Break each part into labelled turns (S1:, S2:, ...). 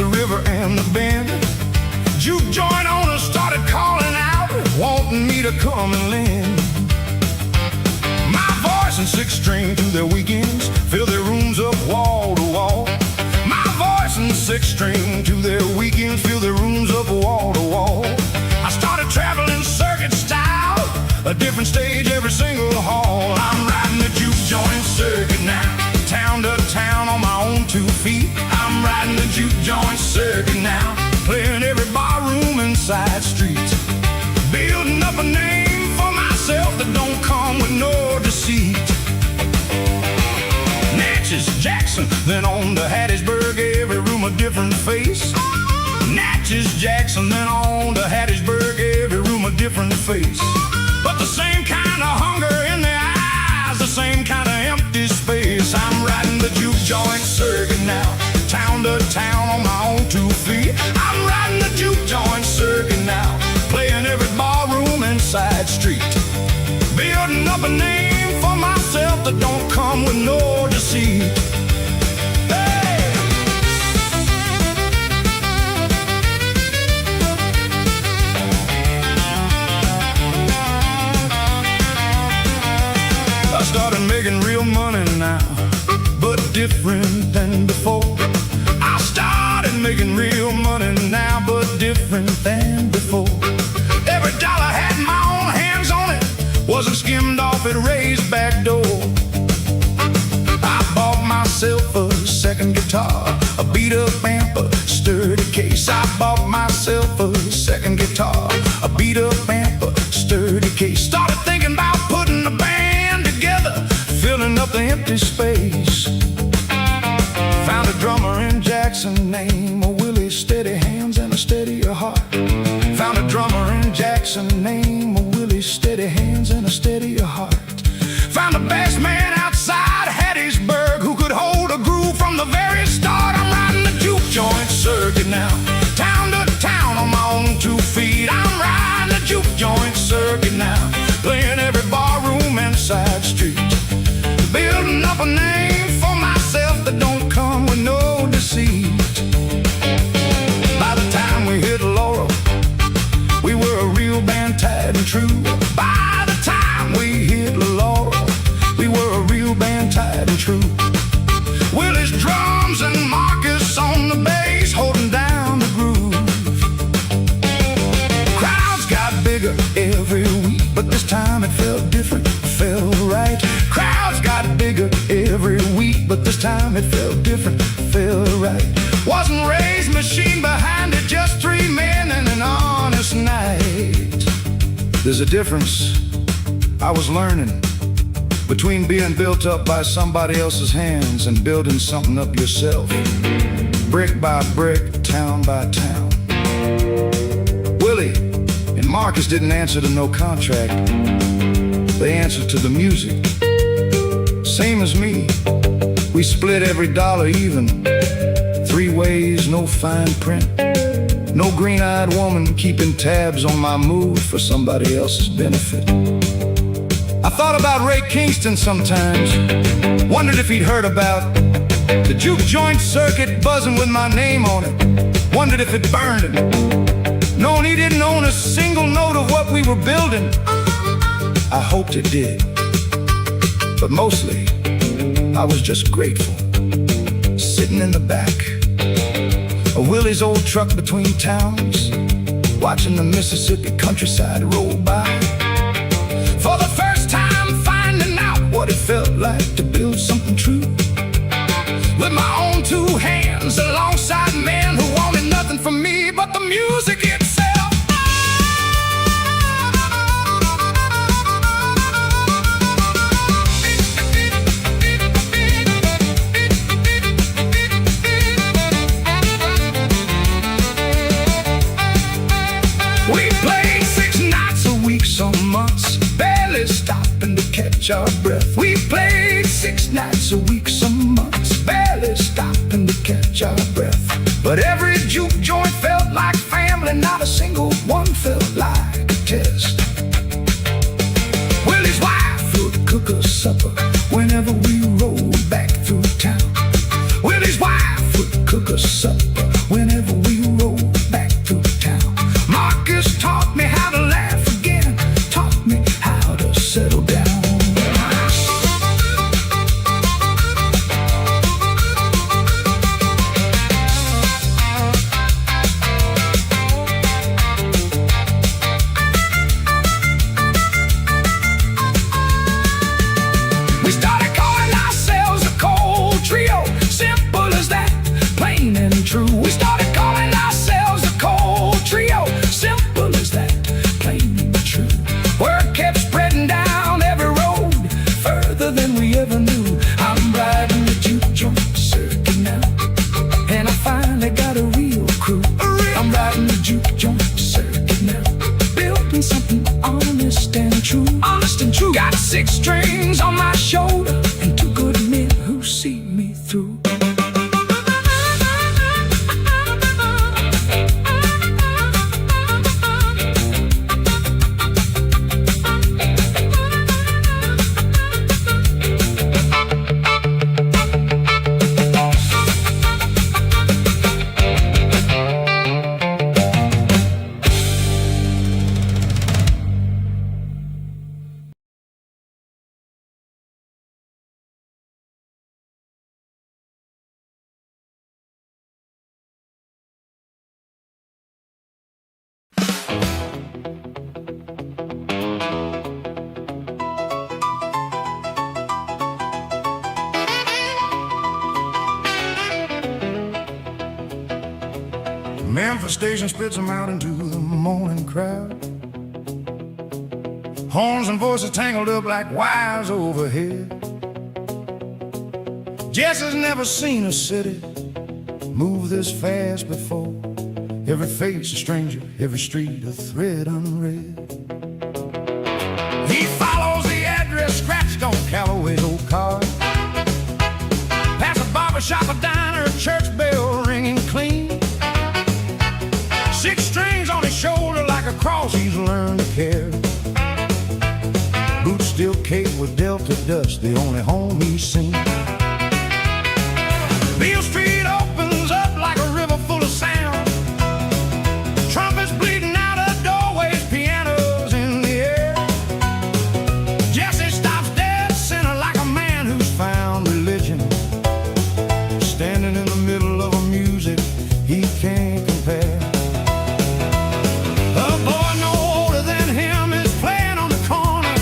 S1: the river and the bend. Juke joint owners started calling out, wanting me to come and lend my voice and six string to their weekends, fill their rooms up wall to wall. My voice and six string to their weekends, fill their rooms up wall to wall. I started traveling circuit style, a different stage every single hall. I'm riding the juke joint circuit now, town to town on my own 2 feet. I'm riding the juke joint circuit now, playing every bar room and side street, building up a name for myself that don't come with no deceit. Natchez, Jackson, then on to Hattiesburg, every room a different face. Natchez, Jackson, then on to Hattiesburg, every room a different face. But the same kind of hunger in their eyes, the same kind of empty space. I'm riding the juke joint circuit now, town to town on my own 2 feet. I'm riding the juke joint circuit now, playing every bar room and side street, building up a name for myself that don't come with no deceit. I started making real money now, but different than before. I started making real money now, but different than before. Every dollar had my own hands on it, wasn't skimmed off at raised back door. I bought myself a second guitar, a beat-up amp, a sturdy case. I bought myself a second guitar, a beat-up amp, a sturdy case. Started thinking about putting a band together, filling up the empty space. Found a drummer in Jackson named Willie, steady hands and a steadier heart. Found a drummer in Jackson named Willie, steady hands and a steadier heart. Found a bass man outside Hattiesburg who could hold a groove from the very start. I'm riding the juke joint circuit now, town to town on my own 2 feet. I'm riding the juke joint circuit now, playing every bar room and side street, building up a name for myself that don't come with no deceit. By the time we hit Laurel, we were a real band, tied and true. By the time we hit Laurel, we were a real band, tied and true. Willie's drums and Marcus on the bass, holding down the groove. Crowds got bigger every week, but this time it felt different, felt right. Crowds got bigger every week, but this time it felt different, felt right. Wasn't Ray's machine behind it, just 3 men and an honest night. There's a difference I was learning between being built up by somebody else's hands and building something up yourself, brick by brick, town by town. Willie and Marcus didn't answer to no contract, they answered to the music. Same as me, we split every dollar even, 3 ways, no fine print. No green-eyed woman keeping tabs on my mood for somebody else's benefit. I thought about Ray Kingston sometimes, wondered if he'd heard about the juke joint circuit buzzing with my name on it. Wondered if it burned him, knowing he didn't own a single note of what we were building. I hoped it did, but mostly I was just grateful, sitting in the back of Willie's old truck between towns, watching the Mississippi countryside roll by. For the first time finding out what it felt like to build something true, with my own 2 hands alongside men who wanted nothing from me but the music itself. We played 6 nights a week, some months, barely stopping to catch our breath. We played 6 nights a week, some months, barely stopping to catch our breath. But every juke joint felt like family, not a single one felt like a test. Willie's wife would cook us supper whenever we rode back through town. Willie's wife would cook us supper whenever Memphis station spits them out into the morning crowd. Horns and voices tangled up like wires overhead. Jesse's never seen a city move this fast before. Every face a stranger, every street a thread unread. He follows the address scratched on Calloway's old car. Past a barber shop, a diner, a church bell ringing clean. 6 strings on his shoulder like a cross he's learned to carry. Boots still caked with Delta dust, the only home he's seen. Beale Street opens up like a river full of sound. Trumpets bleeding out of doorways, pianos in the air. Jesse stops dead center like a man who's found religion, standing in the middle of a music he can't compare. A boy no older than him is playing on the corner,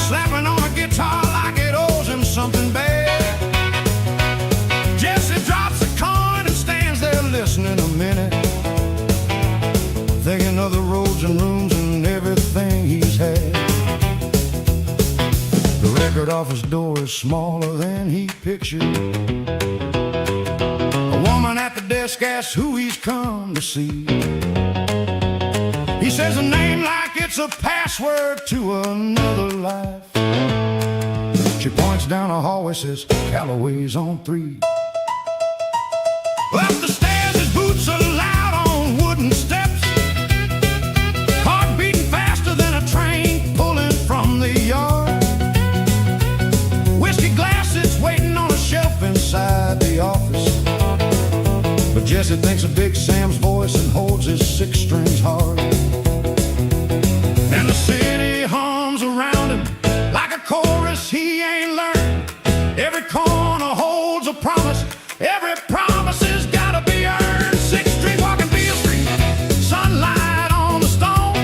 S1: slapping on a guitar like it owes him something bad. Listening a minute, thinking of the roads and rooms and everything he's had. The record office door is smaller than he pictured. A woman at the desk asks who he's come to see. He says a name like it's a password to another life. She points down a hallway, says Calloway's on 3. Up the stairs, his boots are loud on wooden steps. Heart beating faster than a train pulling from the yard. Whiskey glasses waiting on a shelf inside the office. But Jesse thinks of Big Sam's voice and holds his 6 strings hard. And the city hums around him like a chorus he ain't learned. Every corner holds a promise. Every promise has gotta be earned. 6th Street, walking Beale Street, sunlight on the stone.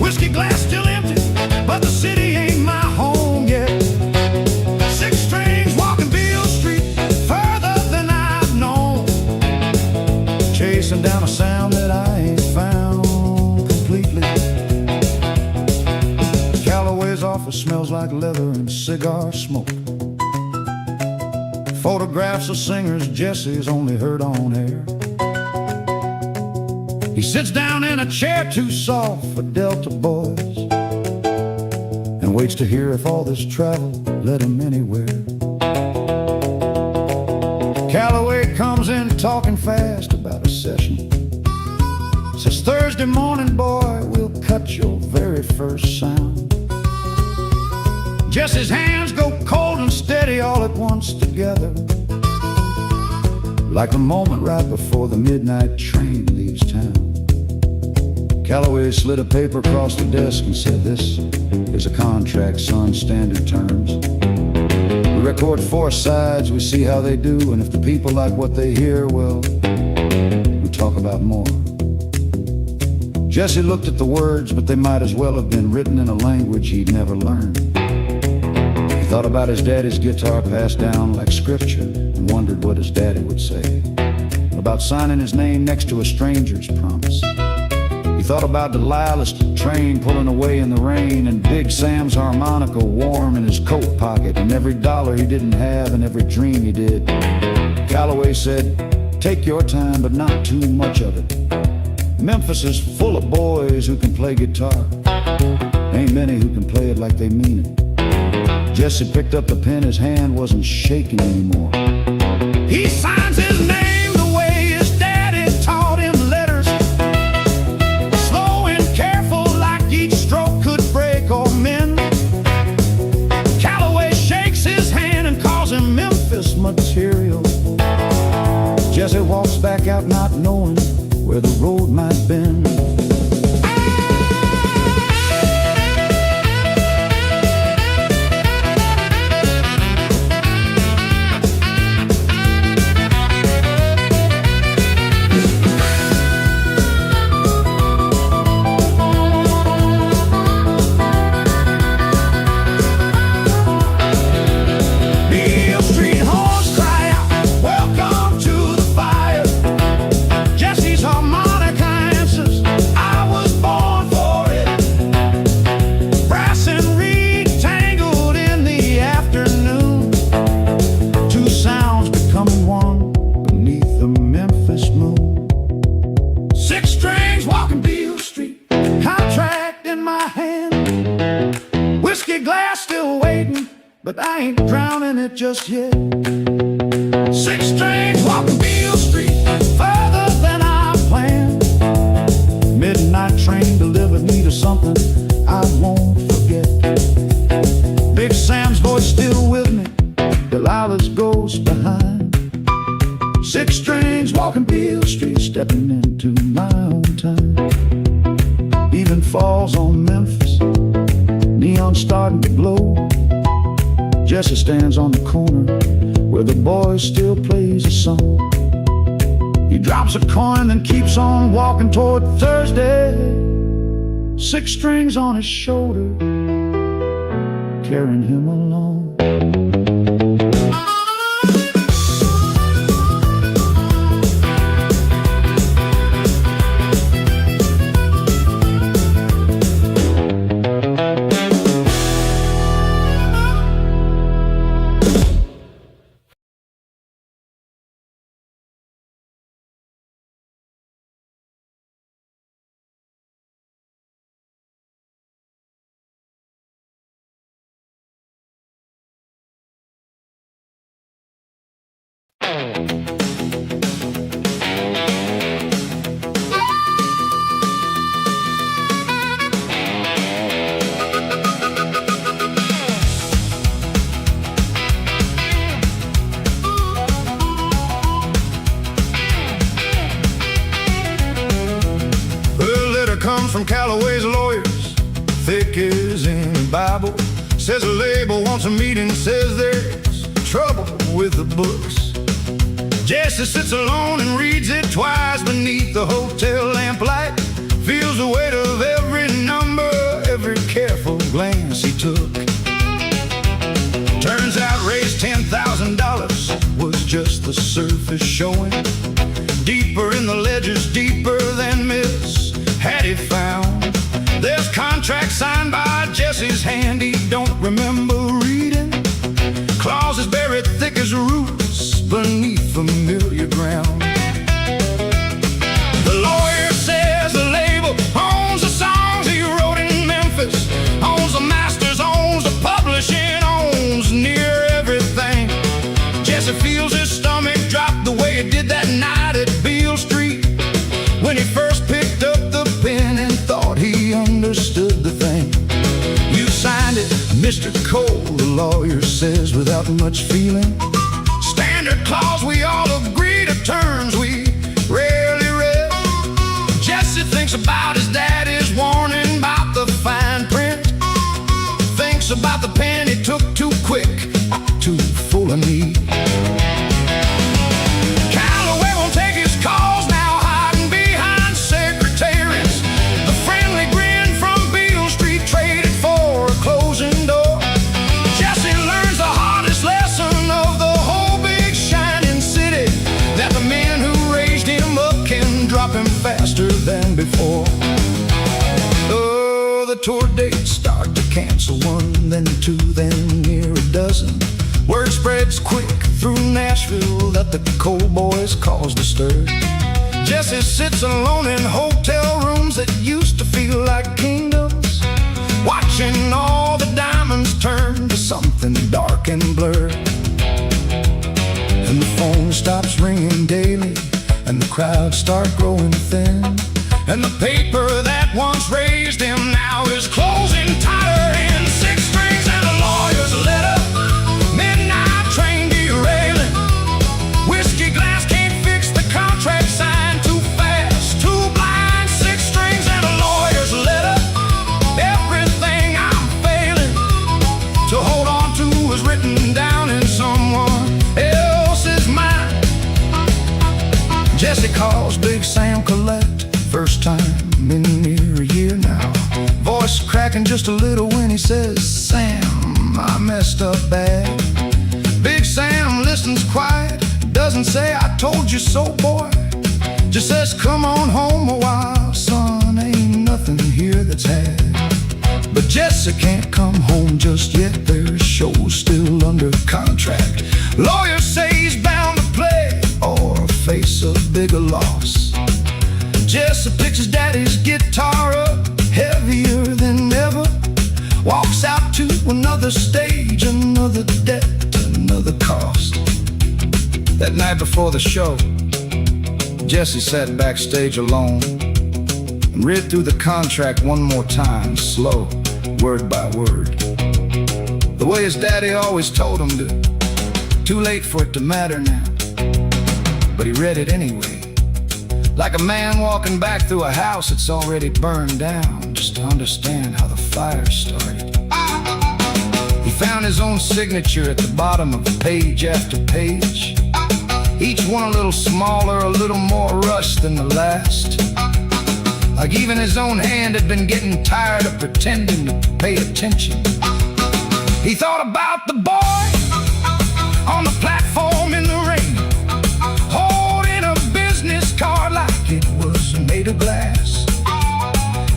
S1: Whiskey glass still empty, but the city ain't my home yet. 6 strings, walking Beale Street, further than I've known. Chasing down a sound that I ain't found completely. Calloway's office smells like leather and cigar smoke. Photographs of singers Jesse's only heard on air. He sits down in a chair too soft for Delta boys and waits to hear if all this travel led him anywhere. Calloway comes in talking fast about a session. Says Thursday morning, boy, we'll cut your very first sound. Jesse's hands go cold and steady all at once together, like the moment right before the midnight train leaves town. Calloway slid a paper across the desk and said, "This is a contract, son, standard terms. We record 4 sides, we see how they do, and if the people like what they hear, well, we talk about more." Jesse looked at the words, but they might as well have been written in a language he'd never learned. He thought about his daddy's guitar passed down like scripture and wondered what his daddy would say about signing his name next to a stranger's promise. He thought about Delilah's train pulling away in the rain and Big Sam's harmonica warm in his coat pocket and every dollar he didn't have and every dream he did. Calloway said, "Take your time, but not too much of it. Memphis is full of boys who can play guitar. Ain't many who can play it like they mean it." Jesse picked up the pen, his hand wasn't shaking anymore. He signs his name the way his daddy taught him letters, slow and careful like each stroke could break or mend. Calloway shakes his hand and calls him Memphis material. Jesse walks back out not knowing where the road might bend. Beale Street horns cry out, "Welcome to the fire." ain't drowning it just yet. 6 strings walking Beale Street, further than I planned. Midnight train delivered me to something I won't forget. Big Sam's voice still with me, Delilah's ghost behind. 6 strings walking Beale Street, stepping into my own time. Even falls on Memphis, neon starting to glow. Jesse stands on the corner where the boy still plays a song. He drops a coin, then keeps on walking toward Thursday. 6 strings on his shoulder, carrying him along. Comes from Callaway's lawyers, thick as any Bible. Says a label wants a meeting, says there's trouble with the books. Jesse sits alone and reads it twice beneath the hotel lamplight. Feels the weight of every number, every careful glance he took. Turns out raised $10,000 was just the surface showing. Deeper in the ledgers, deeper than myths had he found. There's contracts signed by Jesse's hand he don't remember reading. Clauses buried thick as roots beneath familiar ground. The lawyer says the label owns the songs he wrote in Memphis, owns the masters, owns the publishing, owns near everything. Jesse feels his stomach drop the way it did that night at Beale Street, when he first picked up the pen and thought he understood the thing. You signed it, Mr. Cole, the lawyer says without much feeling. Standard clause, we all agree to terms we rarely read. Jesse thinks about his daddy's warning about the fine print. Thinks about the pen he took too quick, too full of need. Callaway won't take his calls now, hiding behind secretaries. The friendly grin from Beale Street traded for a closing door. Jesse learns the hardest lesson of the whole big shining city, that the men who raised him up can drop him faster than before. Oh, the tour dates start to cancel, 1, then 2, then near a dozen. Word spreads quick through Nashville that the Cole boys caused a stir. Jesse sits alone in hotel rooms that used to feel like kingdoms, watching all the diamonds turn to something dark and blurred. And the phone stops ringing daily, and the crowds start growing thin. And the paper that once raised him now is closing tighter in. 6 strings and a lawyer's letter, midnight train derailing. Whiskey glass can't fix the contract signed too fast, too blind. 6 strings and a lawyer's letter, everything I'm failing to hold on to is written down in someone else's mind. Jesse calls Big Sam Collette, first time in near a year now. Voice cracking just a little when he says, Sam, I messed up bad. Big Sam listens quiet, doesn't say I told you so, boy. Just says, come on home a while, son, ain't nothing here that's had. But Jesse can't come home just yet, there's shows still under contract. Lawyers say he's bound to play or face a bigger loss. Jesse picks his daddy's guitar up, heavier than ever. Walks out to another stage, another debt That night before the show, Jesse sat backstage alone and read through the contract one more time, slow, word by word, the way his daddy always told him to. Too late for it to matter now, but he read it anyway, like a man walking back through a house that's already burned down, just to understand how the fire started. He found his own signature at the bottom of page after page, each one a little smaller, a little more rushed than the last. Like even his own hand had been getting tired of pretending to pay attention. He thought about the boy on the platform in the rain, holding a business card like it was made of glass.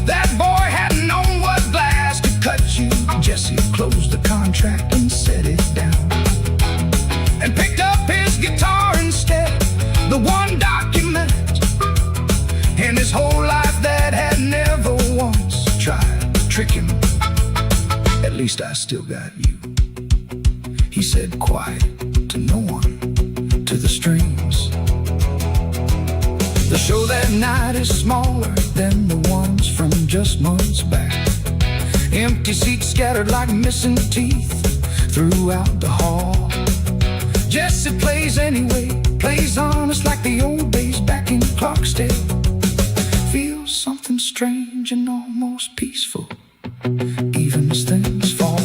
S1: That boy hadn't known what glass could cut you. Jesse closed the contract and set it down, and picked up his guitar instead, the one document in his whole life that had never once tried to trick him. At least I still got you, he said quiet to no one, to the strings. The show that night is smaller than the ones from just months back. Empty seats scattered like missing teeth throughout the hall. Jesse plays anyway, plays honest like the old days back in Clarksdale. Feels something strange and almost peaceful, even as things fall.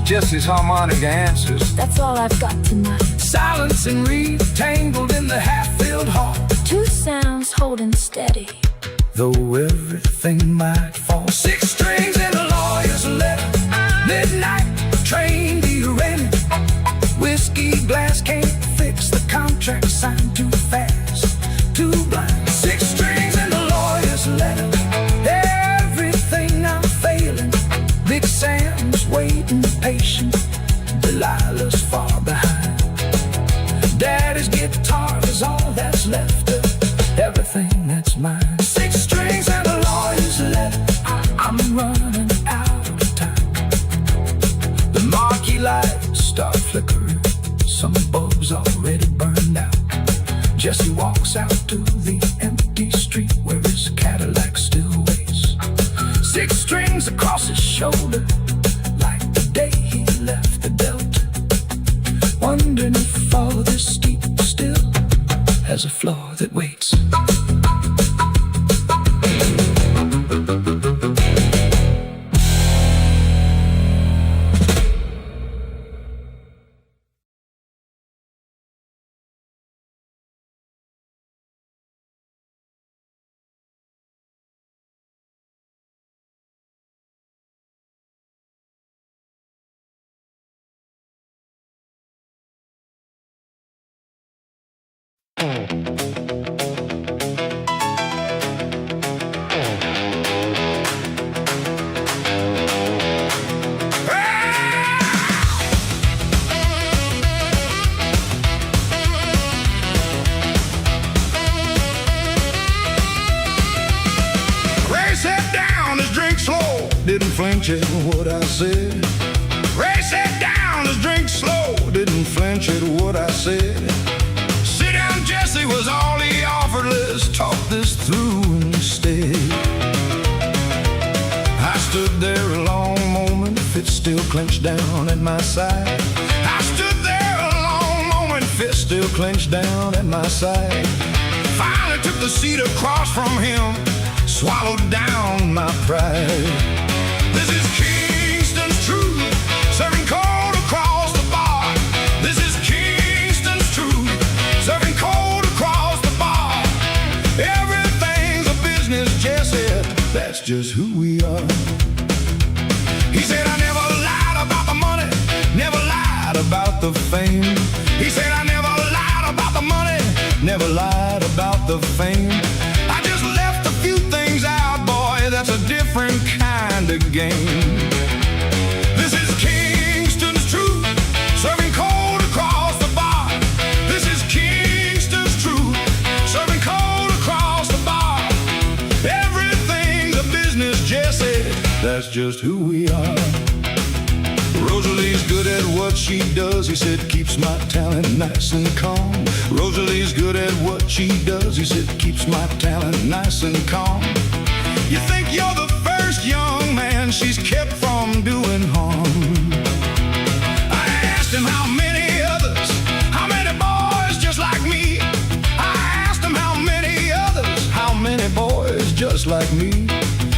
S1: Jesse's harmonic answers,
S2: that's all I've got tonight.
S1: Silence and reed tangled in the half-filled hall.
S2: Two sounds holding steady,
S1: though everything might fall. Six strings and a lawyer's letter, midnight train derailed. Whiskey glass can't fix the contract signed too fast, too blind. Six strings and a lawyer's letter, everything I'm failing. Big Sam's waiting patient, Delilah's far behind. Daddy's guitar is all that's left of everything that's mine. Six strings and a lawyer's letter, I'm running out of time. The marquee lights start flickering, some bulbs already burned out. Jesse walks out to the empty street where his Cadillac still waits. Six strings across his shoulder, like the day he left the Delta. Wondering if all this steep still has a floor that waits. Didn't flinch at what I said. Ray sat down, his drink slow. Didn't flinch at what I said. Sit down, Jesse was all he offered. Let's talk this through instead. I stood there a long moment, fist still clenched down at my side. I stood there a long moment, fist still clenched down at my side. Finally took the seat across from him, swallowed down my pride. This is Kingston's truth, serving cold across the bar. This is Kingston's truth, serving cold across the bar. Everything's a business, Jesse, that's just who we are. He said, I never lied about the money, never lied about the fame. He said, I never lied about the money, never lied about about the fame. I just left a few things out, boy, that's a different kind of game. This is Kingston's truth, serving cold across the bar. This is Kingston's truth, serving cold across the bar. Everything's a business, Jesse, that's just who we are. Rosalie's good at what she does, he said, keeps my talent nice and calm. Rosalie's good at what she does, he said, keeps my talent nice and calm. You think you're the first young man she's kept from doing harm. I asked him how many others, how many boys just like me. I asked him how many others, how many boys just like me.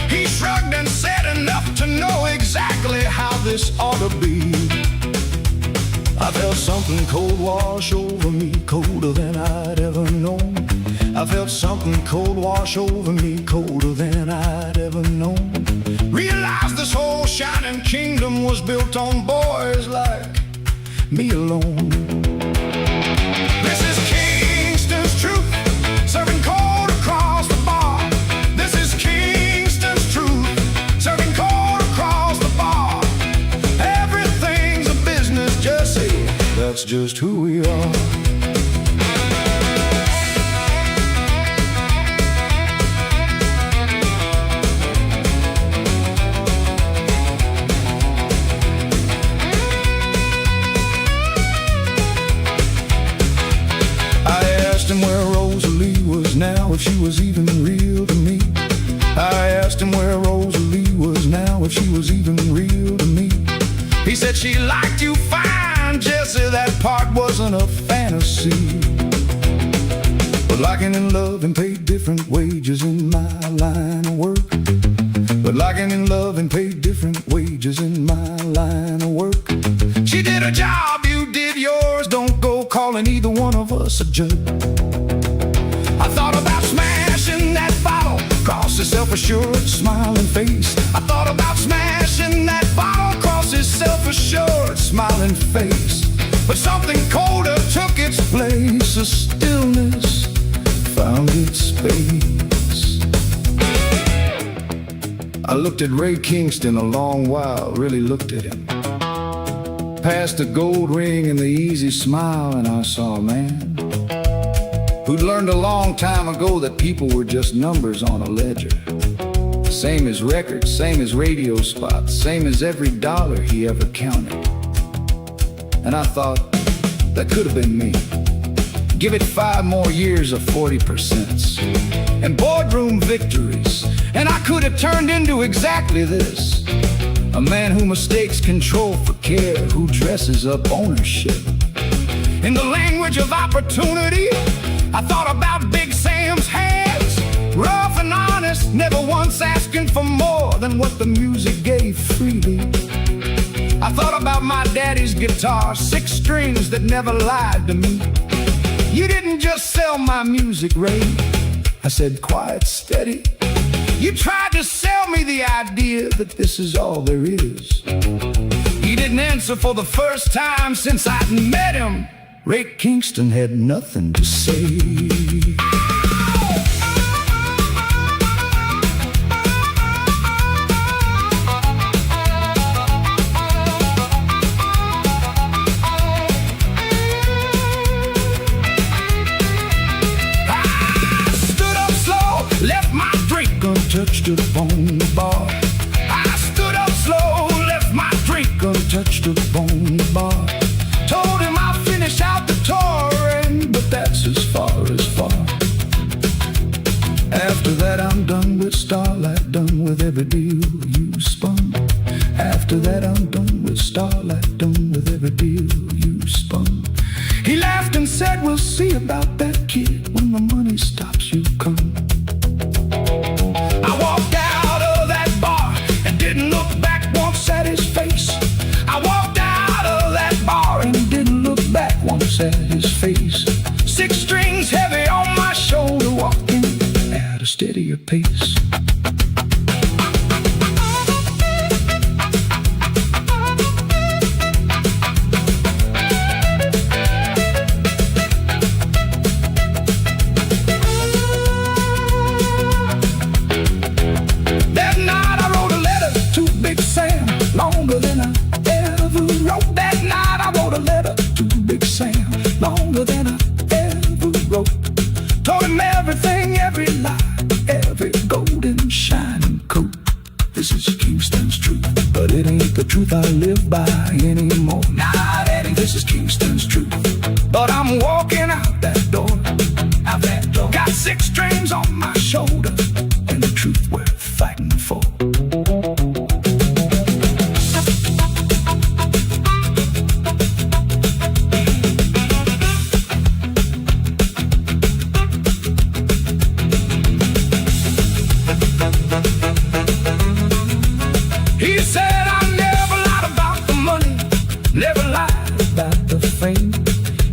S1: He shrugged and said enough to know exactly how this ought to be. I felt something cold wash over me, colder than I'd ever known. I felt something cold wash over me, colder than I'd ever known. Realized this whole shining kingdom was built on boys like me alone. This is Kingston's truth, serving cold across the bar. This is Kingston's truth, serving cold across the bar. Everything's a business, Jesse, that's just who we are. Where Rosalie was now, if she was even real to me. I asked him where Rosalie was now, if she was even real to me. He said she liked you fine, Jesse, that part wasn't a fantasy. But liking and loving paid different wages in my line of work. But liking and loving paid different wages in my line of work. She did her job, you did yours, don't go calling either one of us a jerk. I thought about smashing that bottle across his self-assured, smiling face. I thought about smashing that bottle across his self-assured, smiling face. But something colder took its place. A stillness found its space. I looked at Ray Kingston a long while, really looked at him. Past the gold ring and the easy smile, and I saw a man who'd learned a long time ago that people were just numbers on a ledger. Same as records, same as radio spots, same as every dollar he ever counted. And I thought, that could have been me. Give it 5 more years of 40% and boardroom victories, and I could have turned into exactly this. A man who mistakes control for care, who dresses up ownership. In the language of opportunity, I thought about Big Sam's hands, rough and honest, never once asking for more than what the music gave freely. I thought about my daddy's guitar, 6 strings that never lied to me. You didn't just sell my music, Ray, I said, quiet, steady. You tried to sell me the idea that this is all there is. He didn't answer for the first time since I'd met him. Ray Kingston had nothing to say. I stood up slow, left my drink untouched upon the bar. I stood up slow, left my drink untouched upon the bar. Told him I'll finish out the touring, but that's as far as far. After that I'm done with Starlight, done with every deal you spun. After that I'm done with Starlight, done with every deal you spun. He laughed and said, we'll see about that, kid, when the money stops you come. I walked out of that bar and didn't look back once at his face. I walked out of that bar and didn't look back once at his face. 6 strings heavy on my shoulder, walking at a steadier pace. live by anymore. Nah, Eddie, this is Kingston's truth. But I'm walking out that door, out that door. Got 6 strings on my shoulder, and the truth we're fighting for. He said I never lied about the money, never lied about the fame.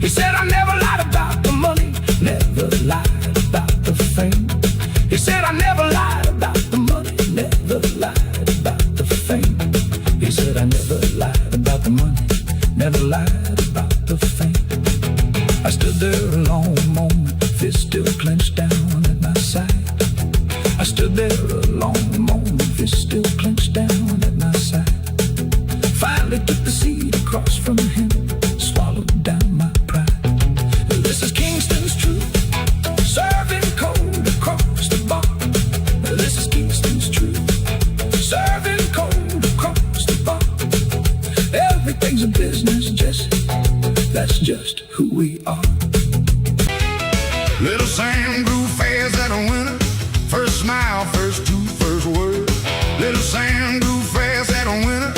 S1: He said I never lied about the money, never lied about the fame. He said I never lied about the money, never lied about the fame. He said I never lied about the money, never lied about the fame. I stood there a long moment, fist still clenched down at my side. I stood there a long moment, fist still clenched down at my side. Finally took the seat across from him, swallowed down my pride. This is Kingston's truth, serving cold across the bar. This is Kingston's truth, serving cold across the bar. Everything's a business, Jesse, that's just who we are. Little Sam grew fast at a winner, first smile, first tooth, first word. Little Sam grew fast at a winner,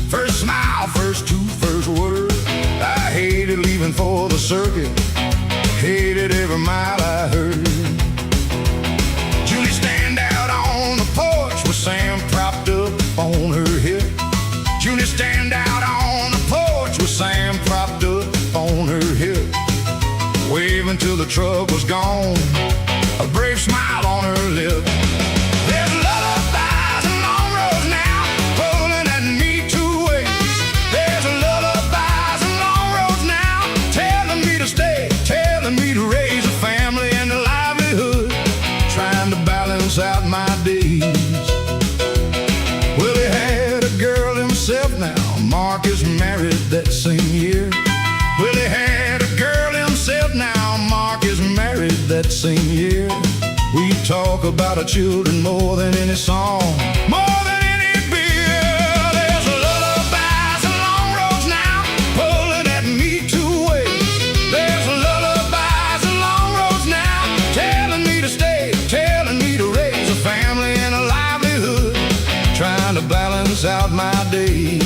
S1: first smile, first tooth, first word. I hated leaving for the circuit, hated every mile I heard. Julie stand out on the porch with Sam propped up on her hip. Julie stand out on the porch with Sam propped up on her hip. Waving till the truck was gone, a brave smile on her lip. There's lullabies and long roads now, pulling at me 2 ways. There's lullabies and long roads now, telling me to stay, telling me to raise a family and a livelihood, trying to balance out my days. Well, he had a girl himself now, Marcus married that same year. Well, he had a girl himself now, Marcus married that same year. We talk about our children more than any song, more than any beer. There's lullabies and long roads now, pulling at me 2 ways. There's lullabies and long roads now, telling me to stay, telling me to raise a family and a livelihood, trying to balance out my days.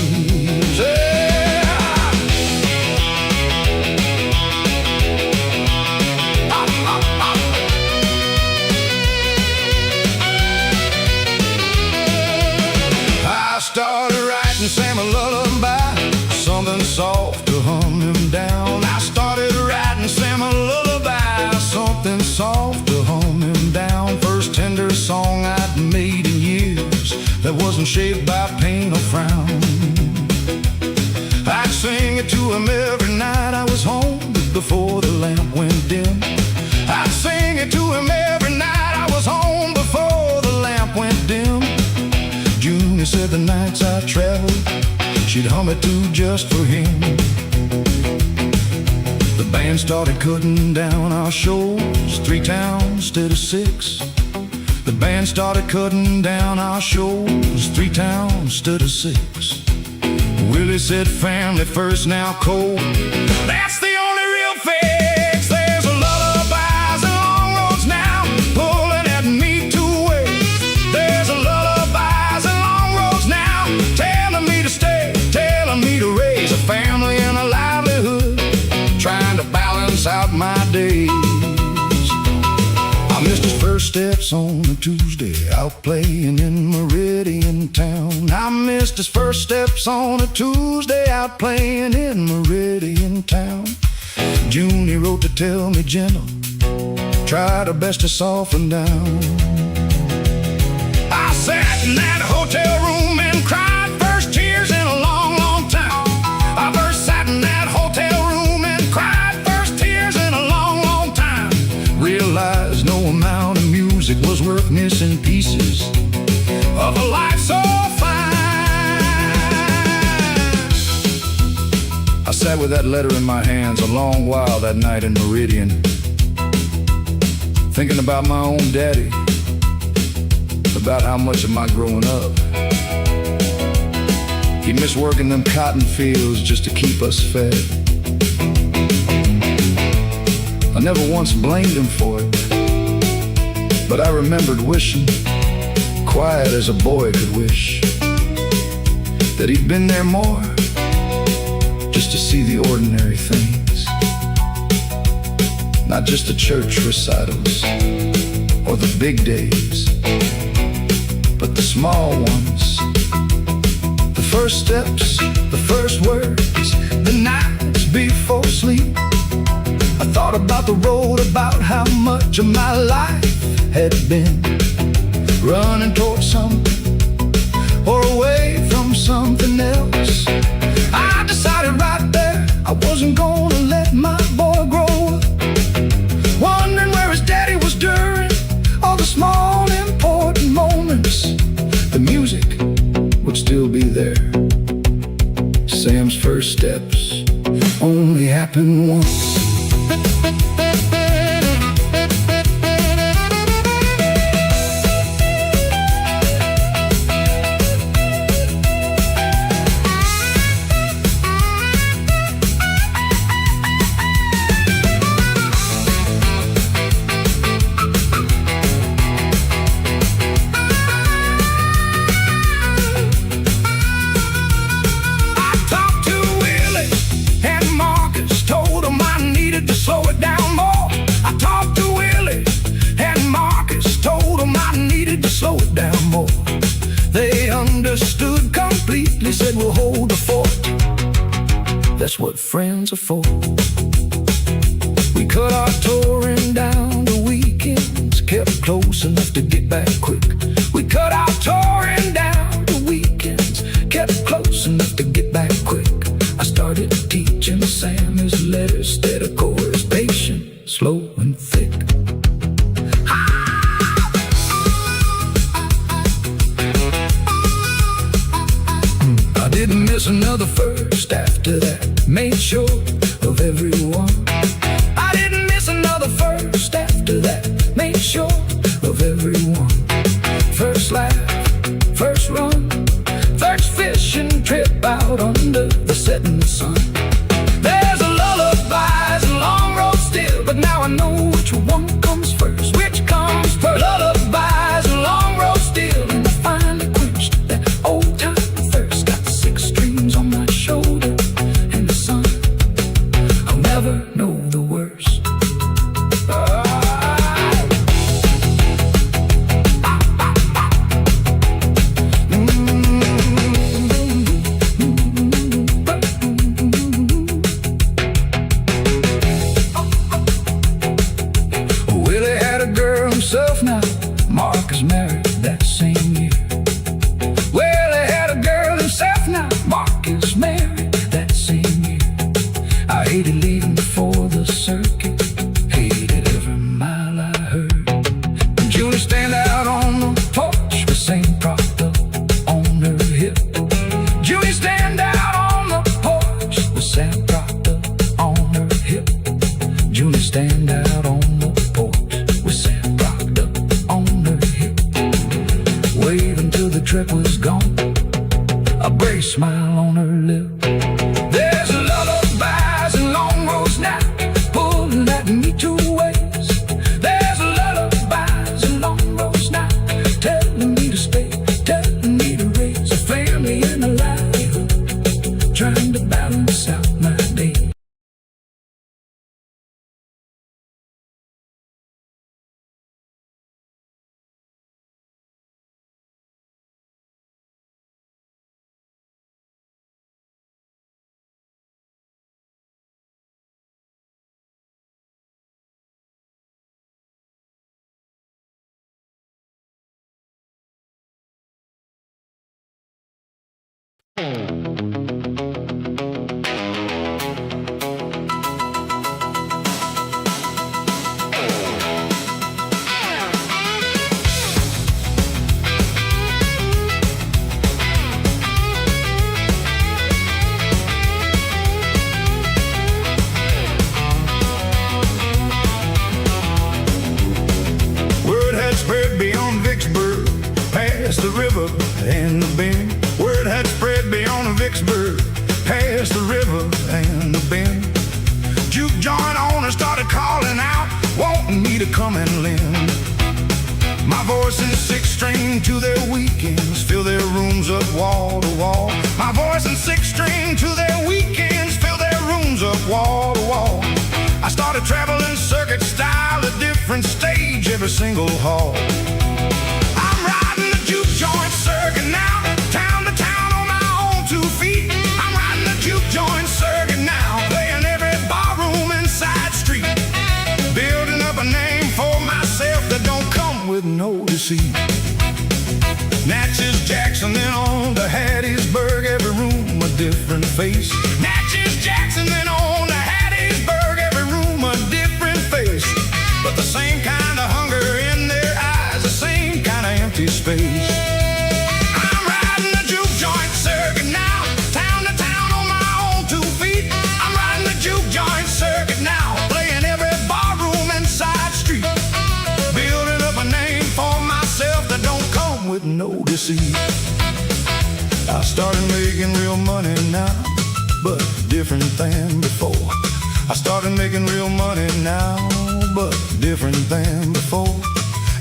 S1: Started writing Sam a lullaby, something soft to hum him down. I started writing Sam a lullaby, something soft to hum him down. First tender song I'd made in years that wasn't shaped by pain or frown. I'd sing it to him every night I was home before the lamp went dim. I'd sing it to him every night I was home before the lamp went dim. June said the nights I traveled, she'd hum it too just for him. The band started cutting down our shows, 3 towns instead of 6. The band started cutting down our shows, 3 towns instead of 6. Willie said family first now, Cole, that's the only real fix. There's lullabies and long roads now, pulling at me 2 ways. There's lullabies and long roads now, telling me to stay, telling me to raise a family and a livelihood, trying to balance out my days. I missed his first steps on a Tuesday, out playing in Meridian town. I missed his first steps on a Tuesday, out playing in Meridian town. Junie wrote to tell me gentle, tried her best to soften down. I sat in that hotel room and cried first tears in a long, long time. I first sat in that hotel room and cried first tears in a long, long time. Realized no amount of music was worth missing pieces of a life so fine. I sat with that letter in my hands a long while that night in Meridian, thinking about my own daddy, about how much of my growing up He'd miss working them cotton fields just to keep us fed. I never once blamed him for it, but I remembered wishing, quiet as a boy could wish, that he'd been there more, just to see the ordinary things. Not just the church recitals or the big days, but the small ones. The first steps, the first words, the nights before sleep. I thought about the road, about how much of my life had been running towards something or away from something else. I decided right there I wasn't gonna let my boy grow up, wondering where his daddy was during all the small important moments. The music would still be there. Sam's first steps only happened once. Slow it down more. I talked to Willie and Marcus, told them I needed to slow it down more. They understood completely, said we'll hold the fort. That's what friends are for. We cut our touring down to weekends, kept close enough to get back quick. We cut our touring down to weekends, kept close enough to get back quick. I started teaching Sam his letters, instead of chorus, patient, slow and thick. I didn't miss another first after that, made sure of everyone. I didn't miss another first after that, made sure of everyone. First laugh, first run, first fishing trip out under the setting sun. There's a lullabies and long road still, but now I know which one comes first. Which comes first? Lullabies and long road still, and I finally quenched that old time thirst. Got 6 strings on my shoulder and the sun, I'll never know the worst. Now Mark is married that same year. Well, he had a girl himself, now Mark is married that same year. I hated leaving before the circuit, hated every mile I heard. And Julie stand out on the porch with St. propped up on her hip. Julie stand out on the porch with St. propped up on her hip. Julie stand out on the porch with St. propped up on her hip. Waving till the trip was gone, a brave smile on her lip. There's lullabies and long roads now, pulling at me 2 ways. There's lullabies and long roads now, telling me to stay, telling me to raise a family and a livelihood, trying to balance out my day. the river and the bend. Word had spread beyond the Vicksburg, past the river and the bend. Juke joint owners started calling out, wanting me to come and lend my voice in six string to their weekends, fill their rooms up wall to wall. My voice in six string to their weekends, fill their rooms up wall to wall. I started traveling circuit style, a different stage, every single hall. I'm riding the juke joint circuit now, town to town on my own 2 feet. I'm riding the juke joint circuit now, playing every barroom and side street, building up a name for myself that don't come with no deceit. Natchez, Jackson, then on to Hattiesburg, every room a different face. Natchez, Jackson, then on to Hattiesburg, every room a different face. But the same kind of hunger in their eyes, the same kind of empty space. I'm riding the juke joint circuit now, town to town on my own 2 feet. I'm riding the juke joint circuit now, playing every barroom and side street, building up a name for myself that don't come with no deceit. I started making real money now, but different than before. I started making real money now, but different than before.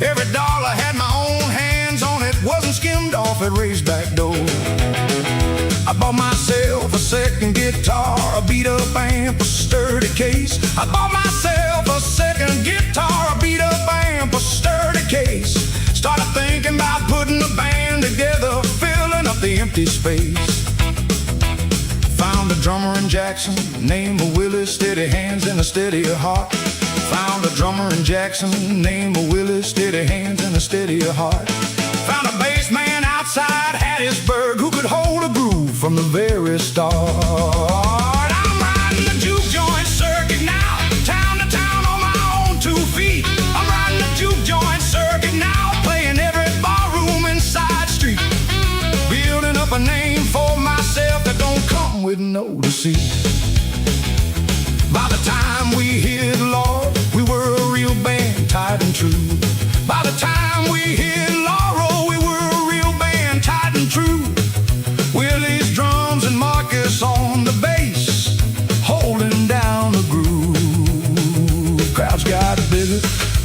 S1: Every dollar had my own hands on it, wasn't skimmed off at raised back door. I bought myself a second guitar, a beat up amp, a sturdy case. I bought myself a second guitar, a beat up amp, a sturdy case. Started thinking about putting a band together, filling up the empty space. Found a drummer in Jackson, name of Willie, steady hands and a steadier heart. Found a drummer in Jackson, name of Willie, steady hands and a steadier heart. Found a bass man outside Hattiesburg who could hold a groove from the very start. I'm riding the juke joint circuit now, town to town on my own 2 feet. I'm riding the juke joint circuit now, playing every barroom and side street, building up a name for myself that don't come with no deceit. By the time we hit Laurel, we were a real band, tight and true. By the time we hit Laurel, we were a real band, tight and true. Willie's drums and Marcus on the bass, holding down the groove. Crowds got bigger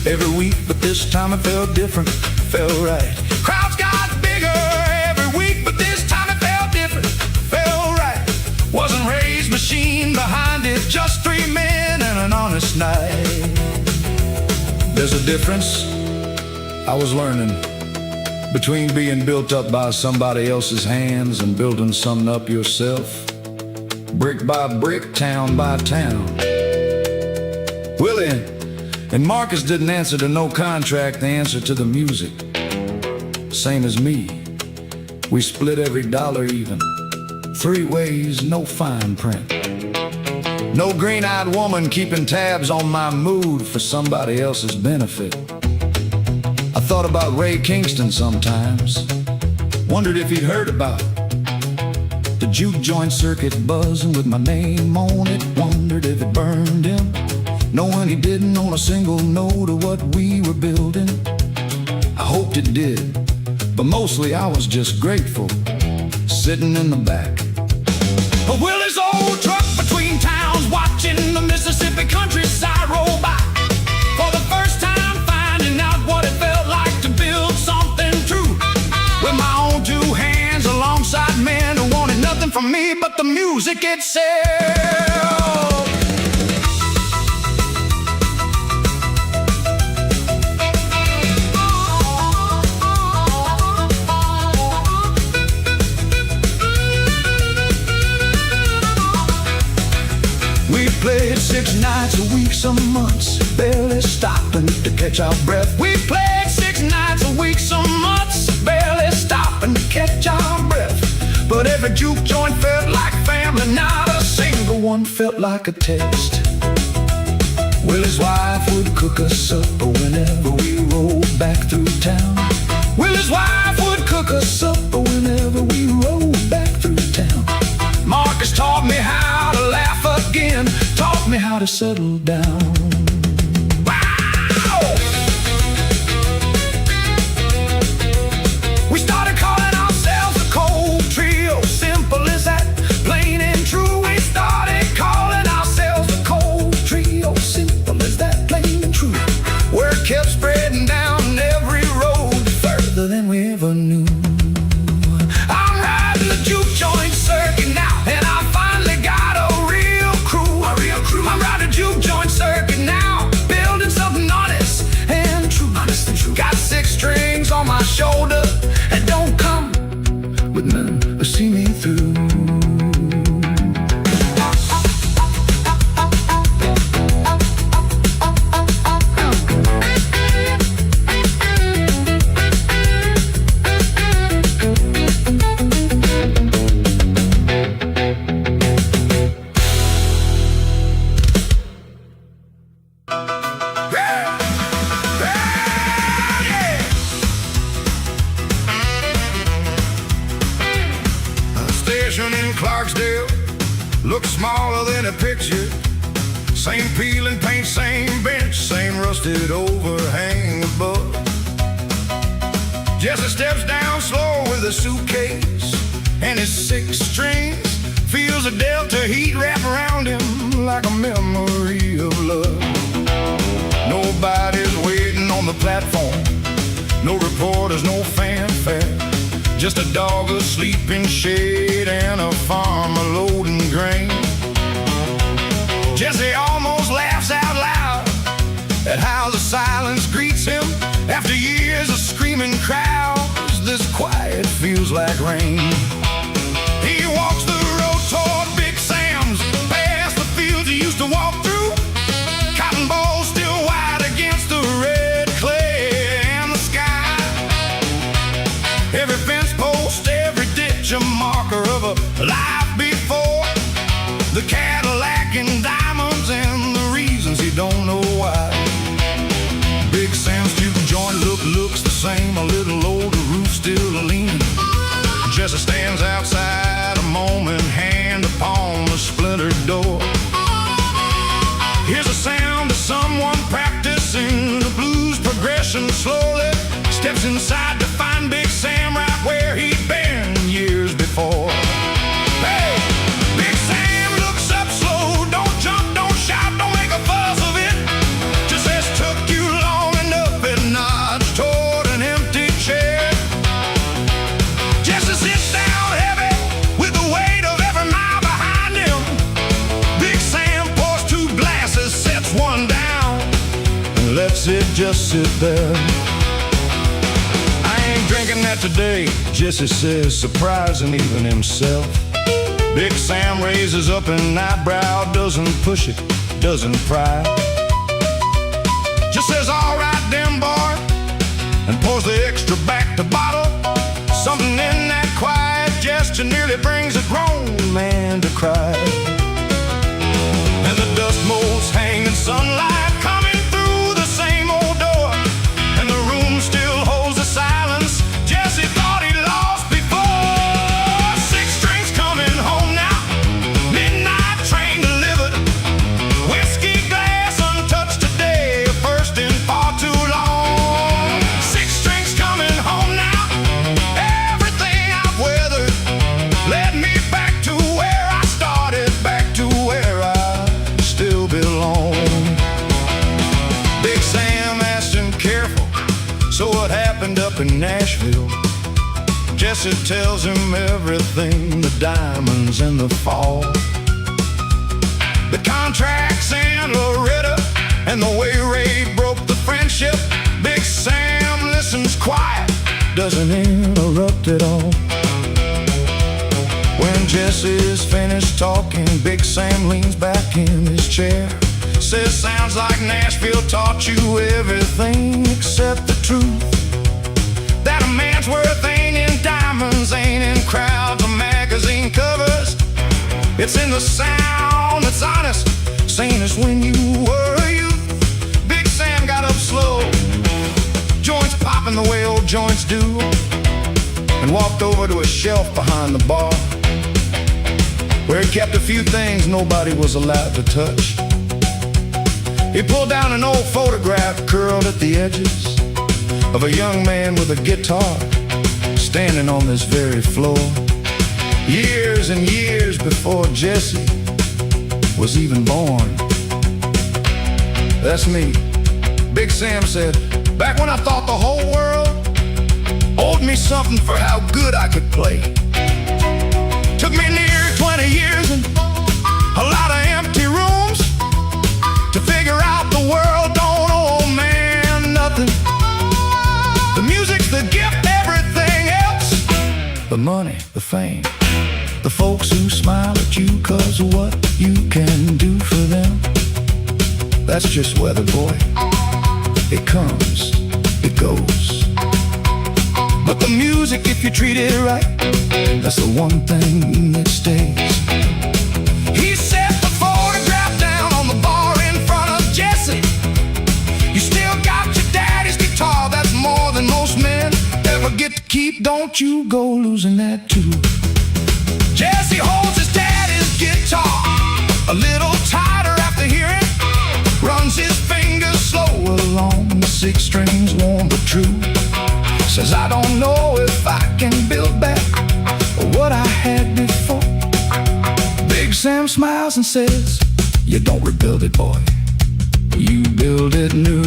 S1: every week, but this time it felt different, felt right. Crowds got bigger every week, but this time it felt different, felt right. Wasn't Ray's machine behind it, just 3 men and an honest night. There's a difference I was learning between being built up by somebody else's hands and building something up yourself, brick by brick, town by town. Willie and Marcus didn't answer to no contract, they answered to the music. Same as me, we split every dollar even, 3 ways, no fine print. No green-eyed woman keeping tabs on my mood for somebody else's benefit. I thought about Ray Kingston sometimes, wondered if he'd heard about the juke joint circuit buzzing with my name on it. Wondered if it burned him, knowing he didn't own a single note of what we were building. I hoped it did, but mostly I was just grateful, sitting in the back of Willie's old truck between towns, watching the Mississippi countryside roll by. For the first time finding out what it felt like to build something true, with my own 2 hands alongside men who wanted nothing from me but the music itself. We played 6 nights a week, some months, barely stopping to catch our breath. We played 6 nights a week, some months, barely stopping to catch our breath. But every juke joint felt like family, not a single one felt like a test. Willie's wife would cook us supper whenever we rolled back through town. Willie's wife would cook us supper whenever we rolled back through town. Marcus taught me how to laugh again, taught me how to settle down. Wow! We started calling ourselves a cold trio, simple as that. kept spreading down every road further than we ever knew. I'm riding the juke joint circuit now, and I finally got a real crew. I'm riding the juke joint circuit now, building something honest and true. Got 6 strings on my shoulder, and don't come with none to see me through. In Clarksdale looks smaller than a picture. Same peeling paint, same bench, same rusted overhang above. Jesse steps down slow with a suitcase and his 6 strings. Feels a delta heat wrap around him like a memory of love. Nobody's waiting on the platform, no reporters, no fanfare. Just a dog asleep in shade and a farmer loading grain. Jesse almost laughs out loud at how the silence greets him. After years of screaming crowds, this quiet feels like rain. He walks the road toward Big Sam's, past the fields he used to walk through. Cotton balls still white against the red clay and the sky. Every fence post, every ditch, a marker of a life before. The Cadillac and diamonds and the reasons he don't know why. Big Sam's juke joint looks the same, a little older, roof still leaning. Jesse stands outside a moment, hand upon the splintered door. Here's the sound of someone practicing the blues progression slowly. Steps inside to find Big Sam right where he'd been years before. Hey! Big Sam looks up slow, don't jump, don't shout, don't make a fuss of it. Just says, took you long enough, and nods toward an empty chair. Jesse sits down heavy with the weight of every mile behind him. Big Sam pours 2 glasses, sets one down, and lets it just sit there. Drinking that today, Jesse says, surprising even himself. Big Sam raises up an eyebrow, doesn't push it, doesn't pry. Just says, all right then, boy, and pours the extra back to bottle. Something in that quiet gesture nearly brings a grown man to cry. And the dust motes hang in sunlight, coming through the same old door, and the room still holds the silence Jesse thought he lost before. 6 strings coming home now, midnight train delivered. Whiskey glass untouched today, first in far too long. 6 strings coming home now, everything I've weathered led me back to where I started, back to where I still belong. Big Sam asked him careful, so what happened up in Nashville? Jesse tells him everything, the diamonds and the fall, the contracts in Loretta, and the way Ray broke the friendship. Big Sam listens quiet, doesn't interrupt at all. When Jesse is finished talking, Big Sam leans back in his chair, says, sounds like Nashville taught you everything except the truth, that a man's worth ain't in diamonds, ain't in crowds or magazine covers. It's in the sound that's honest, same as when you were a youth. Big Sam got up slow, joints popping the way old joints do, and walked over to a shelf behind the bar, where he kept a few things nobody was allowed to touch. He pulled down an old photograph curled at the edges of a young man with a guitar standing on this very floor, years and years before Jesse was even born. That's me, Big Sam said, back when I thought the whole world owed me something for how good I could play. Took me near 20 years and a lot of empty rooms to figure out the world don't owe a man nothing. The music's the gift, everything else, the money, the fame, the folks who smile at you 'cause of what you can do for them. That's just weather, boy. It comes, it goes. But the music, if you treat it right, that's the one thing that stays. He set the photograph down on the bar in front of Jesse. You still got your daddy's guitar, that's more than most men ever get to keep. Don't you go losing that too. Jesse holds his daddy's guitar a little tighter after hearing, runs his fingers slower along the 6 strings, warm but true. Says, I don't know if I can build back what I had before. Big Sam smiles and says, you don't rebuild it, boy, you build it new.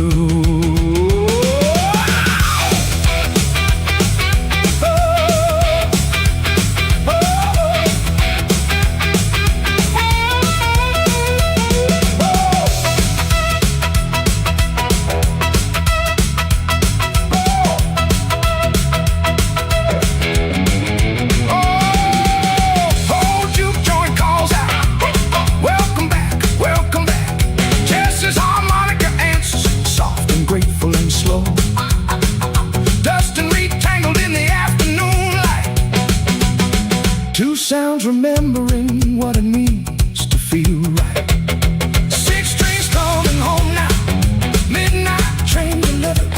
S1: Grateful and slow, dust and retangled in the afternoon light. 2 sounds remembering what it means to feel right. 6 strings coming home now, midnight train delivered.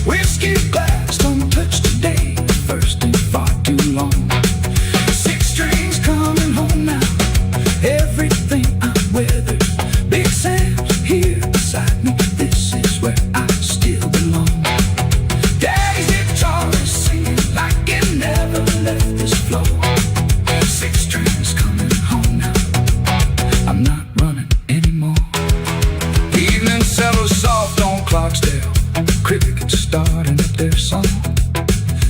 S1: Whiskey glass untouched today, first in far too long. 6 strings coming home now, everything I weathered. Big Sam's here beside me, this is where I still belong. Daddy's guitar is singing like it never left this floor. 6 strings coming home now, I'm not running anymore. Evening settles soft on Clarksdale, crickets starting up their song.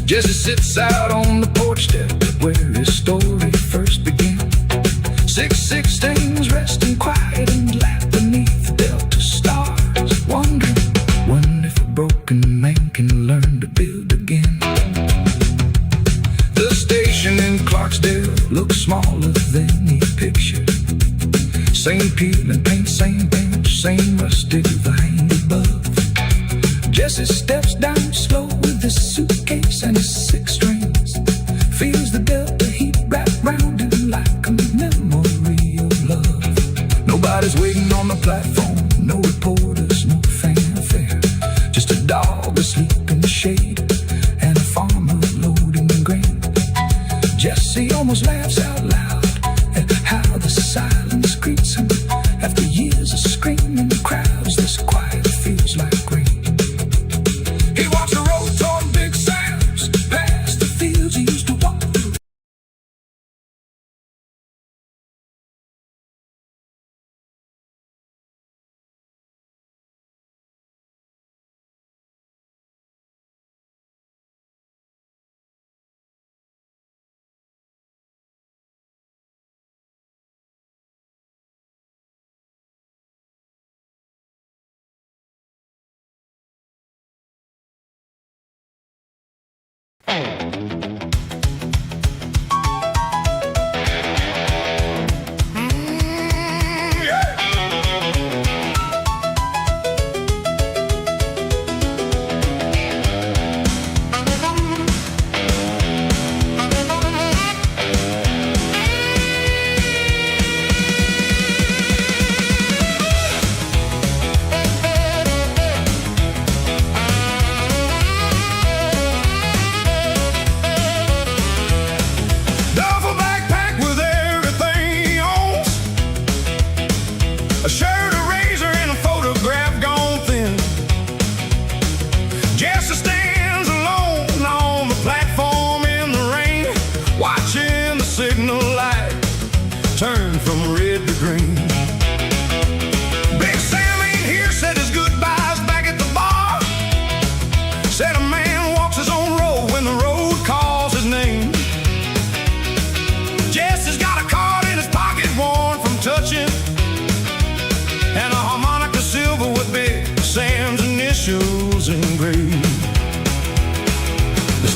S1: Jesse sits out on the porch step where his story first began. 6 strings resting quiet and laugh beneath Delta stars, wondering when if a broken man can learn to build again. The station in Clarksdale looks smaller than he pictured. Same peel and paint, same bench, same rusted vine above. Jesse steps down slow with his suitcase and his 6 strings. Feels the Delta heat wrap round him like a memory of love. Nobody's waiting on the platform, no reporters, no fanfare. Just a dog asleep in the shade and a farmer loading the grain. Jesse almost laughs out loud at how the silence greets him. After years of screaming crowds, this quiet feels like rain. He walks the road toward Big Sam's, past the fields he used to walk through.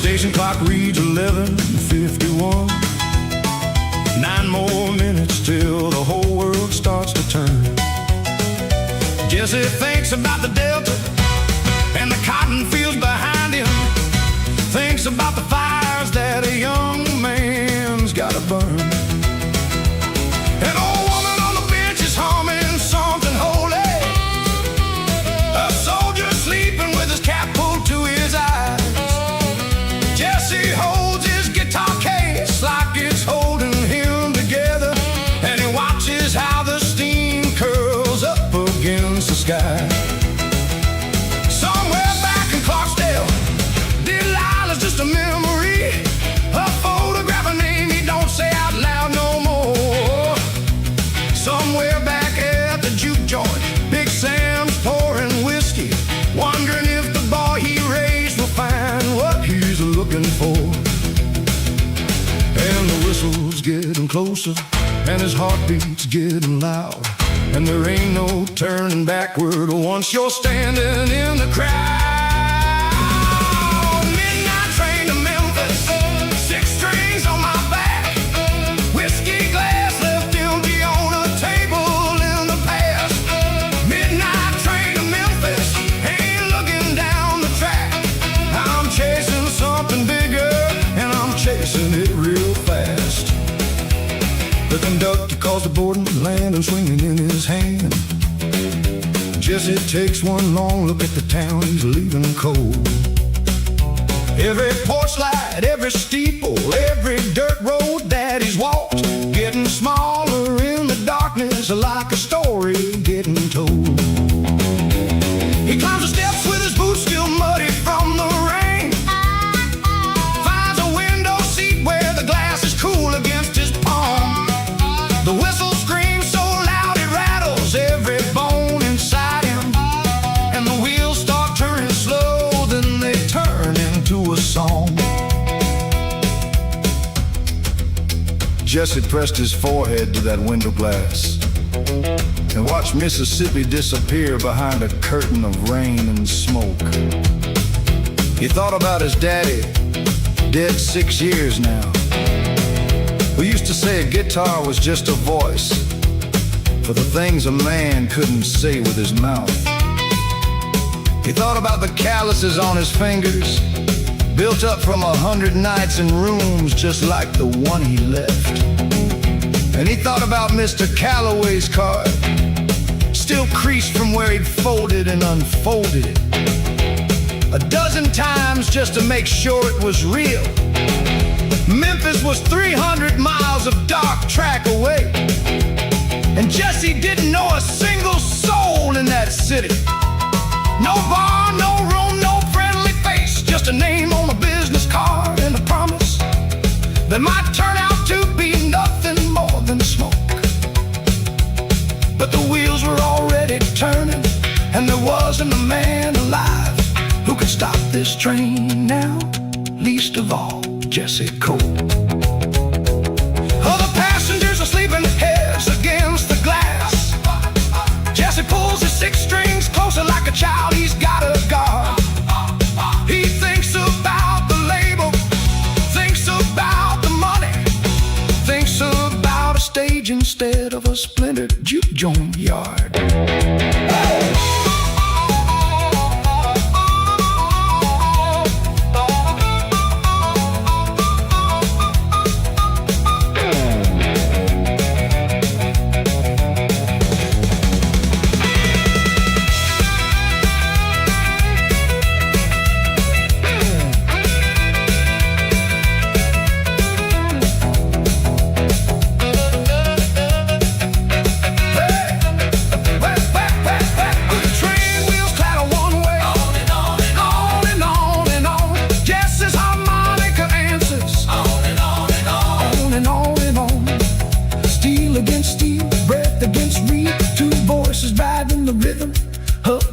S1: Station clock reads 11:51. 9 more minutes till the whole world starts to turn. Jesse thinks about the Delta and the cotton fields behind him. Thinks about the fires that a young man's gotta burn. An old woman on the bench is humming something holy. A soldier sleeping with his cap pulled to his eyes. Jesse holds his guitar case like it's holding him together, and he watches how the steam curls up against the sky. Somewhere back in Clarksdale, Delilah's just a memory, a photograph, a name he don't say out loud no more. Somewhere back at the juke joint, Big Sam's pouring whiskey, wondering if the boy he raised will find what he's looking for. And the whistle's getting closer, and his heartbeat's getting loud, and there ain't no turning backward once you're standing in the crowd. Midnight train to Memphis, 6 strings on my back, whiskey glass left empty on a table in the past. Midnight train to Memphis, ain't looking down the track. I'm chasing something bigger, and I'm chasing it real fast. The conductor calls the boarding, land and swinging in his hand. Jesse takes one long look at the town he's leaving cold. Every porch light, every steeple, every dirt road that he's walked, getting smaller in the darkness, like a story getting told. He climbs the steps with his boots still muddy from the rain, finds a window seat where the glass is cool against his palm. The whistle screams so loud it rattles every bone inside him, and the wheels start turning slow, then they turn into a song. Jesse pressed his forehead to that window glass and watched Mississippi disappear behind a curtain of rain and smoke. He thought about his daddy, dead 6 years now, who used to say a guitar was just a voice for the things a man couldn't say with his mouth. He thought about the calluses on his fingers, built up from 100 nights in rooms just like the one he left. And he thought about Mr. Calloway's card, still creased from where he'd folded and unfolded it 12 times just to make sure it was real. Memphis was 300 miles of dark track away, and Jesse didn't know a single soul in that city. No bar, no room, no friendly face, just a name on a business card and a promise that might turn out to be nothing more than smoke. But the wheels were already turning, and there wasn't a man alive who could stop this train now, least of all Jesse Cole. Oh, the passengers are sleeping heads against the glass. Jesse pulls his 6 strings closer like a child he's got a guard. He thinks about the label, thinks about the money, thinks about a stage instead of a splintered juke joint yard.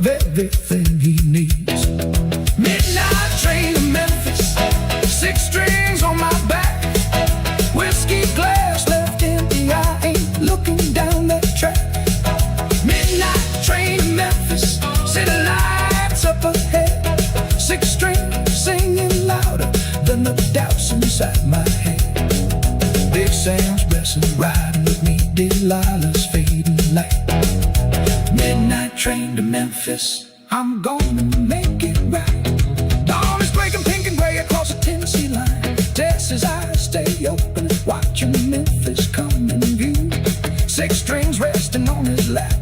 S1: Everything he needs. Midnight train to Memphis, 6 strings on my back, whiskey glass left empty, I ain't looking down that track. Midnight train to Memphis, city lights up ahead, 6 strings singing louder than the doubts inside my head. Big Sam's blessing, riding with me, Delilah's fading light. Midnight train to Memphis, I'm gonna make it right. Dawn is breaking pink and gray across the Tennessee line. Tess's eyes stay open, watching Memphis come in view. 6 strings resting on his lap,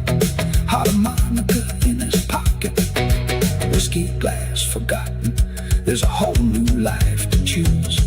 S1: harmonica in his pocket, whiskey glass forgotten. There's a whole new life to choose.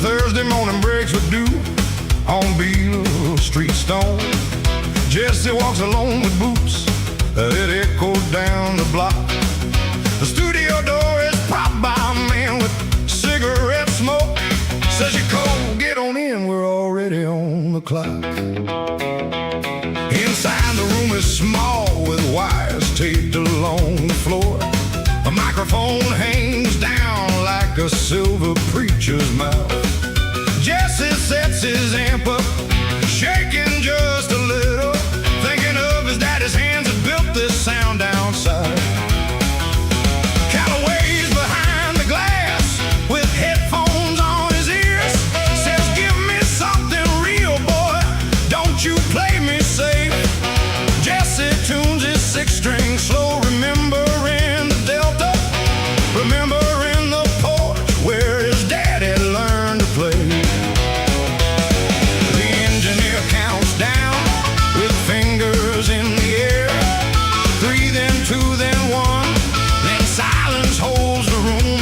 S3: Thursday morning breaks with dew on Beale Street Stone. Jesse walks alone with boots that echo down the block. The studio door is propped by a man with cigarette smoke. Says you're cold, get on in, we're already on the clock. Inside the room is small with wires taped along the floor. A microphone hangs down like a silver preacher's mouth. Jesse sets his amp up, shaking just a little, thinking of his daddy's hands that built this sound down south. Calloway's behind the glass with headphones on his ears. Says, give me something real, boy, don't you play me safe. Jesse tunes his 6-string slow, remembering the Delta, remembering the porch where his daddy learned to play. The engineer counts down with fingers in the air. 3, then 2, then 1, then silence holds the room.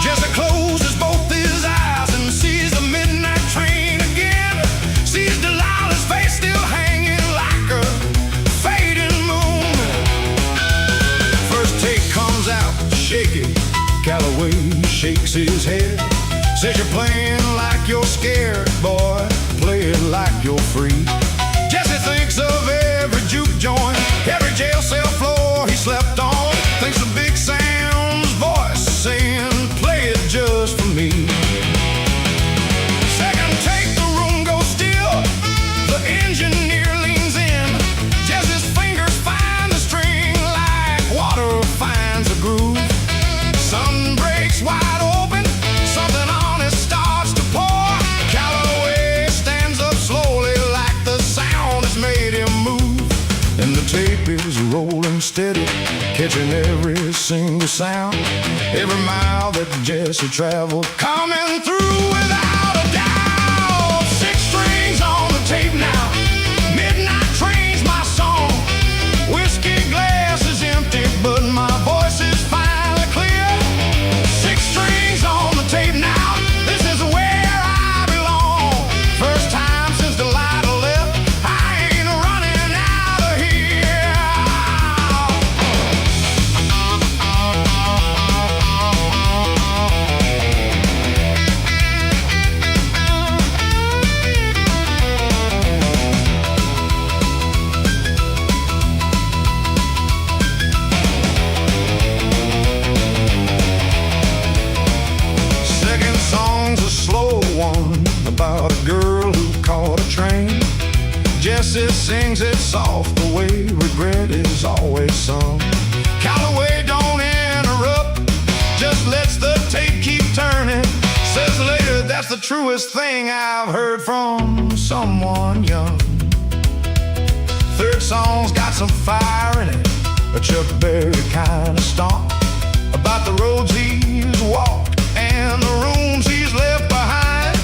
S3: Jesse closes both his eyes and sees the midnight train again. Sees Delilah's face still hanging like a fading moon. First take comes out shaky. Calloway shakes his head. Says you're playing like you're scared, boy, play it like you're free. Jesse thinks of every juke joint, every jail cell floor he slept on. Thinks of Big Sam's voice saying, play it just for me. Second take, the room goes still. The engineer leans in. Jesse's fingers find the string like water finds a groove. Sun breaks wide open, something honest starts to pour. Calloway stands up slowly like the sound has made him move. And the tape is rolling steady, catching every single sound. Every mile that Jesse traveled, coming through without a doubt. 6 strings on the tape now, midnight train's my song. Whiskey glass is empty, but my voice is finally clear. 6 strings on the tape now, this is where I belong. First time since Delilah left, I ain't running out of here. Second song's a slow one about a girl who caught a train. Jesse sings it soft the way regret is always sung. Calloway don't interrupt, just lets the tape keep turning. Says later that's the truest thing I've heard from someone young. Third song's got some fire in it, a Chuck Berry kind of stomp, about the roads he's walked and the rooms he's left behind.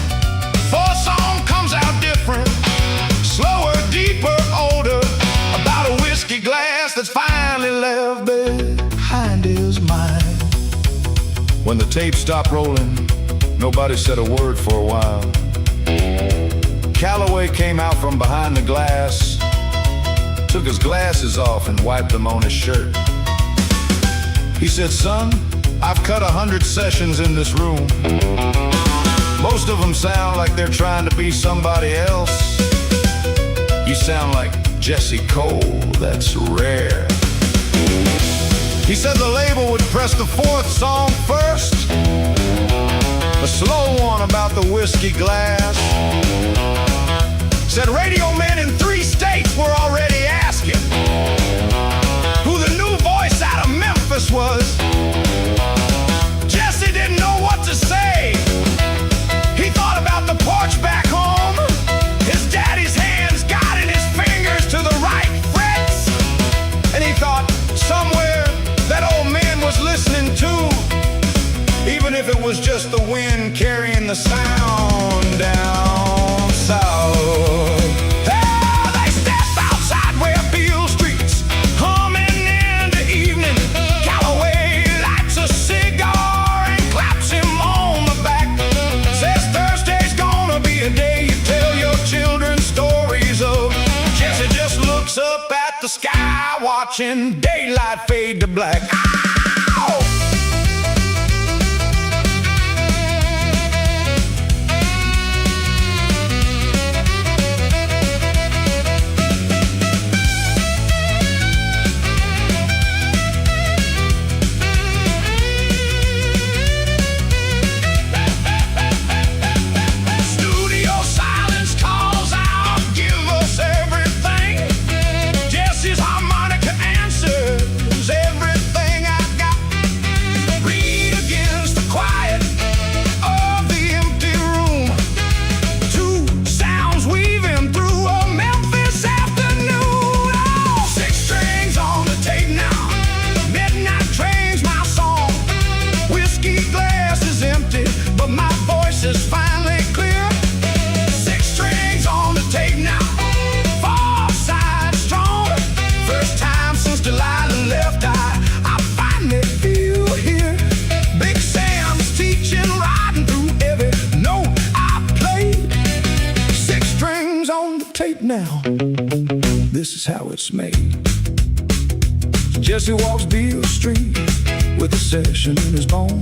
S3: Fourth song
S1: When the tape stopped rolling, nobody said a word for a while. Calloway came out from behind the glass, took his glasses off and wiped them on his shirt. He said, "Son, I've cut 100 sessions in this room. Most of them sound like they're trying to be somebody else. You sound like Jesse Cole, that's rare." He said the label would press the 4th song first, a slow one about the whiskey glass. Said radio men in 3 states were already asking who the new voice out of Memphis was. Jesse didn't know what to say. He thought about the porch back home. His daddy's hands guiding his fingers to the right frets. And he thought somewhere that old man was listening too, even if it was just the wind carrying the sound down south. They stepped outside where Beale Street's humming in the evening. Calloway lights a cigar and claps him on the back. Says Thursday's gonna be a day you tell your children stories of. Jesse just looks up at the sky, watching daylight fade to black. Ow! Is finally clear. 6 strings on the tape now, 4 sides strong. First time since Delilah left, I finally feel here. Big Sam's teaching, riding through every note I played. 6 strings on the tape now, this is how it's made. Jesse walks Beale Street with a session in his bones.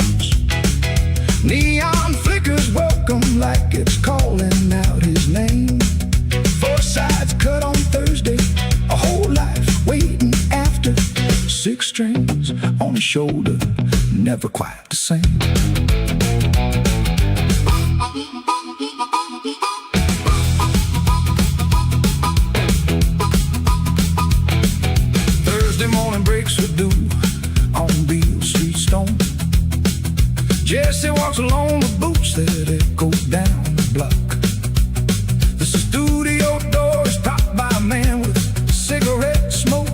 S1: Neon flickers welcome like it's calling out his name. 4 sides cut on Thursday, a whole life waiting after. 6 strings on his shoulder, never quite the same. Thursday morning breaks were due on Beale Street Stone. Jesse walks along the boots that echo down the block. The studio door is topped by a man with cigarette smoke.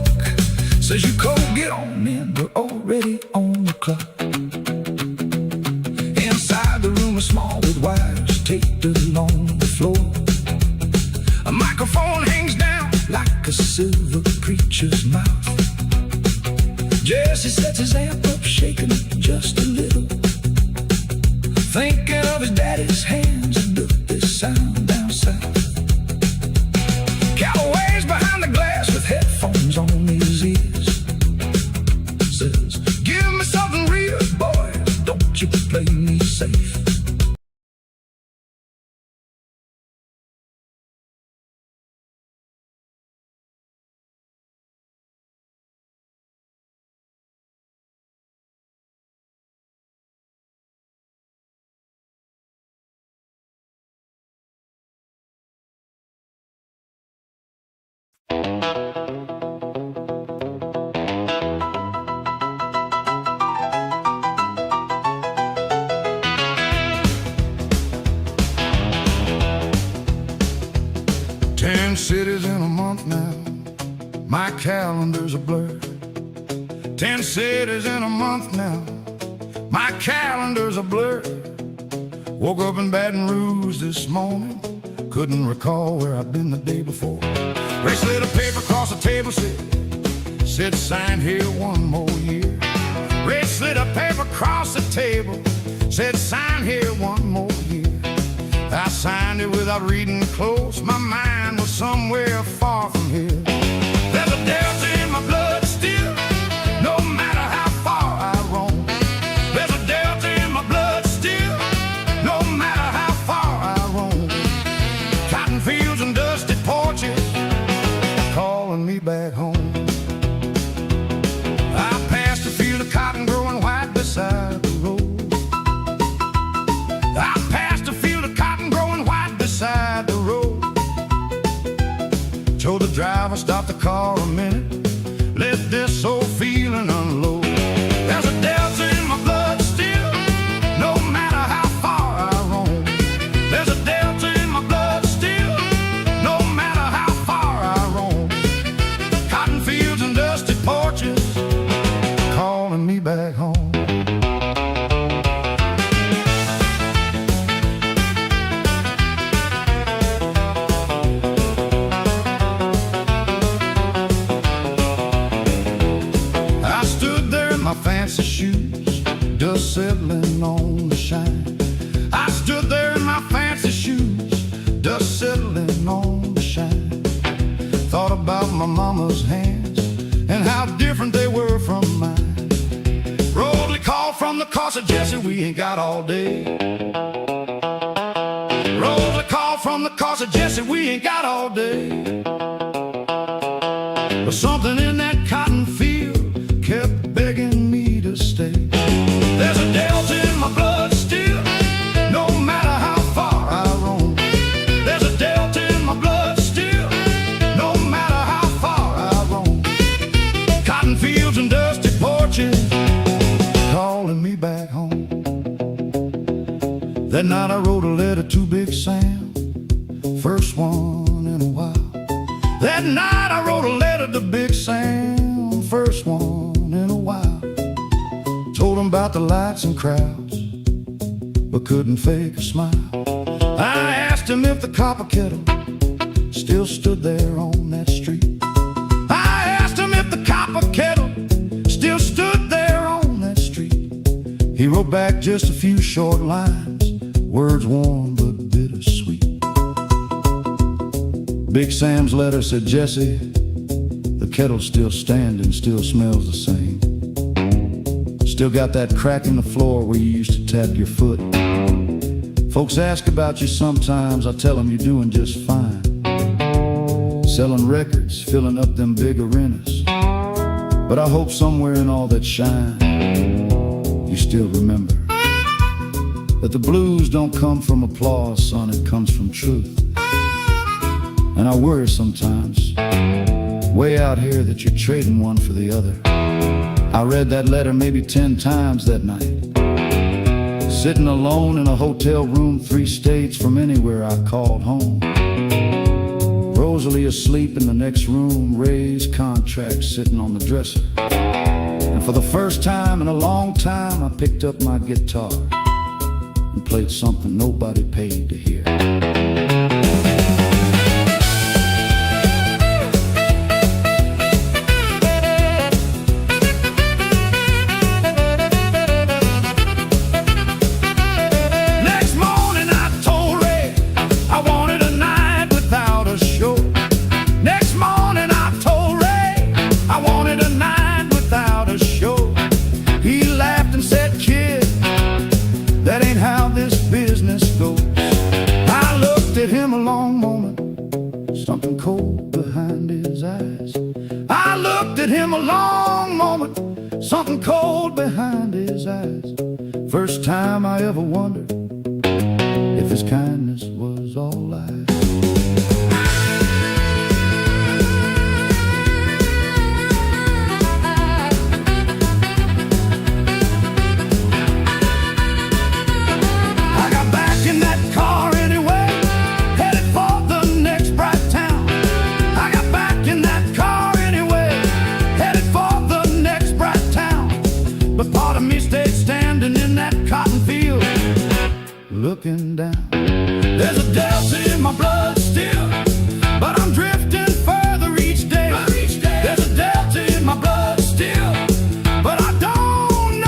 S1: Says, "You cold, get on in, we're already on the clock." Inside the room is small with wires taped along the floor. A microphone hangs down like a silver preacher's mouth. Jesse sets his amp up, shaking it just a little, thinking of his daddy's hands and this sound down south. Calloway's behind the glass with headphones on his ears. Says, "Give me something real, boys, don't you play me safe." Ten cities in a month now, my calendar's a blur. 10 cities in a month now, my calendar's a blur. Woke up in Baton Rouge this morning, couldn't recall where I'd been the day before. Ray slid a paper across the table, said sign here 1 more year.
S3: Ray slid a paper across the table, said sign here one more year. I signed it without reading close. My mind was somewhere far from here. There's a delta in my blood still, no matter how far I roam. There's a delta in my blood still, no matter how far I roam. Cotton fields and dusty porches calling me back home. I passed a field of cotton growing white beside the road. I passed a field of cotton growing white beside the road. Told the driver, stop the car a minute, let this old feeling unload. There's a delta in my blood still, no matter how far I roam. There's a delta in my blood still, no matter how far I roam. Cotton fields and dusty porches calling me back home. I stood there in my fancy shoes, dust settling on the shine. I stood there in my fancy shoes, dust settling on the shine. Thought about my mama's hands and how different they were from mine. Rosalie called from the car, said, Jesse, we ain't got all day. Rosalie called from the car, said, Jesse, we ain't got all day. But something in that cotton field kept begging me to stay. There's a delta in my blood still, no matter how far I roam. There's a delta in my blood still, no matter how far I roam. Cotton fields and dusty porches calling me back home. That night I wrote a letter to Big Sam, first one in a while. That night I wrote a letter to Big Sam, first one in a while. Told him about the lights and crowds, but couldn't fake a smile. I asked him if the copper kettle still stood there on that street. I asked him if the copper kettle still stood there on that street. He wrote back just a few short lines, words warm but bittersweet. Big Sam's letter said, Jesse, the kettle's still standing, still smells the same. Still got that crack in the floor where you used to tap your foot. Folks ask about you sometimes, I tell them you're doing just fine. Selling records, filling up them big arenas. But I hope somewhere in all that shine, you still remember that the blues don't come from applause, son, it comes from truth. And I worry sometimes, way out here, that you're trading one for the other. I read that letter maybe 10 times that night, sitting alone in a hotel room 3 states from anywhere I called home. Rosalie asleep in the next room, Ray's contract sitting on the dresser. And for the first time in a long time, I picked up my guitar and played something nobody paid to hear. Him a long moment, something cold behind his eyes. I looked at him a long moment, something cold behind his eyes. First time I ever wondered if his kindness was all lies. I got back in that car anyway, looking down. There's a delta in my blood still, but I'm drifting further each day. There's a delta in my blood still, but I don't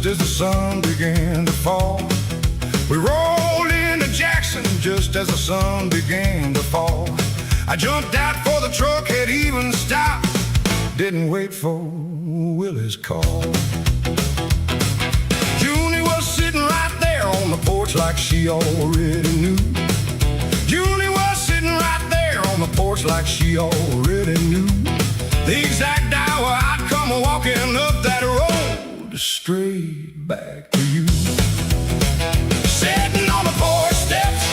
S1: just as the sun began to fall. We rolled into Jackson just as the sun began to fall. I jumped out for the truck, had even stopped, didn't wait for Willie's call. Junie was sitting right there on the porch like she already knew. Junie was sitting right there on the porch like she already knew the exact hour I'd come walking up that road straight back to you. Sitting on the porch steps,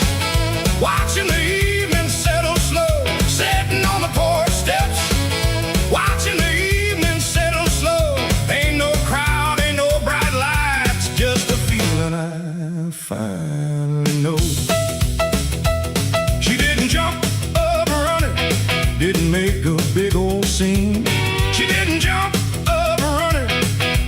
S1: watching the evening settle slow. Sitting on the porch steps, watching the evening settle slow. Ain't no crowd, ain't no bright lights, just a feeling I finally know. She didn't jump up running, didn't make a big old scene. She didn't jump up running,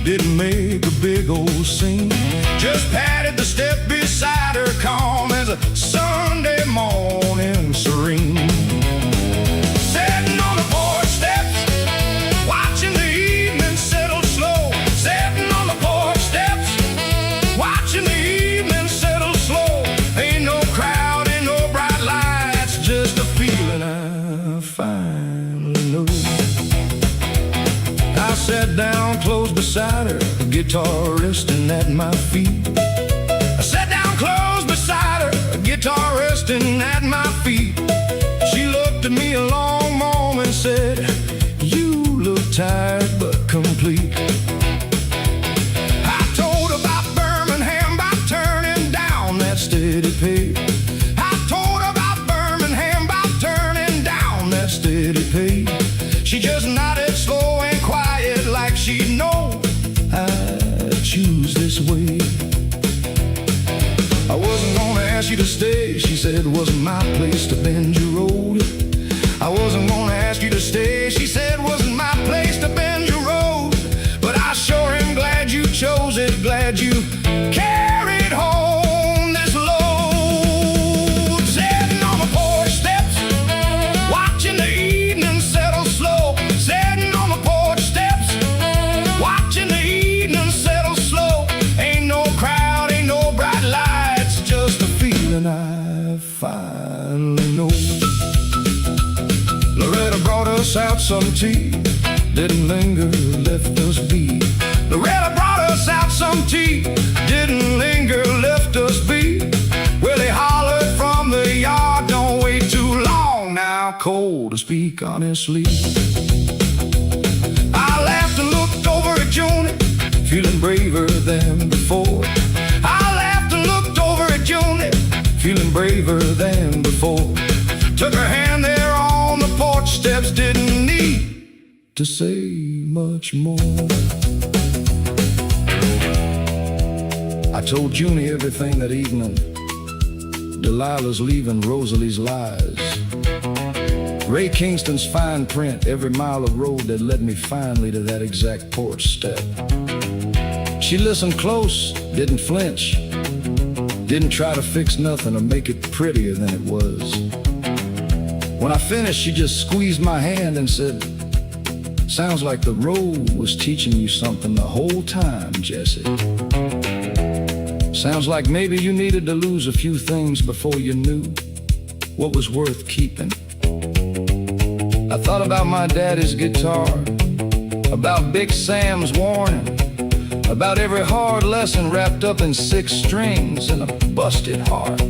S1: didn't make a big old scene. Just patted the step beside her, calm as a Sunday morning serene. Sitting on the porch steps, watching the evening settle slow. Sitting on the porch steps, watching the evening settle slow. Ain't no crowd, ain't no bright lights, just a feeling I finally know. I sat down close beside her, guitar resting at my feet. I sat down close beside her, guitar resting at my feet. She looked at me a long moment and said, "You look tired but complete." I told her about Birmingham, about turning down that steady pay. I told her about Birmingham, about turning down that steady pay. She just nodded slow and quiet like she'd know I'd choose this way. I wasn't gonna ask you to stay, she said it wasn't my place to bend your road. I wasn't gonna ask you to stay, she said it wasn't my place to bend your road. But I sure am glad you chose it, glad you carried home this load. Sitting on the porch steps, watching the evening settle slow. Sitting on the porch steps, watching the evening settle slow. Ain't no crowd, ain't no bright lights, just a feeling I finally know. Loretta brought us out some tea, didn't linger, left us be. Loretta brought us out some tea, didn't linger, left us be. Willie hollered from the yard, don't wait too long now, cold to speak honestly. I laughed and looked over at Junie, feeling braver than before. I laughed and looked over at Junie, feeling braver than before. Took her hand there on the porch steps, didn't need to say much more. I told Junie everything that evening. Delilah's leaving, Rosalie's lies, Ray Kingston's fine print, every mile of road that led me finally to that exact porch step. She listened close, didn't flinch, didn't try to fix nothing or make it prettier than it was. When I finished, she just squeezed my hand and said, "Sounds like the road was teaching you something the whole time, Jesse. Sounds like maybe you needed to lose a few things before you knew what was worth keeping." I thought about my daddy's guitar, about Big Sam's warning, about every hard lesson wrapped up in 6 strings and a busted heart.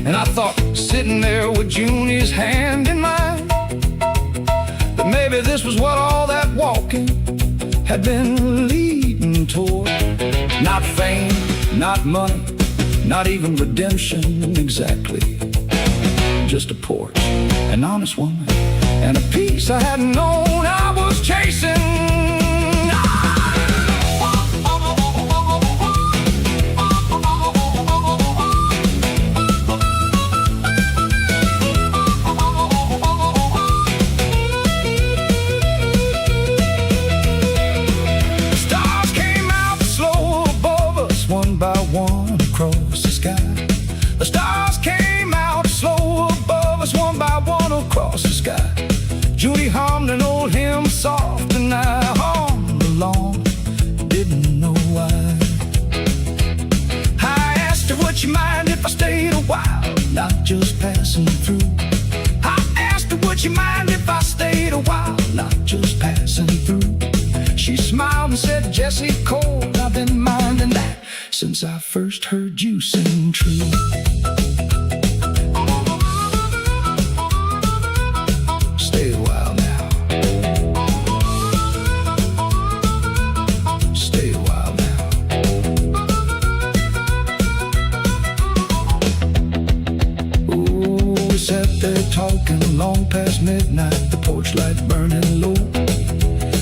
S1: And I thought, sitting there with Junie's hand in mine, that maybe this was what all that walking had been leading toward. Not fame, not money, not even redemption exactly. Just a porch, an honest woman, and a peace I hadn't known I was chasing. Stars came out slow above us, one by one across the sky. The stars came out slow above us, one by one across the sky. Junie hummed an old hymn soft and I hummed along, didn't know why. would you mind if I stayed a while, not just passing through? I asked her, would you mind if I stayed a while, not just passing through? She smiled and said, Jesse Cole, I've been minding that since I first heard you sing true. Stay a while now. Stay a while now. Ooh, we sat there talking long past midnight, the porch light burning low.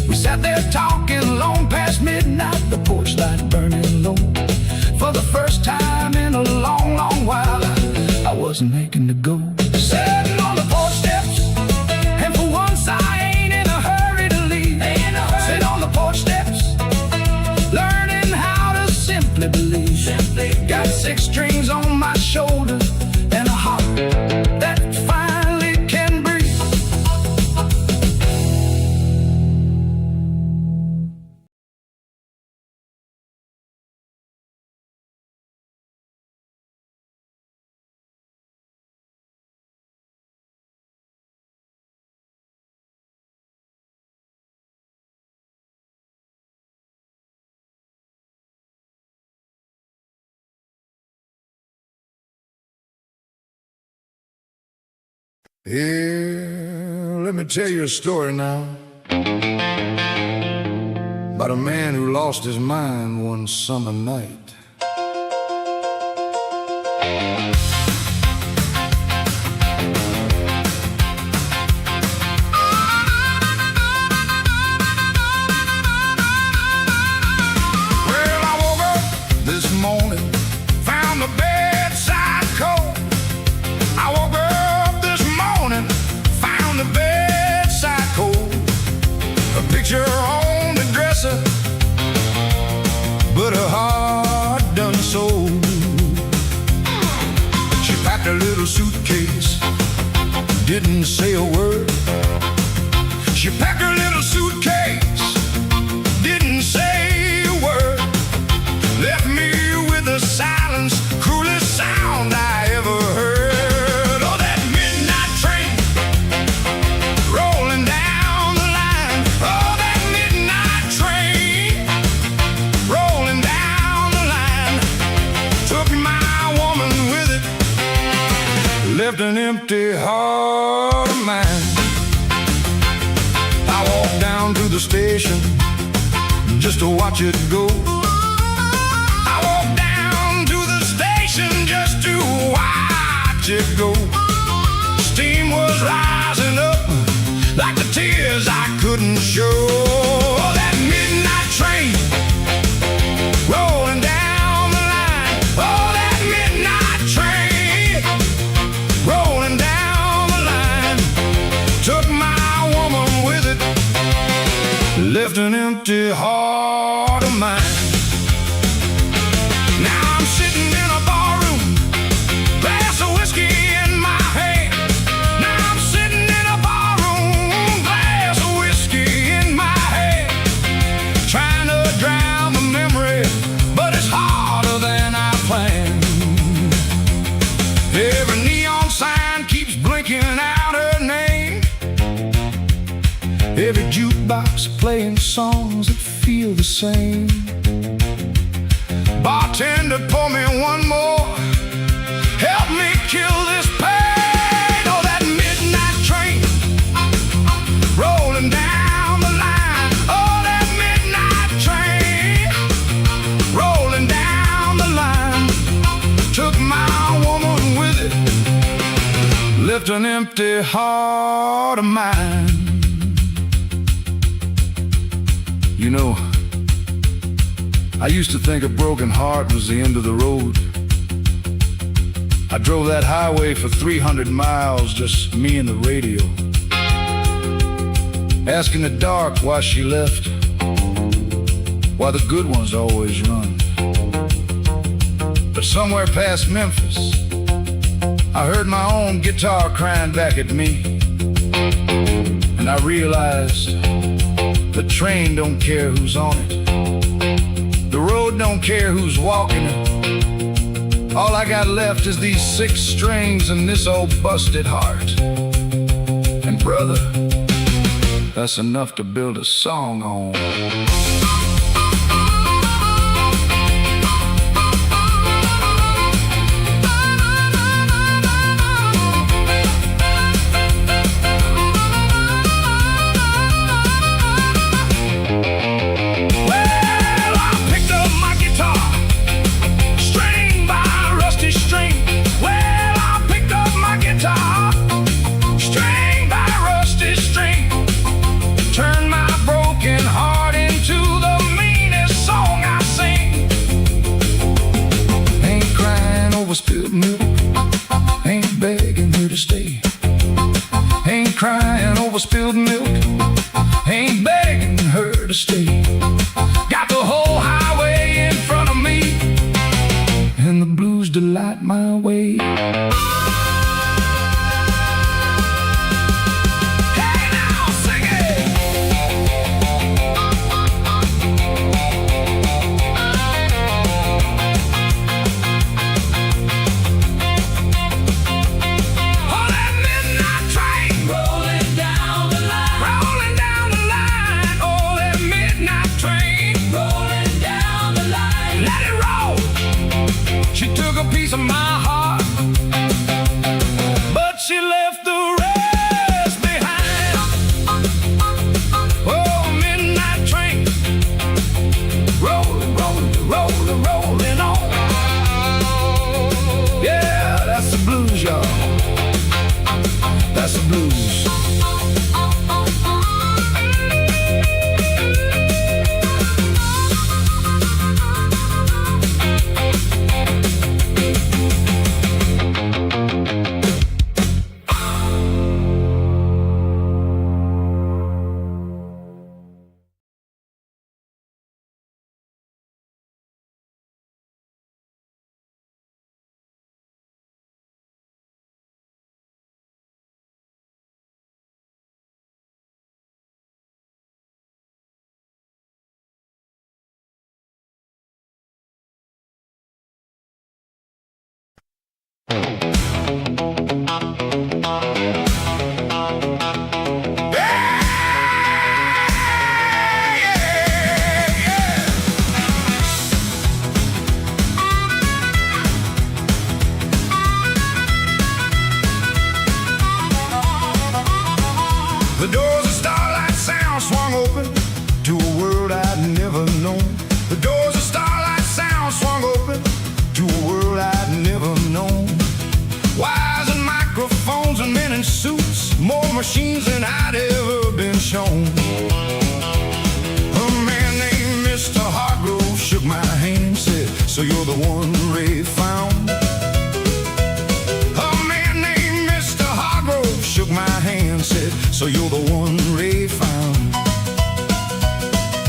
S1: We sat there talking long past midnight, the porch light burning low. For the first time in a long, long while, I wasn't making to go. Sitting on the porch steps, and for once I ain't in a hurry to leave. Sit on the porch steps, learning how to simply believe. Got 6 strings on my shoulders and a heart that finally can breathe.
S3: Yeah, let me tell you a story now about a man who lost his mind one summer night. Well, I woke up this morning, found the bedside cold. I woke up the bedside cold, a picture on the dresser, but her heart done sold. She packed her little suitcase, didn't say a word. She packed her little suitcase, didn't say a word. Left me with the silence, cruelest sound I ever heard. Left an empty heart of mine. I walked down to the station just to watch it go. I walked down to the station just to watch it go. Steam was rising up like the tears I couldn't show. That midnight train rolling down the line. Oh, that midnight train rolling down the line, took my woman with it, left an empty heart of mine. Now I'm sitting in a barroom, glass of whiskey in my hand. Now I'm sitting in a barroom, glass of whiskey in my hand, trying to drown the memory, but it's harder than I planned. Every neon sign keeps blinking out her name. Every jukebox playing songs that feel the same. Bartender, pour me one more, help me kill this pain. Oh, that midnight train rolling down the line. Oh, that midnight train rolling down the line, took my woman with it, left an empty heart of mine. You know, I used to think a broken heart was the end of the road. I drove that highway for 300 miles, just me and the radio, asking the dark why she left, why the good ones always run. But somewhere past Memphis, I heard my own guitar crying back at me, and I realized the train don't care who's on it, the road don't care who's walking it,
S1: All I got left is these 6 strings and this old busted heart. And brother, that's enough to build a song on. Spilled milk, ain't begging her to stay. Ain't crying over spilled milk, ain't begging her to stay. Got the whole highway in front of me, and the blues delight my way. Piece of my heart, but she left the rest behind. Oh, midnight train, rolling, rolling, rolling, rolling on. Yeah, that's the blues, y'all. That's the blues. The doors of Starlight Sound swung open to a world I'd never known. The doors of Starlight Sound swung open to a world I'd never known. Wires and microphones and men in suits, more machines than I'd ever been shown. A man named Mr. Hargrove shook my hand and said, "So you're the one Ray found?" A man named Mr. Hargrove shook my hand and said, "So you're the one Ray found."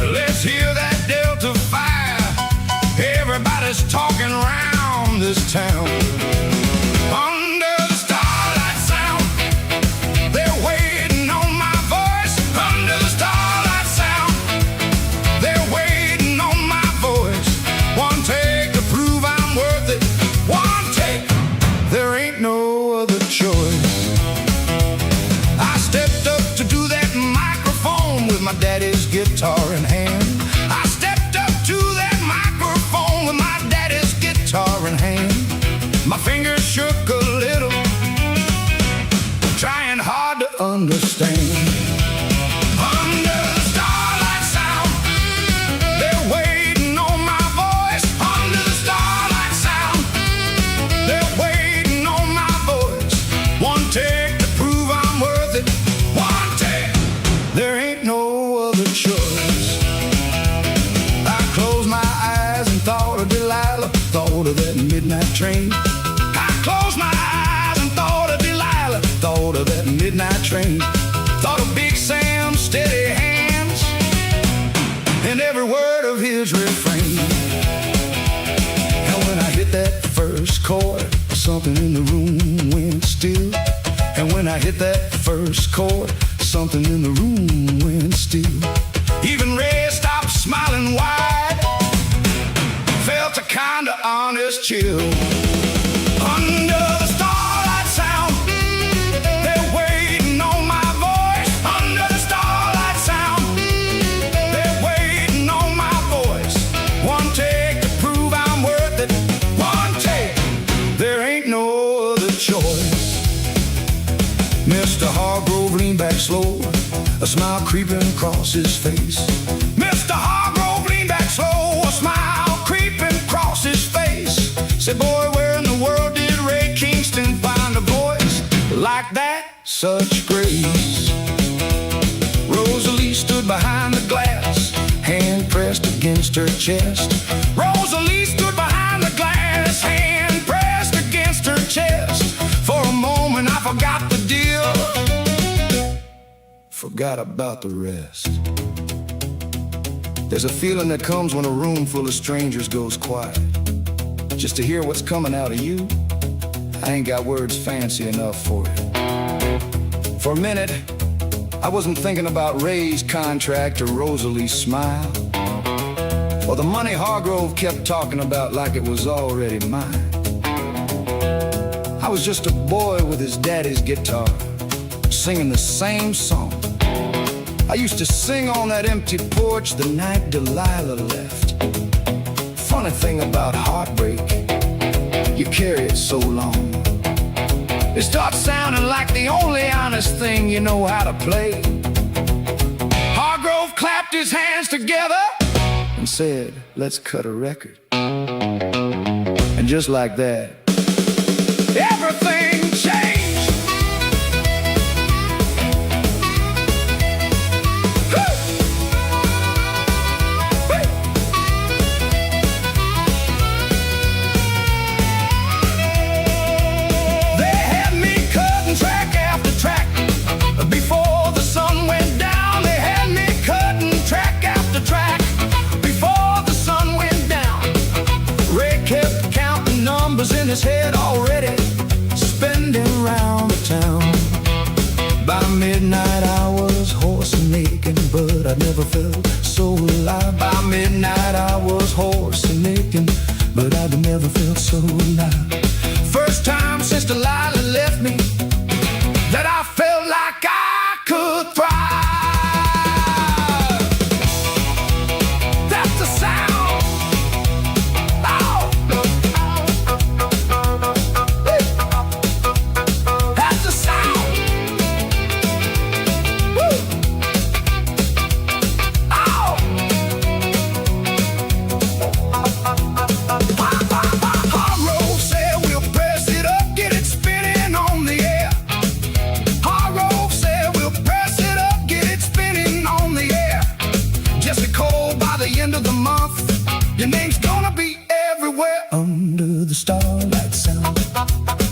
S1: Let's hear that Delta fire. Everybody's talking around this town. Under the Starlight Sound, they're waiting on my voice. Under the Starlight Sound, they're waiting on my voice. One take to prove I'm worth it. One take, there ain't no other choice. I stepped up to do that microphone with my daddy's guitar in hand. I stepped up to that microphone with my daddy's guitar in hand. My fingers shook a little, trying hard to understand. Under the Starlight Sound, they're waiting on my voice. Under the Starlight Sound, they're waiting on my voice. One take to prove I'm worth it. One take, there ain't no other choice. I closed my eyes and thought of Delilah, thought of that midnight train. I closed my eyes and thought of Delilah, thought of that midnight train. Thought of Big Sam's steady hands and every word of his refrain. And when I hit that first chord, something in the room went still. And when I hit that first chord, something in the room went still. Even Ray stopped smiling wide, felt a kind of honest chill.
S3: slow, a smile creeping across his face. Mr. Hargrove leaned back slow, a smile creeping across his face. Said, boy, where in the world did Ray Kingston find a voice like that? Such grace. Rosalie stood behind the glass, hand pressed against her chest. Rosalie stood behind the glass, hand pressed against her chest. For a moment I forgot the deal, forgot about the rest. There's a feeling that comes when a room full of strangers goes quiet. Just to hear what's coming out of you, I ain't got words fancy enough for it. For a minute, I wasn't thinking about Ray's contract or Rosalie's smile, or the money Hargrove kept talking about like it was already mine. I was just a boy with his daddy's guitar, singing the same song I used to sing on that empty porch the night Delilah left. Funny thing about heartbreak, you carry it so long, it starts sounding like the only honest thing you know how to play. Hargrove clapped his hands together and said, let's cut a record. And just like that, everything changed. In his head already, spending round the town. By midnight I was hoarse and aching, but I never felt so alive. By midnight I was hoarse and aching, but I never felt so alive. First time since Delilah left me that I felt like I could thrive. That's the sound. Your name's gonna be everywhere. Under the starlight sound,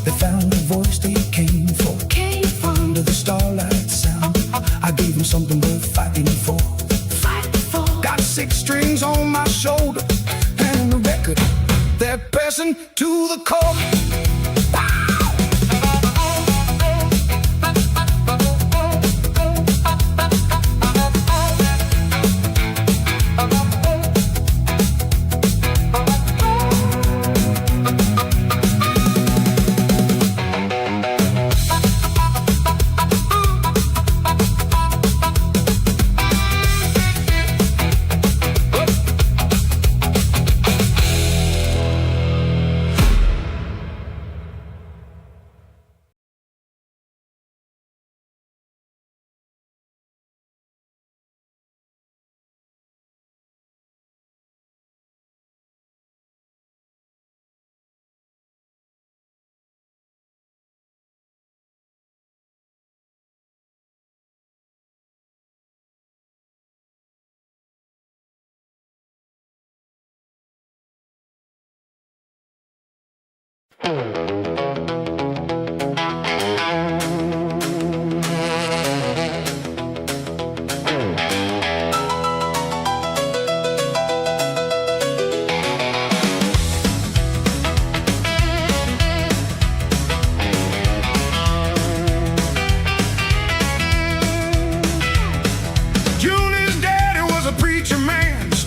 S3: they found the voice they came for. Under the starlight sound, I gave them something worth fighting for. Got 6 strings on my shoulder and a record they're pressing to the core.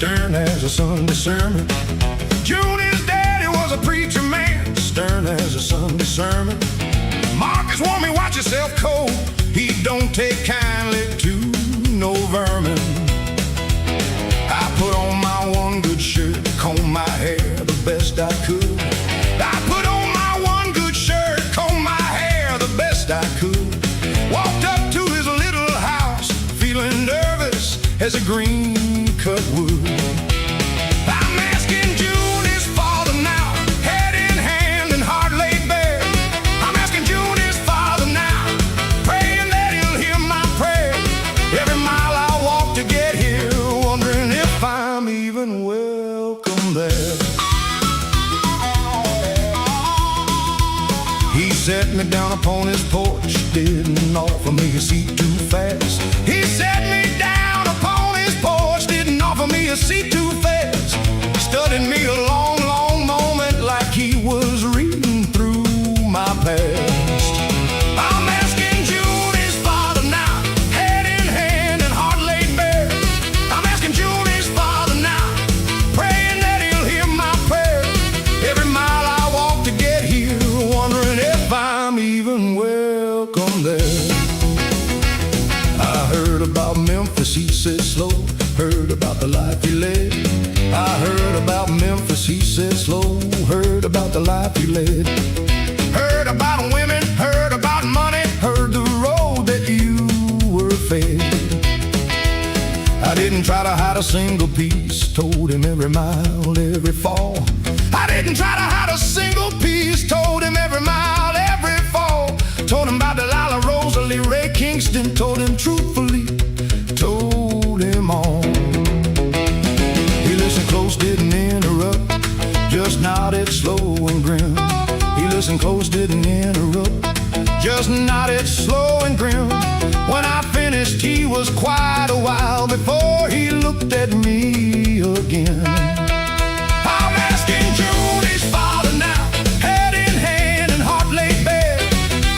S3: Stern as a Sunday sermon. Junie's daddy was a preacher man, stern as a Sunday sermon. Marcus warned me, watch yourself cold, he don't take kindly to no vermin. I put on my one good shirt, comb my hair the best I could. I put on my one good shirt, comb my hair the best I could. Walked up to his little
S1: as a green cut wood.
S3: I'm asking June, his father now, head in hand and heart laid bare. I'm asking June, his father now, praying that he'll hear my prayer. Every mile I walk to get here, wondering if I'm even welcome there.
S1: He set me down upon his porch, didn't offer me a seat too fast.
S3: He set me down upon his porch, didn't offer me a seat too fast.
S1: Studied me a long, long moment like he was reading through my past.
S3: I'm asking June, his father now, head in hand and heart laid bare. I'm asking June, his father now, praying that he'll hear my prayer.
S1: Every mile I walk to get here, wondering if I'm even welcome there. I heard about Memphis, he said slow. Heard about the life he led. I heard about Memphis, he said slow. Heard about the life he led.
S3: Heard about women, heard about money,
S1: Heard the road that you were fed. I didn't try to hide a single piece. Told him every mile, every fall.
S3: I didn't try to hide a single piece. Told him every mile, every fall.
S1: Told him about Delilah, Rosalie, Ray Kingston. Told him truthfully, told him all. He listened close, didn't interrupt, just nodded slow and grim. He listened close, didn't interrupt, just nodded slow and grim. When I finished, he was quite a while before he looked at me again.
S3: I'm asking June, his father now, head in hand and heart laid bare.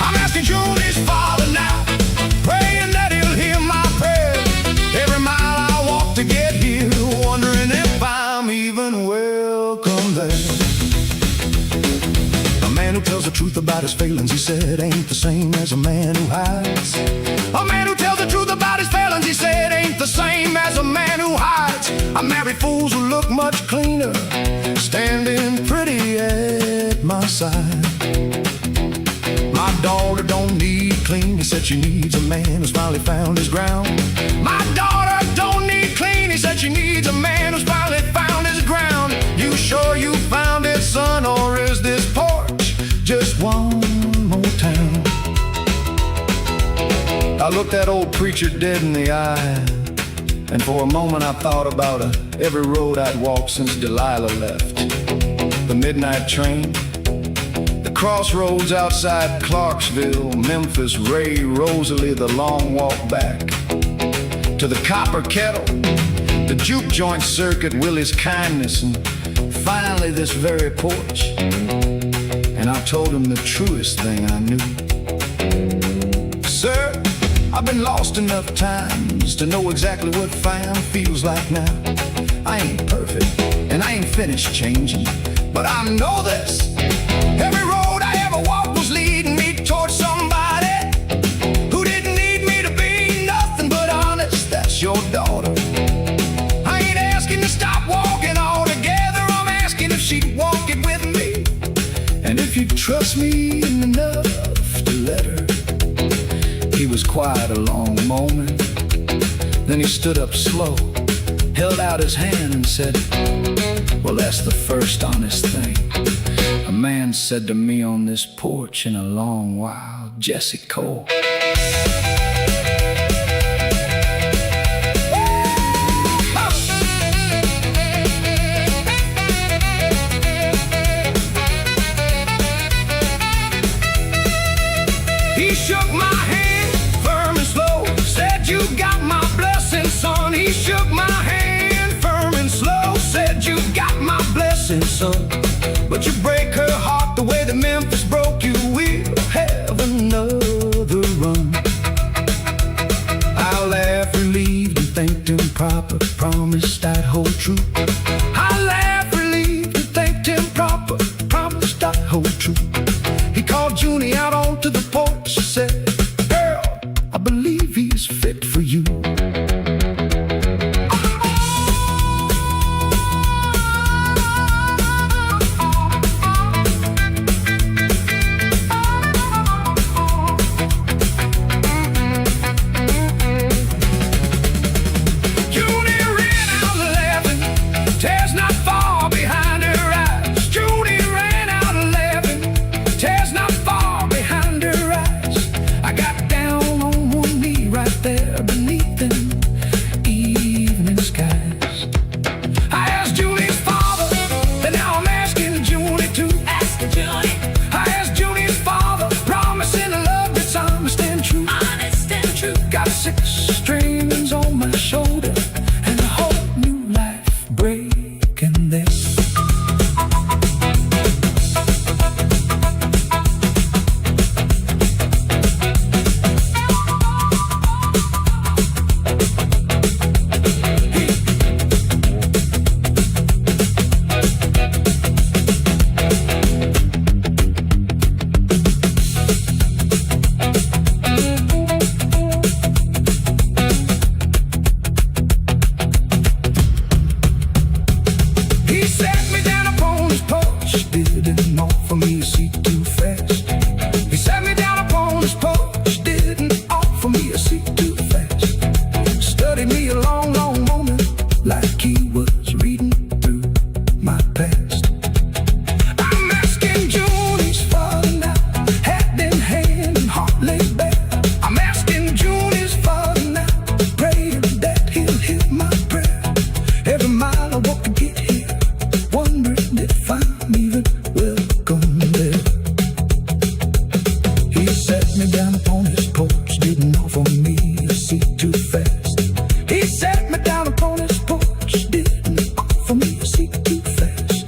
S3: I'm asking June, his father now, praying that he'll hear my prayer.
S1: Every mile I walk to get here, wondering if I'm even welcome there. A man who tells the truth about his failings, he said, ain't the same as a man who hides.
S3: A man who tells the truth about his failings, he said, ain't the same as a man who hides.
S1: I marry fools who look much cleaner, standing pretty at my side. My daughter don't need clean, he said she needs a man who's finally found his ground.
S3: My daughter don't need clean, he said she needs a man who's finally found his ground.
S1: You sure you found it, son, or is this porch just one more town? I looked that old preacher dead in the eye, and for a moment I thought about every road I'd walked since Delilah left. The midnight train, the crossroads outside Clarksville, Memphis, Ray, Rosalie, the long walk back to the Copper Kettle, the juke joint circuit, Willie's kindness, and finally this very porch. And I told him the truest thing I knew. Sir, I've been lost enough times to know exactly what fine feels like now. I ain't perfect, and I ain't finished changing, but I know this. Every road I ever walked was leading me towards somebody who didn't need me to be nothing but honest. That's your daughter. I ain't asking to stop walking altogether. I'm asking if she'd walk it with me, and if you'd trust me enough to let her. He was quiet a long moment, then he stood up slow, held out his hand and said, well, that's the first honest thing a man said to me on this porch in a long while. Jesse Cole.
S3: He shook my hand, firm and slow, said you got my blessing, son. He shook my hand, firm and slow, said you got my blessing, son.
S1: But you break her heart the way that Memphis broke you. We'll have another run. I laughed relieved and thanked him proper, promised I'd hold true. I laughed relieved and thanked him proper, promised I'd hold true. He called Junie out onto the porch, said, girl, I believe he's fit for you.
S3: You me a long, long moment, like he was reading through my past. I'm asking June, he's falling now, hat in hand and heart laid bare. I'm asking June, he's falling now, praying that he'll hear my prayer. Every mile I walk to get here, wondering if I'm even welcome there. He sat me down upon his porch, didn't offer me a seat too fast. He sat me down upon his porch, didn't offer me a seat too fast.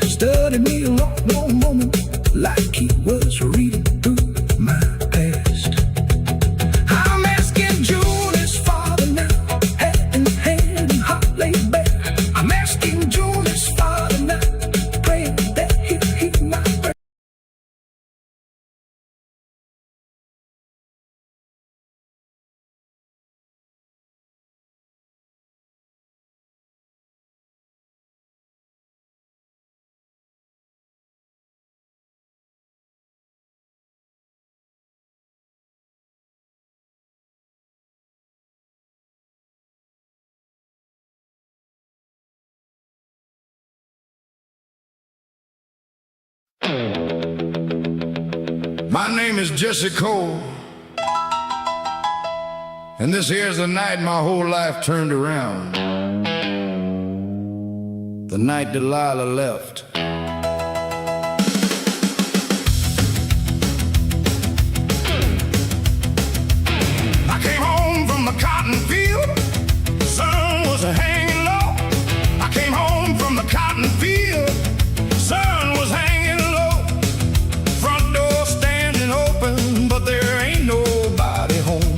S3: Studied me a long, long moment, like he was reading through my past. I'm asking June, his father now, hat in hand and heart laid bare. I'm asking June, his father now, praying that he'll hear my prayer.
S1: My name is Jesse Cole, and this here's the night my whole life turned around. The night Delilah left.
S3: I came home from the cotton field, the sun was hanging low. I came home from the cotton field, the sun was hanging low. Front door standing open, but there ain't nobody home.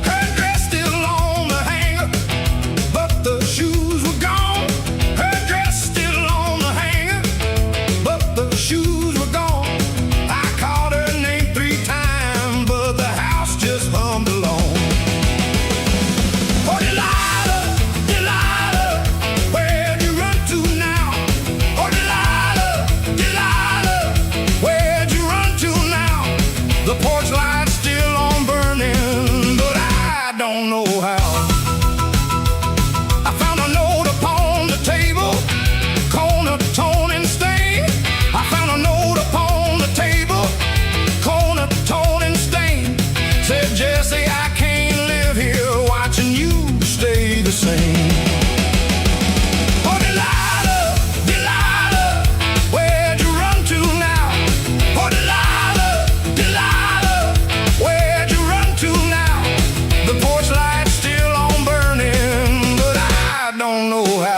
S3: Her dress still on the hanger, but the shoes were gone. Her dress still on the hanger, but the shoes were gone. I called her name 3 times, but the house just hummed along. Oh, Delilah, Delilah, where'd you run to now? Oh, Delilah, Delilah, where'd you run to now? The porch light's still on burning, but I don't know how. I found a note upon the table, corner torn and stained. I found a note upon the table, corner torn and stained. Said, Jesse, I can't live here watching you stay the same. Oh, Delilah, Delilah, where'd you run to now? Oh, Delilah, Delilah, where'd you run to now? The porch light's still on burning, but I don't know how.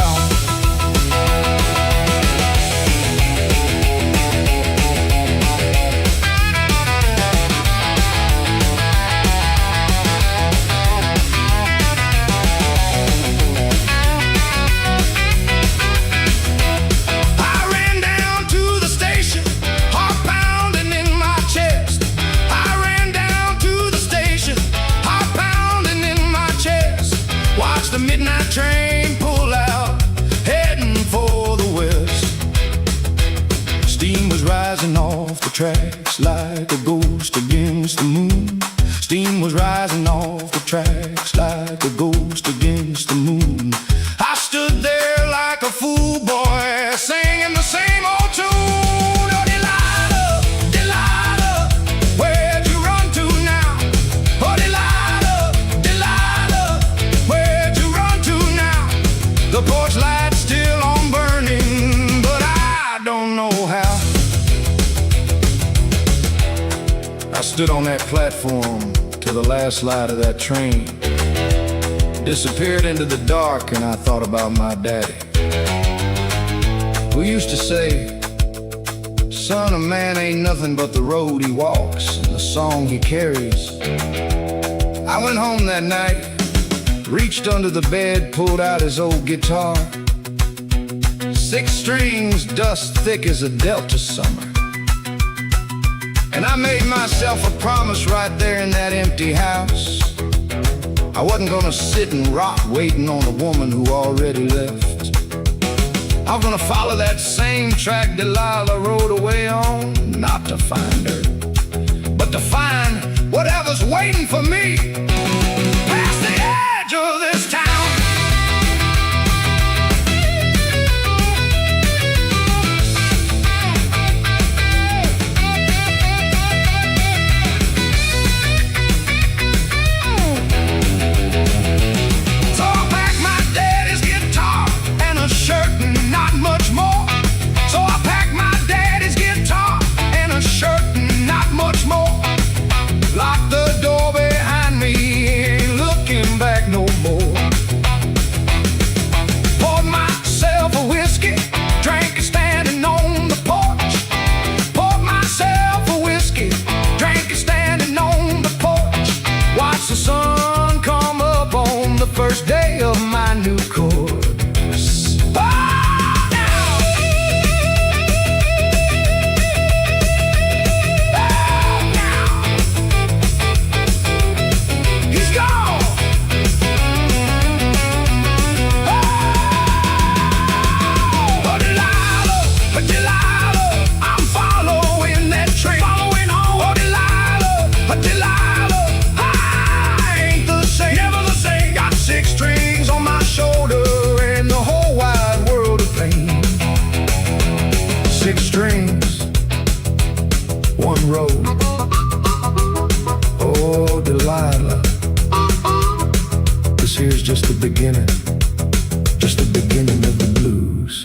S3: I ran down to the station, heart pounding in my chest. I ran down to the station, heart pounding in my chest. Watched the midnight train pull out, heading for the west. Steam was rising off the tracks like a ghost against the moon. Steam was rising off the tracks like a ghost against the moon. I stood there like a fool boy, singing the same old tune. Oh, Delilah, Delilah, where'd you run to now? Oh, Delilah, Delilah, where'd you run to now? The porch light's still on burning, but I don't know how.
S1: I stood on that platform till the last light of that train disappeared into the dark, and I thought about my daddy, who used to say, son, a man ain't nothing but the road he walks and the song he carries. I went home that night, reached under the bed, pulled out his old guitar. 6 strings, dust thick as a Delta summer. And I made myself a promise right there in that empty house. I wasn't gonna sit and rot waiting on a woman who already left. I was gonna follow that same track Delilah rode away on, not to find her, but to find whatever's waiting for me past the edge. was just the beginning of the blues.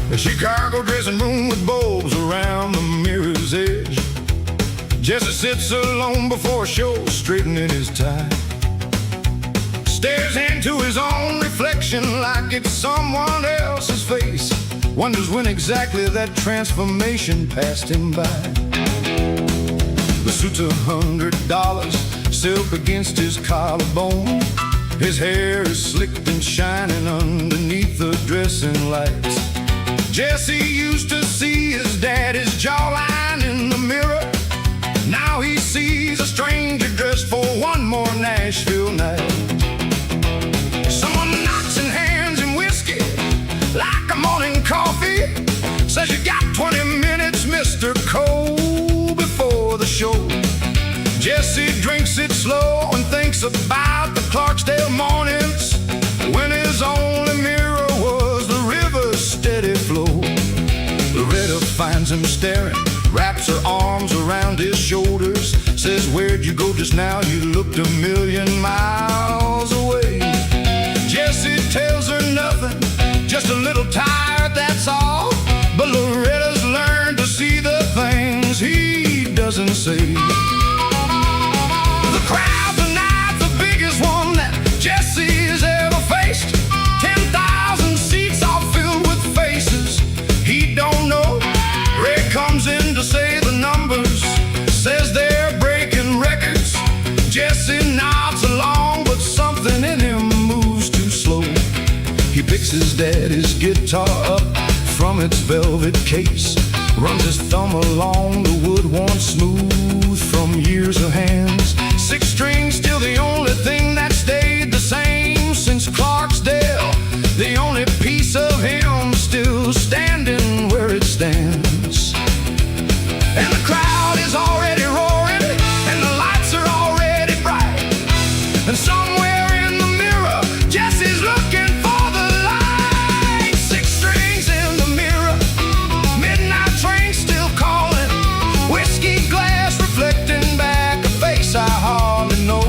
S3: The Chicago dressing room with bulbs around the mirror's edge. Jesse sits alone before a show, straightening his tie. Stares into his own reflection like it's someone else's face. Wonders when exactly that transformation passed him by. The suit's $100, silk against his collarbone. His hair is slicked and shining underneath the dressing lights. Jesse used to see his daddy's jawline in the mirror. Now he sees a stranger dressed for one more Nashville night. Someone knocks and hands him whiskey like a morning coffee. Says you got 20 minutes, Mr. Cole, before the show. Jesse drinks it slow and thinks about the Clarksdale mornings when his only mirror was the river's steady flow. Loretta finds him staring, wraps her arms around his shoulders, says, "Where'd you go just now? You looked a million miles away." Jesse tells her nothing, just a little tired, that's all. But Loretta's learned to see the things he doesn't say. The crowd tonight's the biggest one that Jesse's ever faced. 10,000 seats all filled with faces he don't know. Ray comes in to say the numbers, says they're breaking records. Jesse nods along, but something in him moves too slow. He picks his daddy's guitar up from its velvet case, runs his thumb along the wood worn smooth from years of hands. 6 strings, still the only thing that stayed the same since Clarksdale. The only piece of him still standing where it stands. And the crowd is already roaring, and the lights are already bright. And somewhere in the mirror, Jesse's looking for the light. 6 strings in the mirror, midnight train still calling, whiskey glass reflecting back a face I hardly know.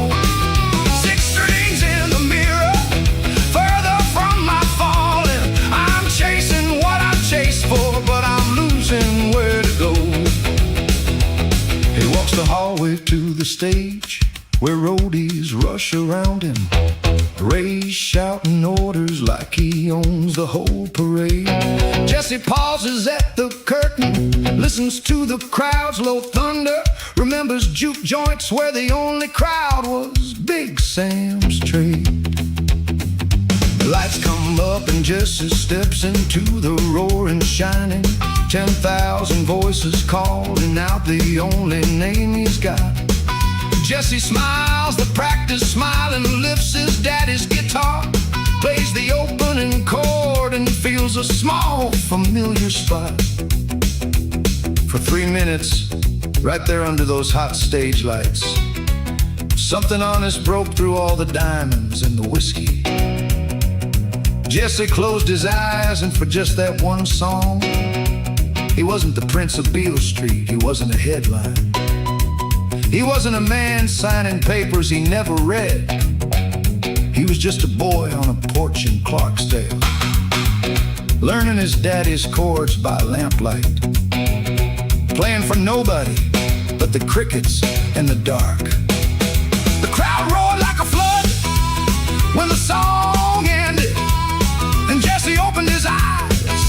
S3: 6 strings in the mirror, further from my falling. I'm chasing what I chased for, but I'm losing where to go. He walks the hallway to the stage where roadies rush around him. Ray's shouting orders like he owns the whole parade. Jesse pauses at the curtain, listens to the crowd's low thunder, remembers juke joints where the only crowd was Big Sam's trade. The lights come up and Jesse steps into the roaring shining. 10,000 voices calling out the only name he's got. Jesse smiles the practice smile and lifts his daddy's guitar, plays the opening chord and feels a small familiar spot. For 3 minutes, right there under those hot stage lights, something honest broke through all the diamonds and the whiskey. Jesse closed his eyes, and for just that one song, he wasn't the Prince of Beale Street, he wasn't a headline. He wasn't a man signing papers he never read. He was just a boy on a porch in Clarksdale, learning his daddy's chords by lamplight, playing for nobody but the crickets in the dark. The crowd roared like a flood when the song ended, and Jesse opened his eyes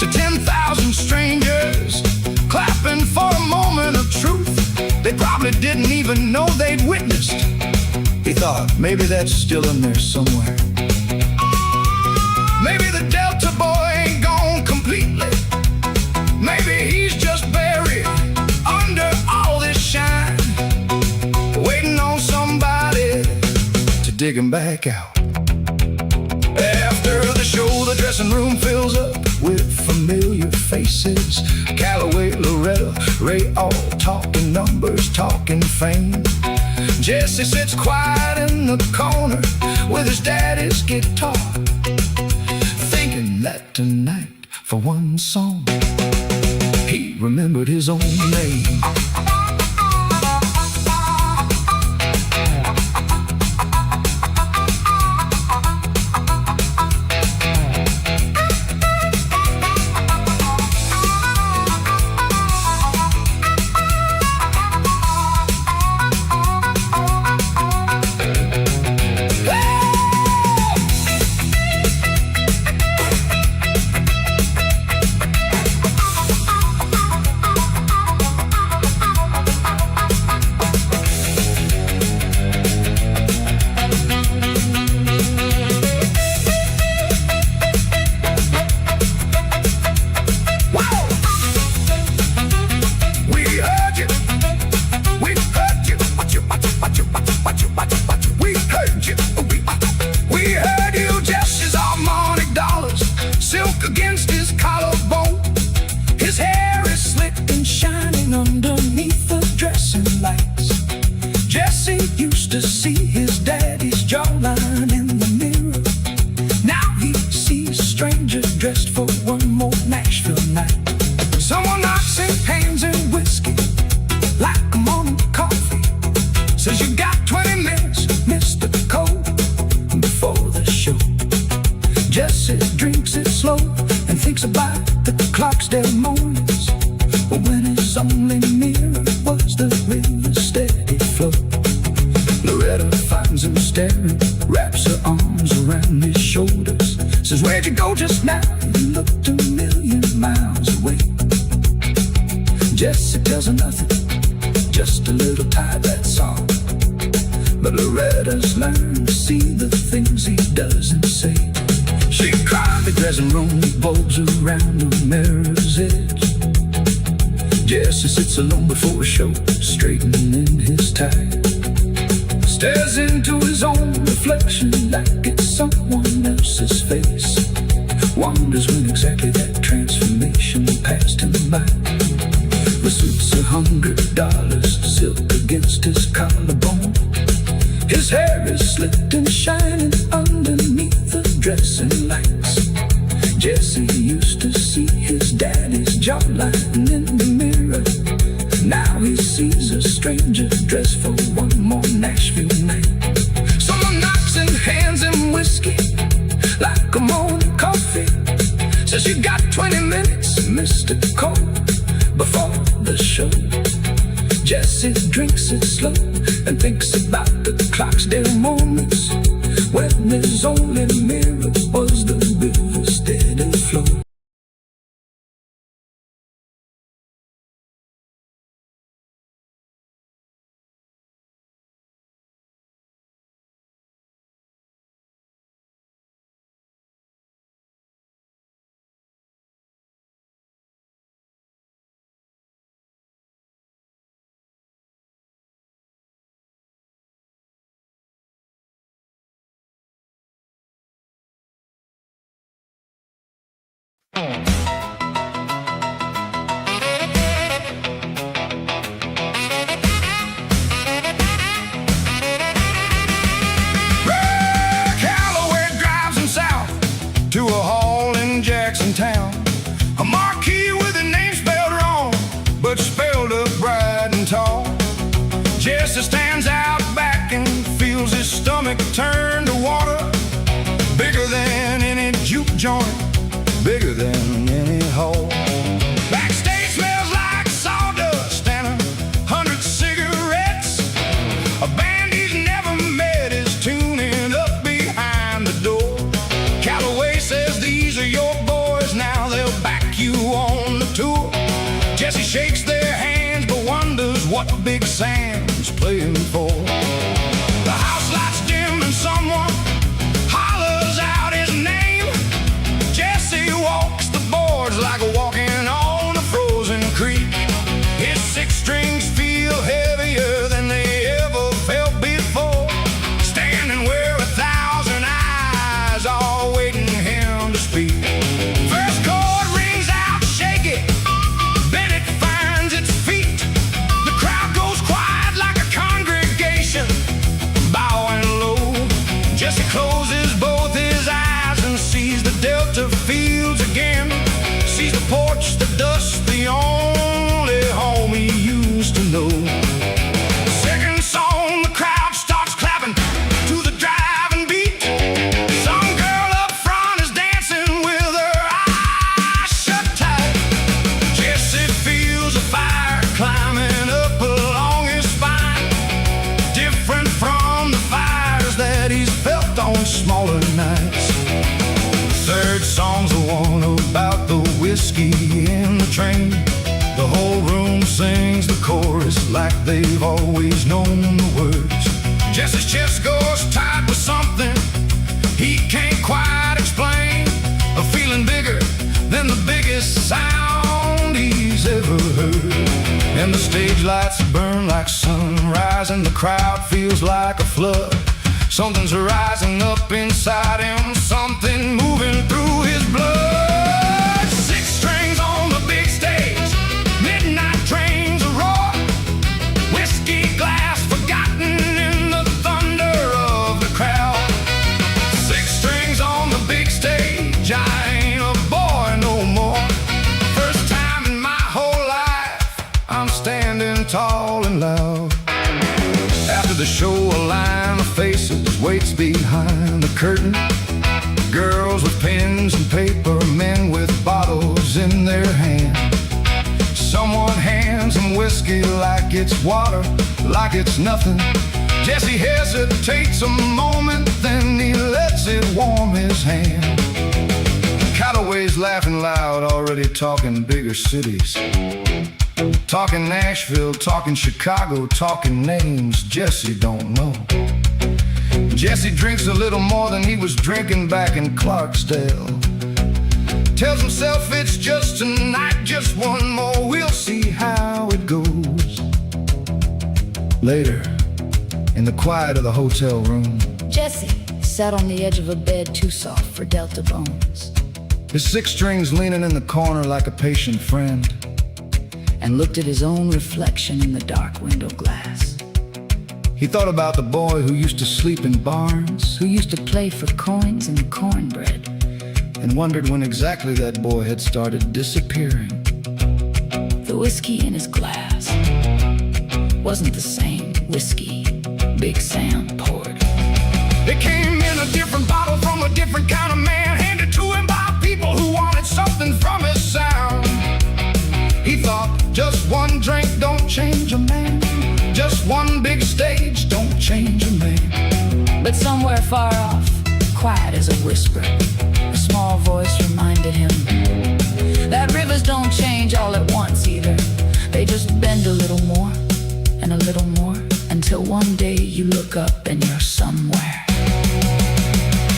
S3: to 10,000 strangers clapping for a moment of truth they probably didn't even know they'd witnessed. He thought, maybe that's still in there somewhere. Maybe the Delta boy ain't gone completely. Maybe he's just buried under all this shine.
S1: digging back out. After the show, the dressing room fills up with familiar faces. Calloway, Loretta, Ray, all talking numbers, talking fame. Jesse sits quiet in the corner with his daddy's guitar, thinking that tonight, for one song, he remembered his own name. Against his collarbone, his hair is slick and shining underneath the dressing lights. Jesse used to see his daddy's jawline in the mirror. Now he sees strangers dressed for one more Nashville night. Someone knocks in hands and whiskey like a morning coffee. Says you got 20 minutes, Mr. Cole, before the show. Jesse drinks it slow and thinks about the Clarksdale mornings, when his only mirror was the river's steady flow. Loretta finds him staring, wraps her arms around his shoulders, says, "Where'd you go just now? You looked a million miles away." Jesse tells her nothing, just a little tired, that's all. But Loretta's learned to see the things he doesn't say. She cried the dressing room bulbs around the mirror's edge. Jesse sits alone before a show, straightening his tie. Stares into his own reflection like it's someone else's face. Wonders when exactly that transformation passed him by. The suit's $100, silk against his collarbone. His hair is slicked and shining underneath the dressing lights. Jesse used to see his daddy's jawline in the mirror. Now he sees a stranger dressed for one more Nashville night. Someone knocks and hands him whiskey like a morning coffee. Says you got 20 minutes, Mr. Cole, before the show. Jesse drinks it slow and thinks about the Clarksdale moments, when his only mirror was the river's steady flow.
S3: Calloway drives him south to a hall in Jackson Town. A marquee with the name spelled wrong, but spelled up bright and tall. Jesse stands out back and feels his stomach turn to water. Bigger than any juke joint, bigger than any hole. Backstage smells like sawdust and 100 cigarettes. A band he's never met is tuning up behind the door. Calloway says these are your boys, now they'll back you on the tour. Jesse shakes their hands but wonders what Big Sam's playing for. The house lights dim and someone hollers out his name. Jesse walks the boards like walking on a frozen creek. His six strings feel heavier than they ever felt before. Standing where
S1: on smaller nights. Third song's the one about the whiskey in the train. The whole room sings the chorus like they've always known the words. Jesse's chest goes tight with something he can't quite explain. A feeling bigger than the biggest sound he's ever heard. And the stage lights burn like sunrise, and the crowd feels like a flood. Something's rising up inside him, something moving through his blood. Six strings on the big stage, midnight trains roar. Whiskey glass forgotten in the thunder of the crowd. Six strings on the big stage, I ain't a boy no more. First time in my whole life, I'm standing tall and loud. After the show, a line of faces waits behind the curtain. Girls with pens and paper, men with bottles in their hand. Someone hands him whiskey like it's water, like it's nothing. Jesse hesitates a moment, then he lets it warm his hand. Calloway's laughing loud, already talking bigger cities. Talking Nashville, talking Chicago, talking names Jesse don't know. Jesse drinks a little more than he was drinking back in Clarksdale. Tells himself it's just tonight, just one more, we'll see how it goes. Later, in the quiet of the hotel room,
S4: Jesse sat on the edge of a bed too soft for Delta bones,
S1: his six strings leaning in the corner like a patient friend,
S4: and looked at his own reflection in the dark window glass.
S1: He thought about the boy who used to sleep in barns,
S4: Who used to play for coins and cornbread,
S1: and wondered when exactly that boy had started disappearing.
S4: the whiskey in his glass wasn't the same whiskey Big Sam poured.
S3: It came in a different bottle from a different kind of man, handed to him by people who wanted something from his sound.
S1: He thought, just one drink don't change a man. Just one big stage don't change a man.
S4: But somewhere far off, quiet as a whisper, a small voice reminded him that rivers don't change all at once either. They just bend a little more and a little more, until one day you look up and you're somewhere.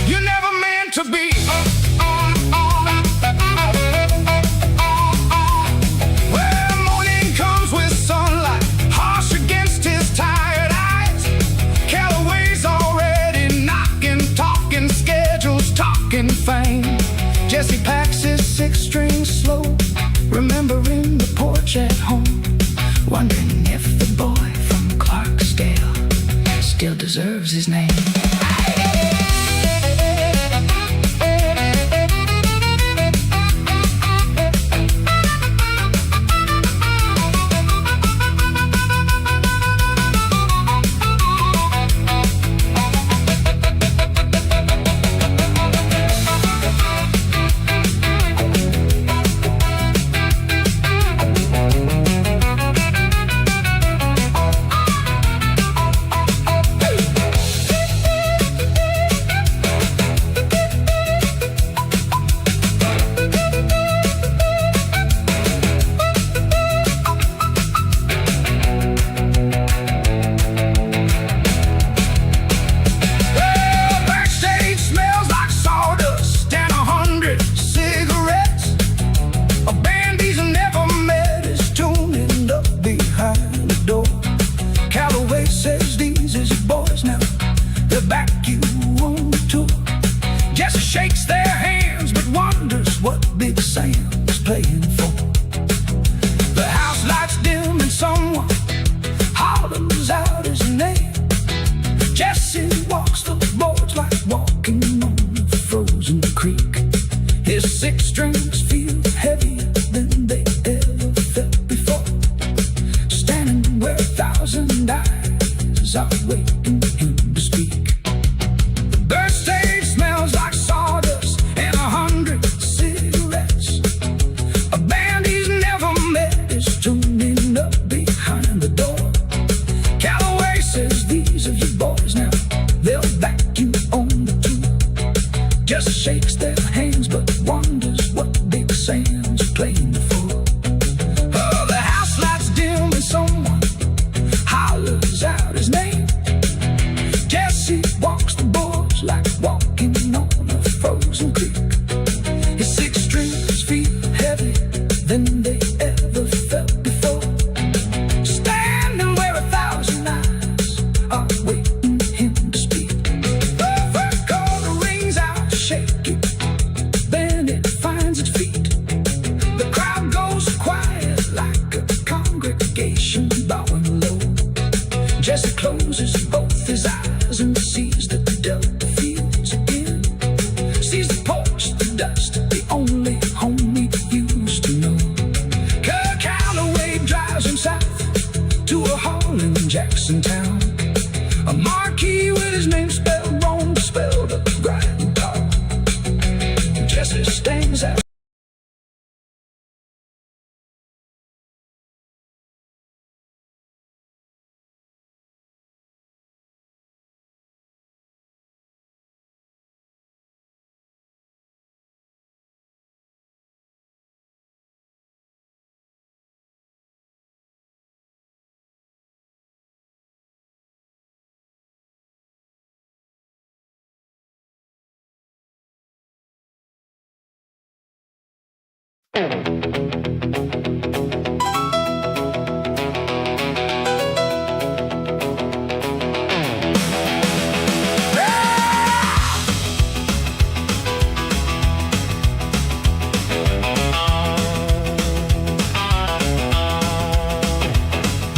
S3: You never meant to be where morning comes with sunlight, harsh against his tired eyes. Calloway's already knocking, talking schedules, talking fame.
S1: Jesse packs his six strings slow, remembering the porch at home,
S4: Wondering if the boy from Clarksdale still deserves his name.
S3: Shakes their hands but wonders what Big Sam is playing for. The house lights dim and someone hollers out his name. Jesse walks the boards like walking on a frozen creek. His six strings feel heavier than they ever felt before, standing where 1,000 eyes are waiting him to speak. The birthday smells like sawdust and 100 cigarettes. A band he's never met is tuning up behind the door. Calloway says, these are your boys now, they'll back you on the
S4: Jesse closes both his eyes and sees the Delta fields again. Sees the porch, the dust, the only home he used to know. Kirk Calloway drives him south to a hall in Jackson Town. A marquee with his name spelled wrong, spelled up right and tall. Jesse stands out.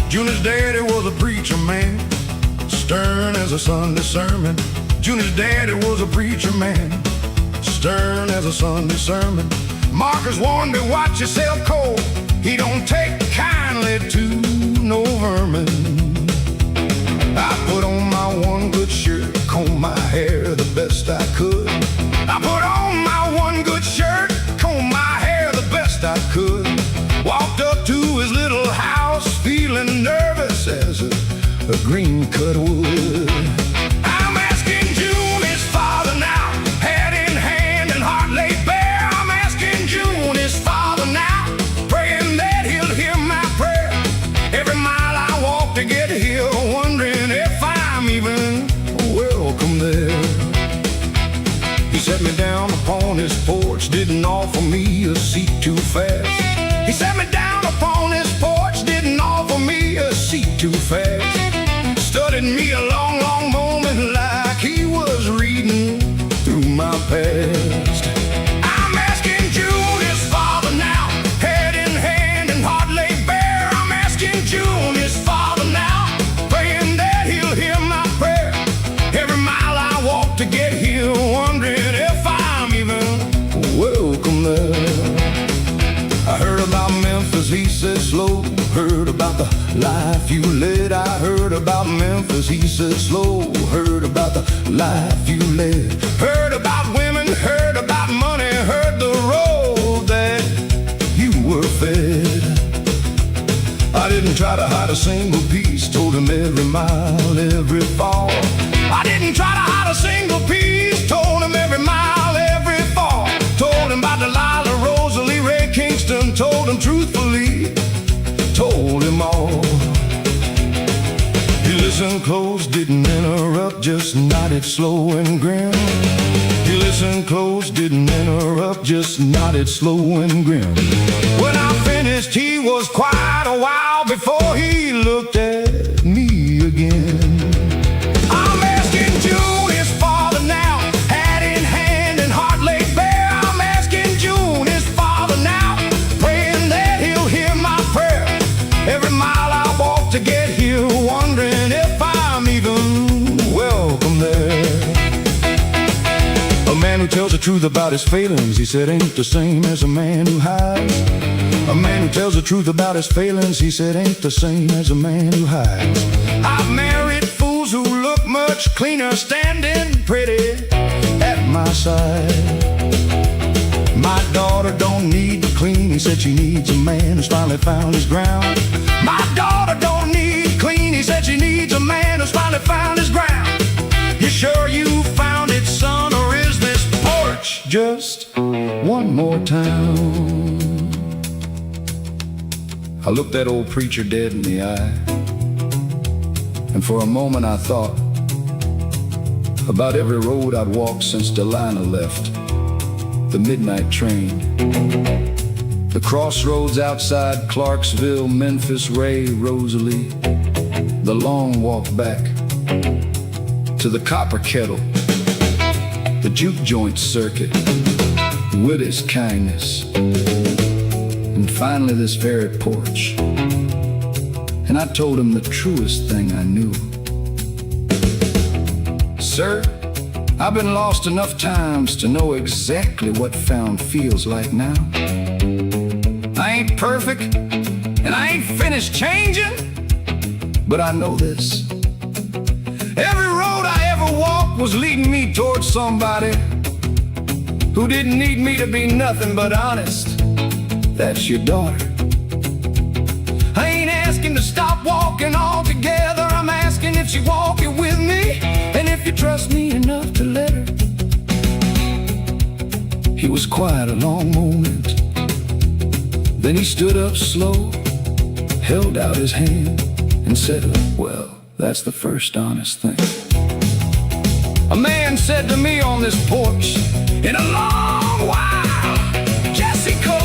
S3: Junior's daddy was a preacher man, stern as a Sunday sermon. Junior's daddy was a preacher man, stern as a Sunday sermon. Marcus warned me, watch yourself cold. He don't take kindly to no vermin. I put on my one good shirt, comb my hair the best I could. I put on my one good shirt, comb my hair the best I could. Walked up to his little house, feeling nervous as a green cut wood. I'm asking June, his father now, hand in hand and heart laid bare. I'm asking June, his father now, praying that he'll hear my prayer. Every mile I walk to get here, wondering if I'm even welcome there. He set me down upon his porch, didn't offer me a seat too fast. He set me down upon his porch, didn't offer me a seat too fast. Studied me a long, long moment like he was reading through my past. I'm asking June, his father now, head in hand and heart laid bare. I'm asking June, his father now, praying that he'll hear my prayer. Every mile I walk to get here, wondering if I'm even welcome there. I heard about Memphis, he said slow. Heard about the life you led. I heard about Memphis, he said slow. Heard about the life you led. Heard about women, heard about money. Heard the road that you were fed. I didn't try to hide a single piece. Told him every mile, every fall. I didn't try to hide a single piece. Told him every mile, every fall. Told him about Delilah, Rosalie, Ray Kingston. Told him truthfully, told him all. He listened close, didn't interrupt, just nodded slow and grim. He listened close, didn't interrupt, just nodded slow and grim. When I finished, he was quiet a while before he looked at me again. I'm asking June, his father now, hand in hand and heart laid bare. I'm asking June, his father now, praying that he'll hear my prayer. Every mile I walk to get here, wondering if I'm even welcome there. A man who tells the truth about his failings, he said, ain't the same as a man who hides. A man who tells the truth about his failings, he said, ain't the same as a man who hides. I've married fools who look much cleaner standing pretty at my side. My daughter don't need to clean, he said she needs a man who's finally found his ground. My daughter don't need clean, he said she needs a man who's finally found his ground. You sure you found it, son, or is this porch just one more town? I looked that old preacher dead in the eye, and for a moment I thought about every road I'd walked since Delilah left. The midnight train, the crossroads outside Clarksville, Memphis, Ray, Rosalie, the long walk back to the Copper Kettle, the juke joint circuit with his kindness, and finally this very porch. And I told him the truest thing I knew. Sir, I've been lost enough times to know exactly what found feels like now. I ain't perfect, and I ain't finished changing, but I know this. Every road I ever walked was leading me towards somebody who didn't need me to be nothing but honest. That's your daughter. I ain't asking to stop walking altogether. I'm asking if she walking with me, and if you trust me enough to let her. He was quiet a long moment. Then he stood up slow, held out his hand, and said, well, that's the first honest thing. A man said to me on this porch, in a long while, Jesse Cole.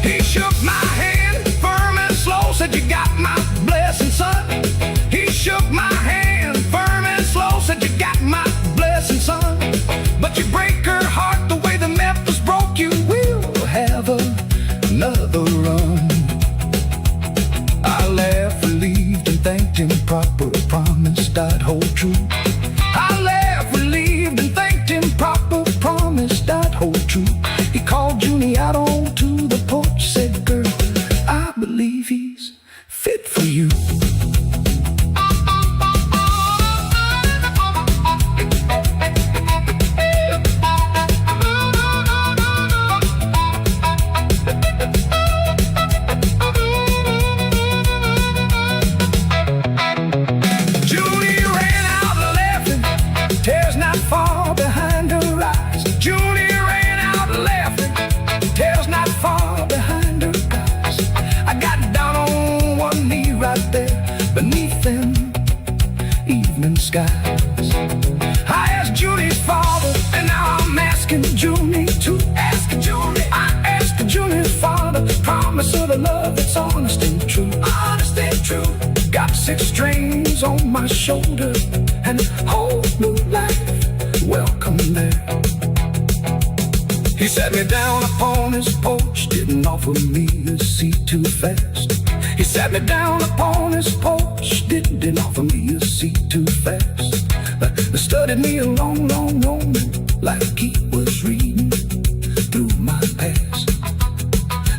S3: He shook my hand firm and slow, said you got my blessing, son. He shook my hand firm and slow, said you got my blessing, son. But you break her heart the way the Memphis broke you. We'll have another run. I laughed, relieved, and thanked him proper. Promised I'd hold true. I laughed, relieved, and thanked him proper. Promised I'd hold true. He called Junie out onto the porch, said, girl, I believe he's fit for you. Beneath them evening skies, I asked Junie's father, and now I'm asking Junie to ask Junie. I asked Junie's father, promise of a love that's honest and true. Honest and true. Got 6 strings on my shoulder and a whole new life welcome there. He sat me down upon his porch, didn't offer me a seat too fast. He sat me down upon his porch, didn't offer me a seat too fast. Studied me a long, long moment, like he was reading through my past.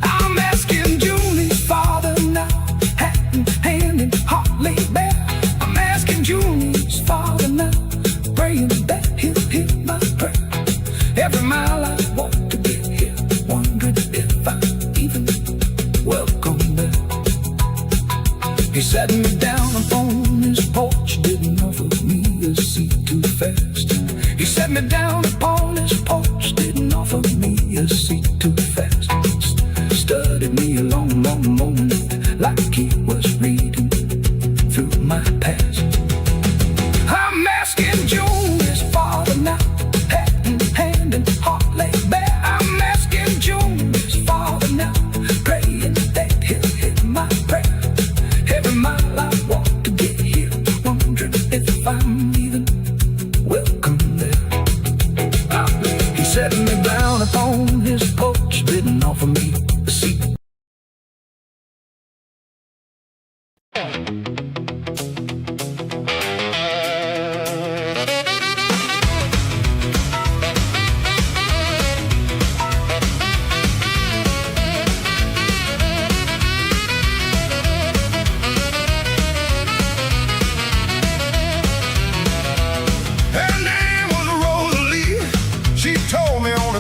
S3: I'm asking Junie's father now, hat in hand and heart laid bare. I'm asking Junie's father now, praying that he'll hear my prayer. Every mile I walk to get here, wondering if I even welcome there. He sat me down upon his porch, didn't offer me a seat too fast. He sat me down upon his porch, didn't offer me a seat too fast. Studied me a long, long moment, like he was reading through my past. I'm asking Junie's father now, hat in hand and heart laid bare. I'm asking Junie's father now, praying that he'll hear my prayer. Every mile I walk to get here, wondering if I'm even welcome there. He sat me down upon his porch, didn't offer me a seat.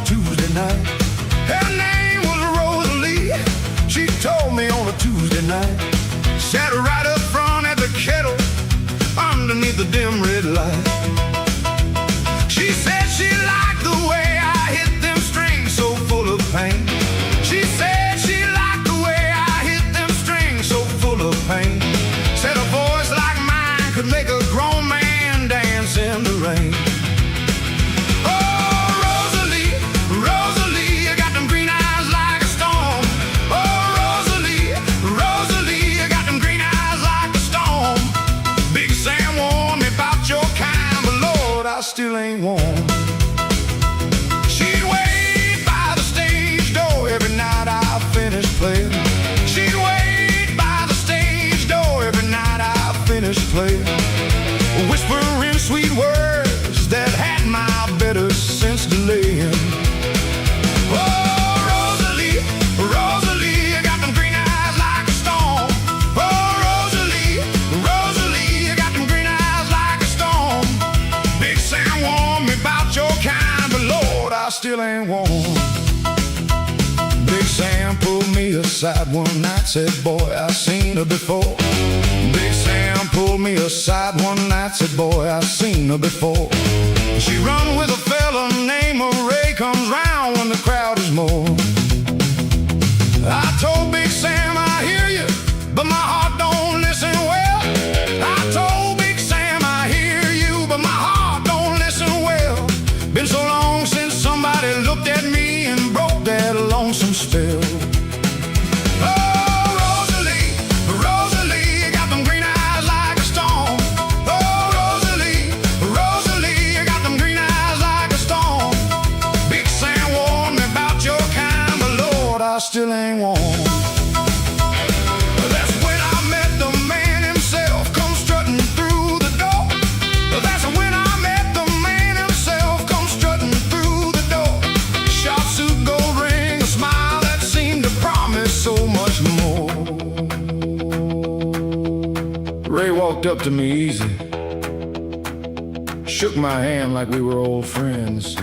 S1: Tuesday night. Her name was Rosalie. She told me on a Tuesday night. Sat right up front at the kettle, underneath the dim red light. She said she liked the way I hit them strings so full of pain. She said she liked the way I hit them strings so full of pain. Said a voice like mine could make a grown man dance in the rain. still ain't warm. She'd wait by the stage door every night I finished playing. She'd wait by the stage door every night I finished playing, whispering sweet words that had my better sense delaying. Oh, Rosalie, Rosalie, you got them green eyes like a storm. Oh, Rosalie, Rosalie, you got them green eyes like a storm. Big Sam warned me about your kind, but Lord, I still ain't warm. Big Sam pulled me aside one night, said, boy, I seen her before. Big Sam pulled me aside one night, said, boy, I seen her before. She run with a fella named Ray, comes round when the crowd is more. I told Big Sam I hear you, but my heart don't listen well. I told Big Sam I hear you, but my heart don't listen well. Been so long since somebody looked at me and broke that lonesome spell. I still ain't warm. That's when I met the man himself, come strutting through the door. That's when I met the man himself, come strutting through the door. Sharp suit, gold ring, a smile that seemed to promise so much more. Ray walked up to me easy, shook my hand like we were old friends.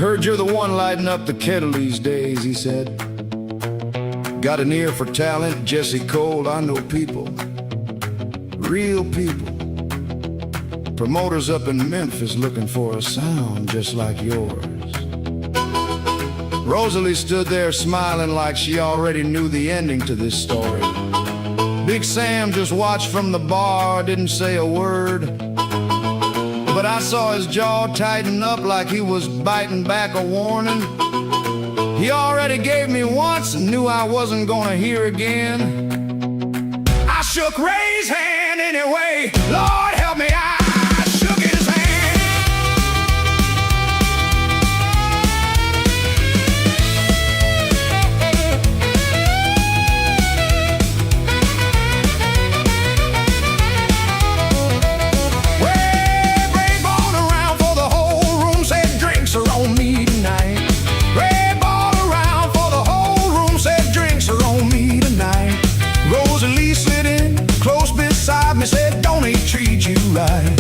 S1: Heard you're the one lighting up the kettle these days, he said. Got an ear for talent, Jesse Cole, I know people, real people. Promoters up in Memphis looking for a sound just like yours. Rosalie stood there smiling like she already knew the ending to this story. Big Sam just watched from the bar, didn't say a word, but I saw his jaw tighten up like he was biting back a warning. He already gave me once and knew I wasn't gonna hear again. I shook Ray's hand anyway, Lord help me, I shook his hand. Said, don't he treat you right?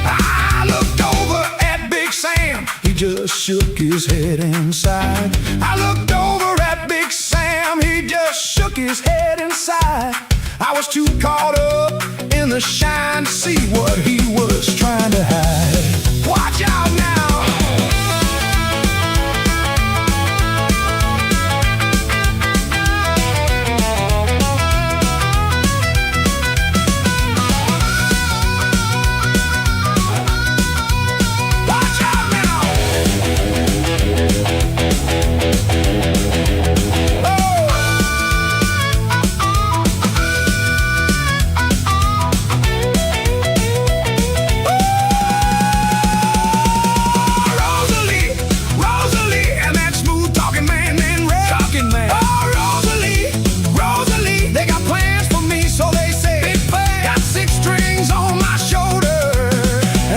S1: I looked over at Big Sam, he just shook his head inside. I looked over at Big Sam, he just shook his head inside. I was too caught up in the shine to see what he was trying to hide. Watch out now.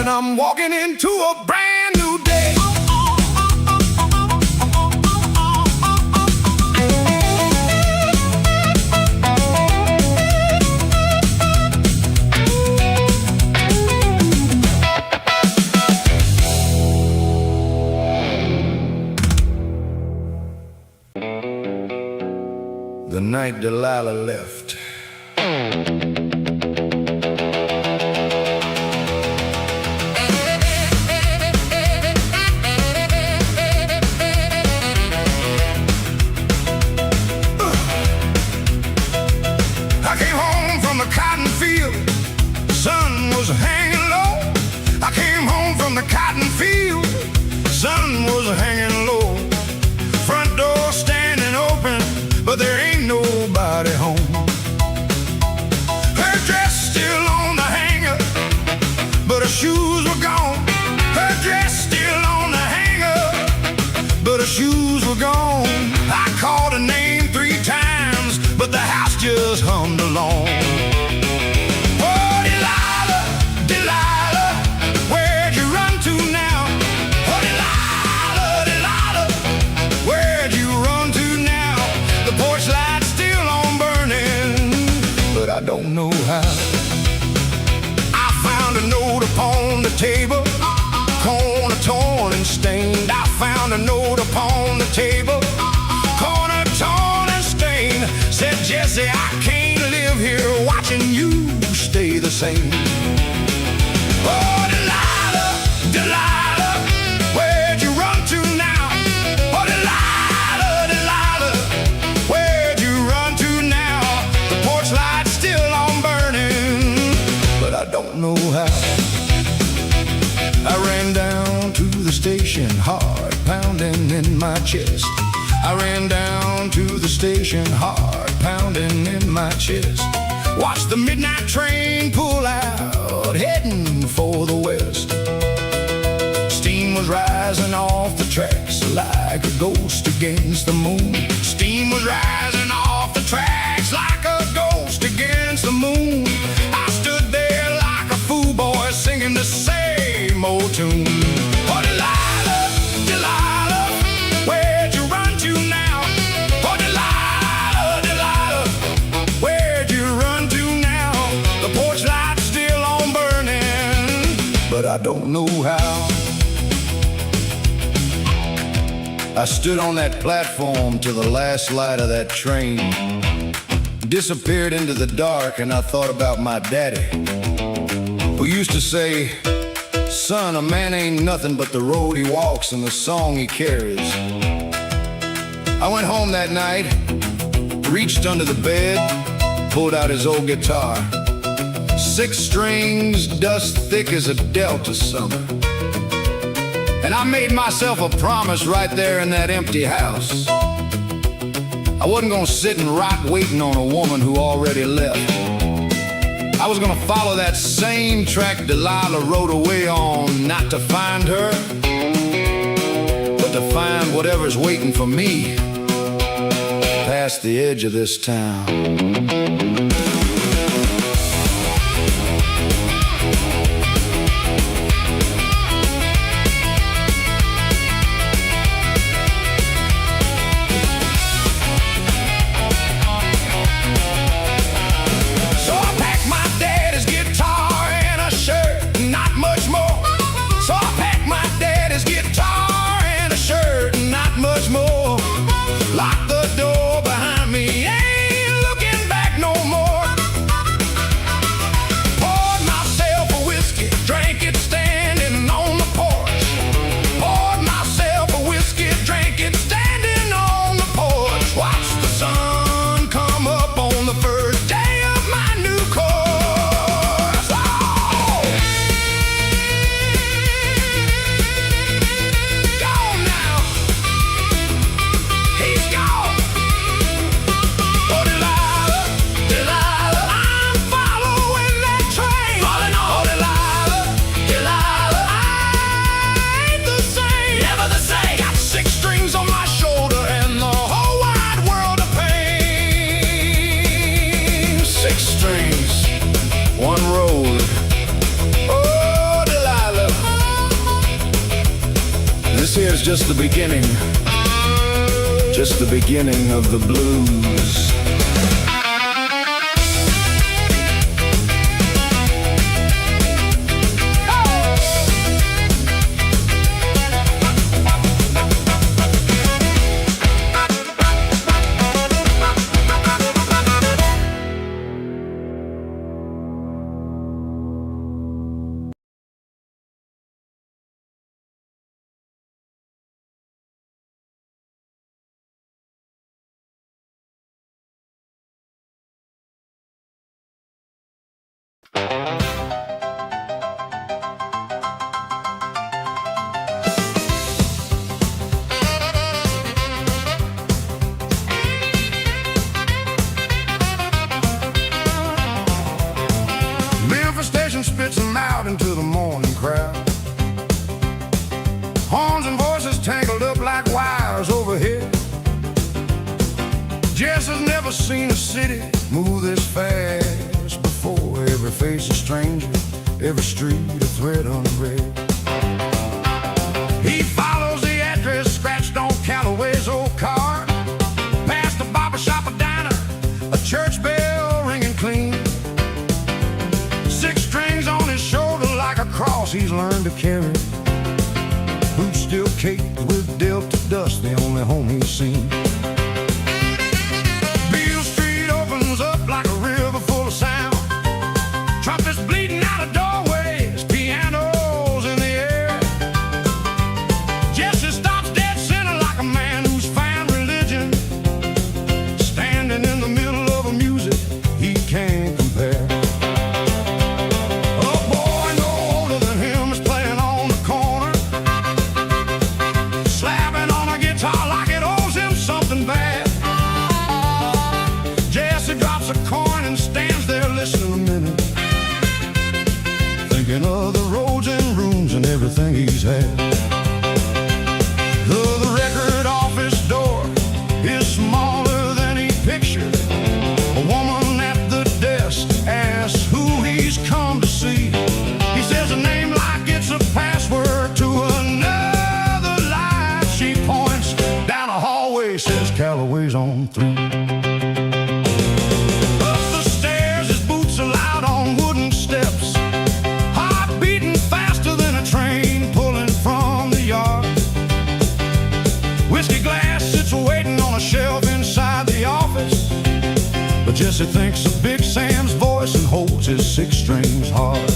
S1: I'm walking into a brand new day. The night Delilah left, hanging low. I came home from the cotton field, sun was hanging low. Front door standing open, but there ain't nobody home. Her dress still on the hanger, but her
S3: Jesse, I can't live here watching you stay the same. Oh, Delilah, Delilah, where'd you run to now? Oh, Delilah, Delilah, where'd you run to now? The porch light's still on burning, but I don't know how. I ran down to the station, heart pounding in my chest. I ran down to the station, heart pounding in my chest. Watched the midnight train pull out, heading for the west. Steam was rising off the tracks like a ghost against the moon. Steam was rising off the tracks like a ghost against the moon. I stood there like a fool boy singing the same old tune. Oh, Delilah, Delilah, where'd you run to now? Oh, Delilah, Delilah, where'd you run to now? The porch light's still on burning, but I don't know how. I stood on that platform till the last light of that train disappeared into the dark, and I thought about my daddy, who used to say, "Son, a man ain't nothing but the road he walks and the song he carries." I went home that night, reached under the bed, pulled out his old guitar. 6 strings, dust thick as a Delta summer. And I made myself a promise right there in that empty house. I wasn't gonna sit and rock waiting on a woman who already left. I was gonna follow that same track Delilah rode away on, not to find her, but to find whatever's waiting for me past the edge of this town. Lock the door behind me, ain't looking back no more. Poured myself a whiskey, drank it standing on the porch. Poured myself a whiskey, drank it standing on the porch. Watched the sun come up on the first day of my new course. Oh! Gone now. He's gone. Oh, Delilah, Delilah, I'm following that train. Falling on. Oh, Delilah, Delilah, I ain't the same. Never the same. Got 6 strings on my shoulder and the whole wide world of pain. 6 strings, 1 road. Oh, Delilah, this here's just the beginning. Just the beginning of the blues. Memphis station spits them out into the morning crowd. Horns and voices tangled up like wires overhead. Jess has never seen a city move this fast before. Every face a stranger, every street a thread unread. He follows the address scratched on Calloway's old car, past a barber shop, a diner, a church bell ringing clean. 6 strings on his shoulder like a cross he's learned to carry. Boots still caked with Delta dust, the only home he's seen. Beale Street
S1: bragging of the roads and rooms and everything he's had. The record office door is smaller than he pictured. A woman at the desk asks who he's come to see. He says a name like it's a password to another life. She points down a hallway, says Calloway's on through. Up the stairs, his boots are loud on wooden steps, heart beating faster than a train pulling from the yard. Whiskey glass sits waiting on a shelf inside the office, but Jesse thinks of Big Sam's voice and holds his 6 strings hard.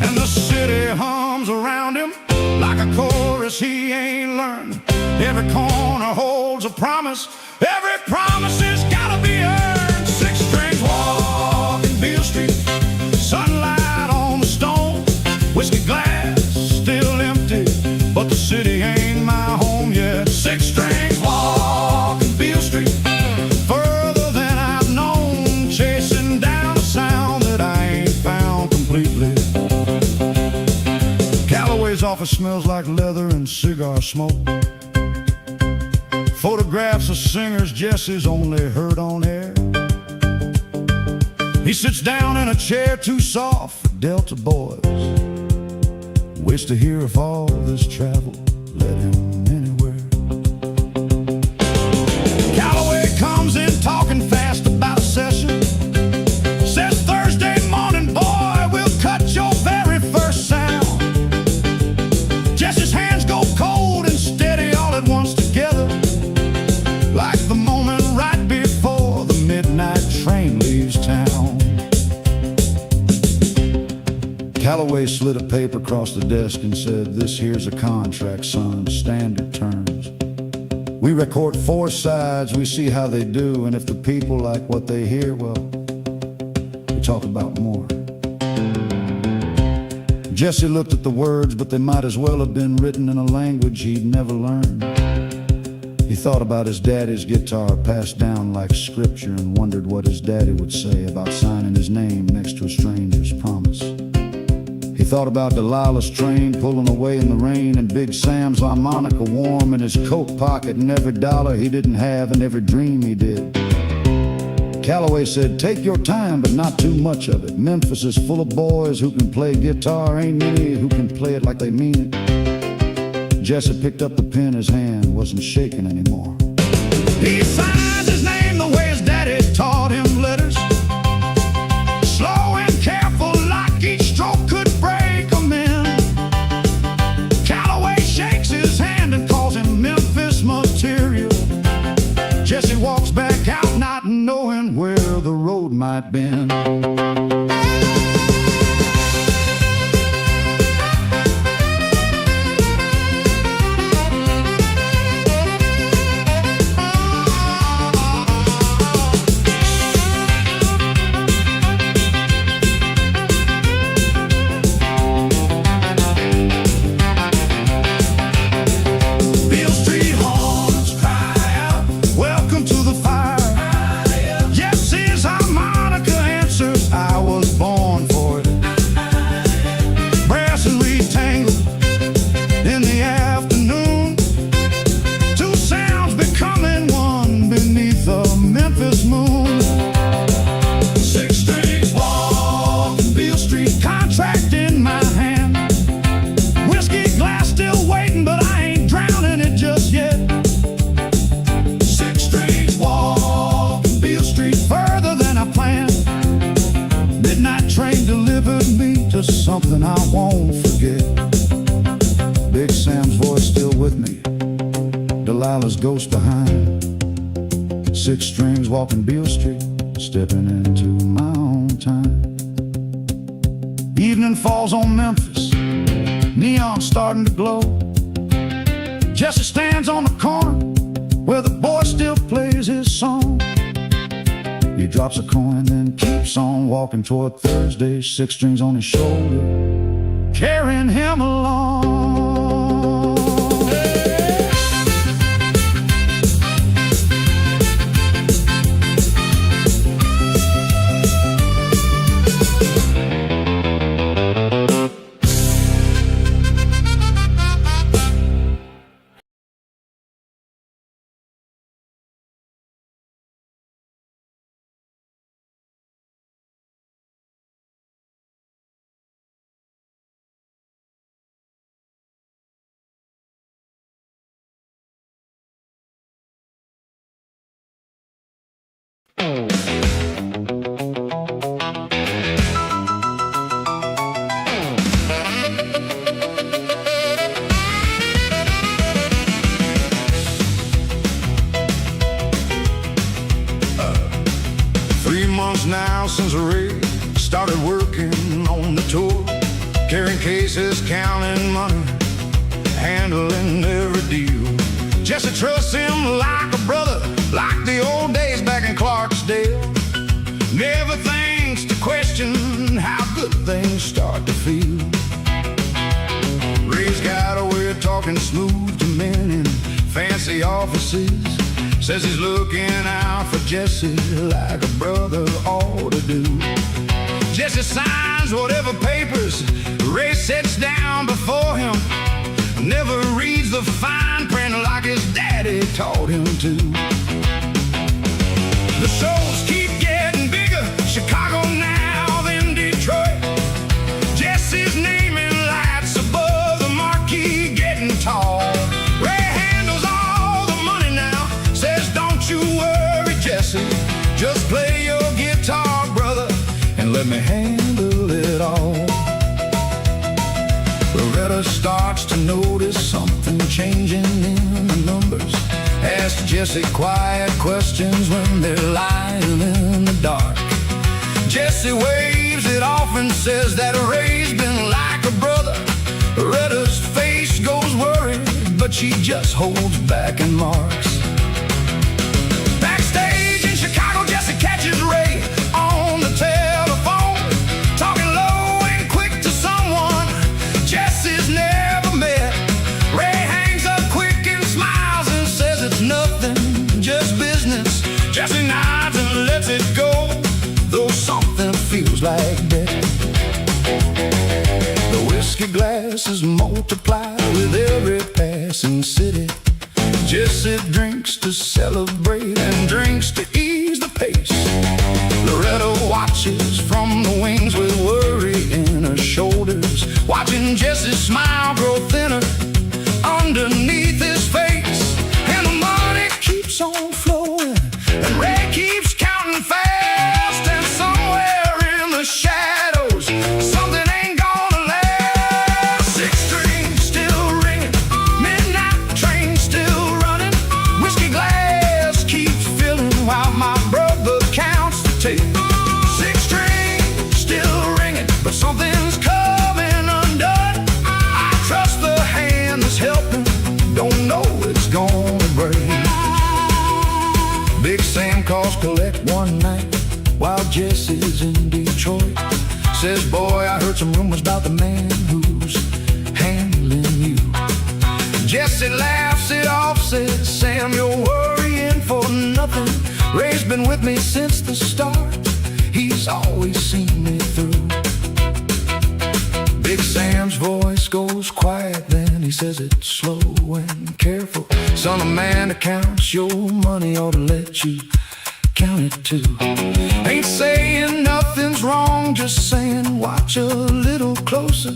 S1: And the city hums around him like a chorus he ain't learned. Every corner holds a promise, every promise has gotta be earned. 6 strings walking Beale Street, sunlight on the stone, whiskey glass still empty, but the city ain't my home yet. 6 strings walking Beale Street, further than I've known, chasing down a sound that I ain't found completely. Calloway's office smells like leather and cigar smoke. Photographs of singers Jesse's only heard on air. He sits down in a chair too soft for Delta boys. Waits to hear if all this travel led him anywhere. Calloway comes in talking fast about a session. Says Thursday morning, boy, we'll cut your very first sound. Jesse's hands go cold and steady all at once together, like the moment right before the midnight train leaves town. Calloway slid a paper across the desk and said, "This here's a contract, son, standard terms. We record 4 sides, we see how they do, and if the people like what they hear, well, we talk about more." Jesse looked at the words, but they might as well have been written in a language he'd never learned. He thought about his daddy's guitar passed down like scripture and wondered what his daddy would say about signing his name next to a stranger's promise. He thought about Delilah's train pulling away in the rain and Big Sam's harmonica warm in his coat pocket and every dollar he didn't have and every dream he did. Calloway said, "Take your time, but not too much of it. Memphis is full of boys who can play guitar, ain't many who can play it like they mean it." Jesse picked up the pen, his hand wasn't shaking anymore. He signs his name the way his daddy taught him letters, slow and careful like each stroke could break a man. Calloway shakes his hand and calls him Memphis material. Jesse walks back out not knowing where the road might bend. Something I won't forget. Big Sam's voice still with me, Delilah's ghost behind. 6 strings walking Beale Street, stepping into my own time. Evening falls on Memphis, neon starting to glow. Jesse stands on the corner where the boy still plays his song. He drops a coin and keeps on walking toward Thursday, 6 strings on his shoulder, carrying him along.
S3: Months now since Ray started working on the tour, carrying cases, counting money, handling every deal. Jesse trusts him like a brother, like the old days back in Clarksdale. Never thinks to question how good things start to feel. Ray's got a way of talking smooth to men in fancy offices. Says he's looking out for Jesse like a brother ought to do. Jesse signs whatever papers Ray sets down before him. Never reads the fine print like his daddy taught him to. The shows keep getting bigger, Chicago now, then Detroit. Jesse's name in lights above the marquee getting tall. Just play your guitar, brother, and let me handle it all. Loretta starts to notice something changing in the numbers. Ask Jesse quiet questions when they're lying in the dark. Jesse waves it off and says that Ray's been like a brother. Loretta's face goes worried, but she just holds back and marks. Catches Ray on the telephone, talking low and quick to someone Jesse's never met. Ray hangs up quick and smiles and says it's nothing, just business. Jesse nods and lets it go, though something feels like death. The whiskey glasses multiply with every passing city. Jesse drinks to celebrate and drinks to ease the pace. Loretta watches from the wings with worry in her shoulders, watching Jesse's smile grow thinner underneath his face. And the money keeps on flowing, and Ray keeps counting fast. And somewhere in the shadows, something ain't gonna last. Six strings still ringing, midnight train still running, whiskey glass keeps filling while my brother counts the tape. Six strings still ringing, but something's coming undone. I trust the hand that's helping, don't know it's gonna break. Big Sam calls collect one night while Jesse's in Detroit. Says, boy, I heard some rumors about the man who's handling you. Jesse laughs it off, says, Sam, you're worrying for nothing. Ray's been with me since the start, he's always seen me through. Big Sam's voice goes quiet, then he says it slow and careful. Son, a man that counts your money ought to let you count it too. Ain't saying nothing's wrong, just saying watch a little closer.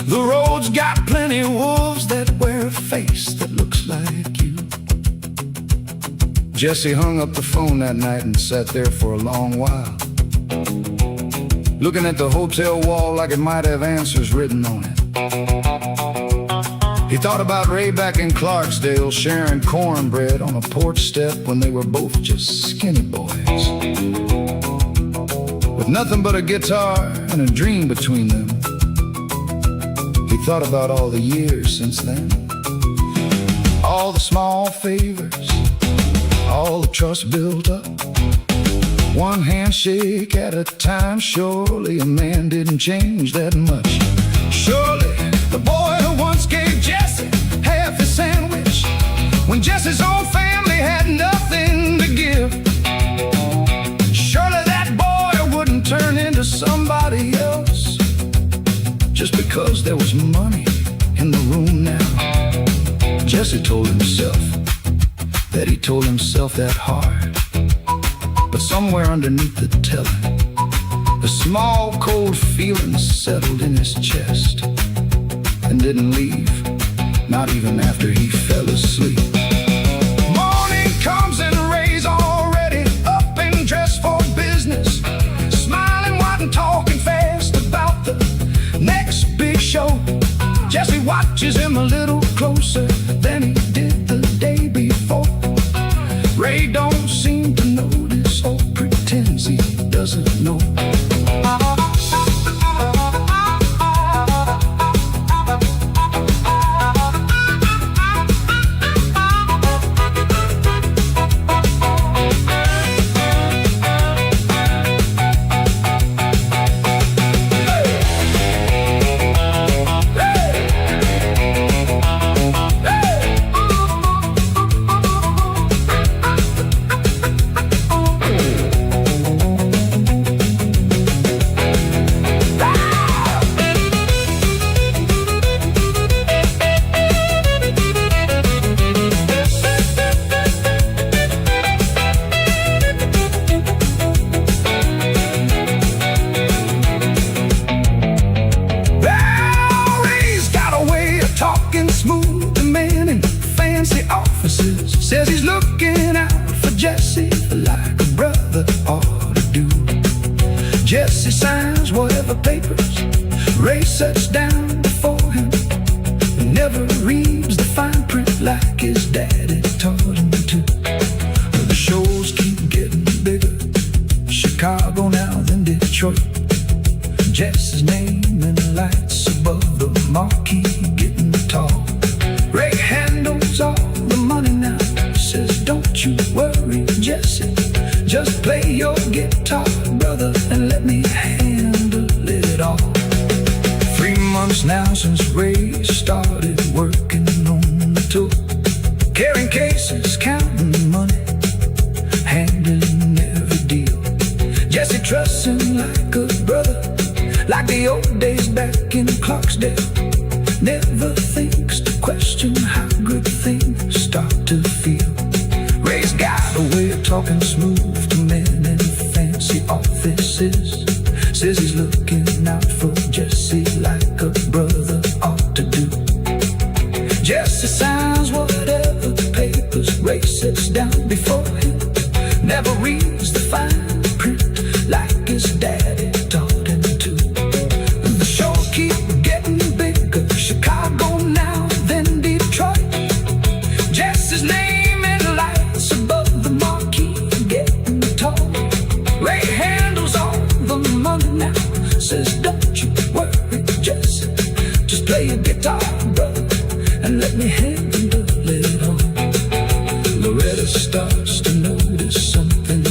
S3: The road's got plenty wolves that wear a face that looks like you. Jesse hung up the phone that night and sat there for a long while, looking at the hotel wall like it might have answers written on it. He thought about Ray back in Clarksdale, sharing cornbread on a porch step when they were both just skinny boys, with nothing but a guitar and a dream between them. He thought about all the years since then, all the small favors, all the trust built up, one handshake at a time. Surely a man didn't change that much. Surely the boy who once gave Jesse half his sandwich when Jesse's own family had nothing to give. Surely that boy wouldn't turn into somebody else just because there was money in the room now. Jesse told himself that he told himself that hard, but somewhere underneath the telling, a small cold feeling settled in his chest and didn't leave, not even after he fell asleep. Morning comes and Ray's already up and dressed. touches him a little closer than he did the day before. Ray don't seem to notice or pretends he doesn't know. Smooth, the man in fancy offices says he's looking out for Jesse like a brother ought to do. Jesse signs whatever papers Ray sets down before him, never reads the fine print like his daddy taught him to. The shows keep getting bigger, Chicago now then Detroit. Jesse's name in the lights above the marquee getting tall. Ray handles all the money now, says don't you worry Jesse, just play your guitar brother and let me handle it all. 3 months now since Ray started working on the tour, carrying cases, counting money, handling every deal. Jesse trusts him like a brother, like the old days back in Clarksdale. Never thinks to question how good things start to feel. Ray's got a way of talking smooth to men in fancy offices. Says he's looking out for Jesse like a brother ought to do. Jesse signs whatever papers Ray sets down before him, never reads the fine print like his daddy taught him to. The shows keep getting bigger, Chicago now then Detroit. Jesse's name in lights above the marquee getting tall. Ray handles all the money now, says don't you worry Jesse, just play your guitar brother and let me handle it all. Loretta starts to notice something.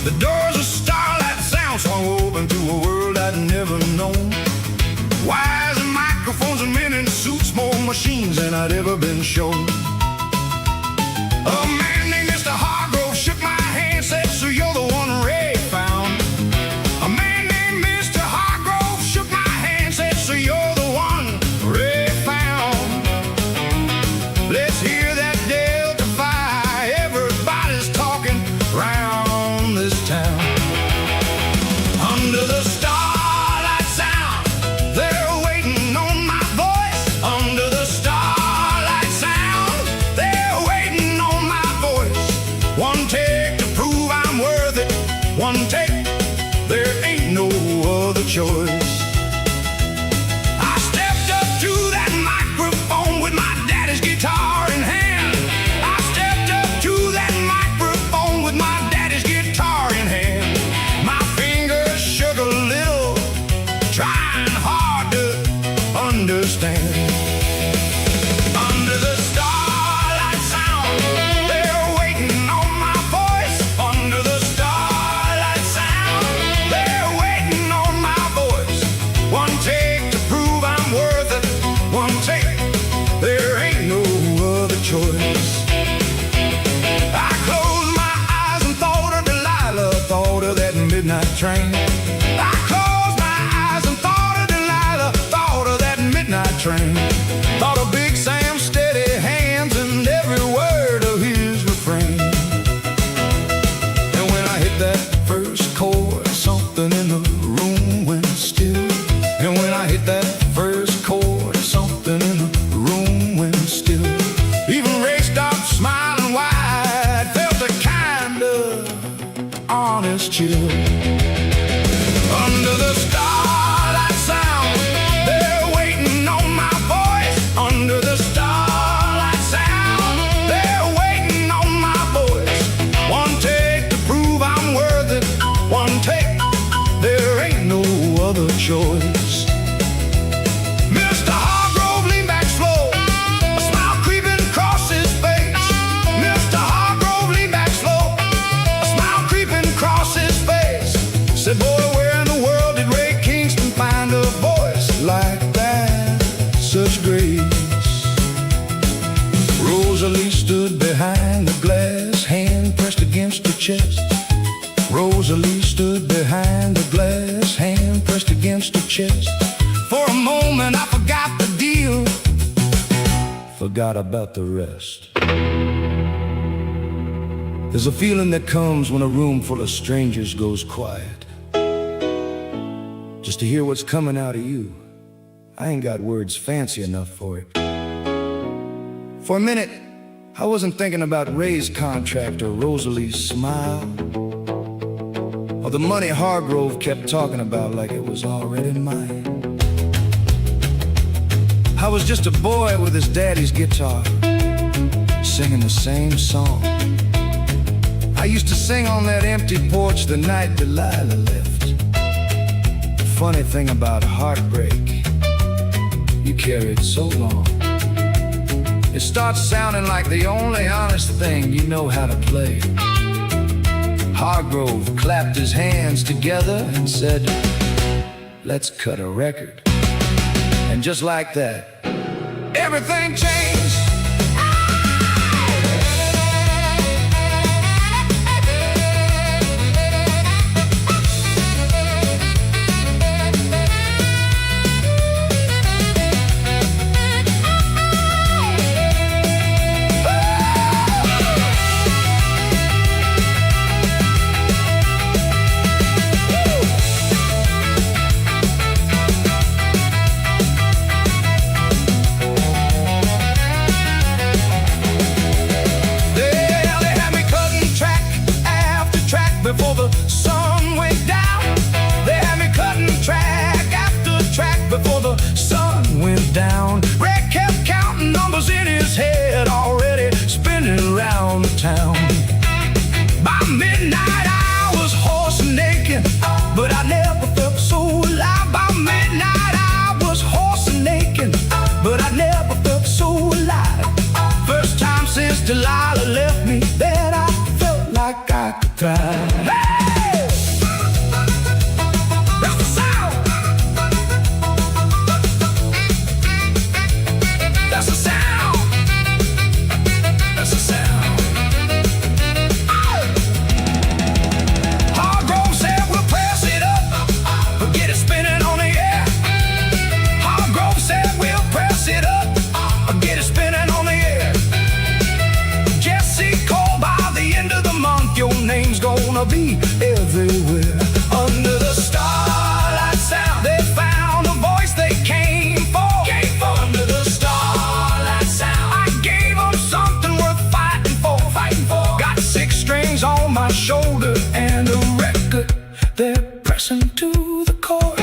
S3: The doors of starlight sound swung open to a world I'd never known. Wires and microphones and men in suits, more machines than I'd ever been shown. A man named Mr. Hargrove shook my hand, said, so you're the one Ray found. A man named Mr. Hargrove shook my hand, said, so you're the one Ray found. Let's hear that Delta Phi, everybody's talking round this town. Under the starlight sound, they're waiting on my voice. Under the starlight sound, they're waiting on my
S1: room went still. And when I hit that first chord, something in the room went still. Even Ray stopped smiling wide, felt a kind of honest chill. Under the starlight sound, they're waiting on my voice. Under the starlight sound, they're waiting on my voice. One take to prove I'm worth it. One take, there ain't no other choice. Mr. Hargrove leaned back slow, a smile creeping across his face. Mr. Hargrove leaned back slow, a smile creeping across his face. Said, boy, where in the world did Ray Kingston find a voice like that? Such grace. Rosalie stood behind the glass, hand pressed against her chest. Rosalie stood behind the glass, hand pressed against her chest. For a moment I forgot the deal, forgot about the rest. There's a feeling that comes when a room full of strangers goes quiet, just to hear what's coming out of you. I ain't got words fancy enough for it. For a minute, I wasn't thinking about Ray's contract or Rosalie's smile, or the money Hargrove kept talking about like it was already mine. I was just a boy with his daddy's guitar, singing the same song I used to sing on that empty porch the night Delilah left. The funny thing about heartbreak, you carry it so long, it starts sounding like the only honest thing you know how to play. Hargrove clapped his hands together and said, let's cut a record. And just like that, everything changed. Before the sun went down, they had me cutting track after track before the sun went down. Ray kept counting numbers in his head, already spinning around the town. By midnight I was horse naked, but I never felt so alive. By midnight I was horse naked, but I never felt so alive. First time since Delilah left me that I felt like I could thrive. Hey! That's the sound. That's the sound. That's the sound. Oh! Hargrove said we'll press it up, but get it spinning on the air. Hargrove said we'll press it up, get it spinning on the air. Jesse called by the end of the month, your name's gonna be everywhere. Under the starlight sound, they found a voice they came for. Under the starlight sound, I gave them something worth fighting for. Got 6 strings on my shoulder and a record they're pressing to the chord.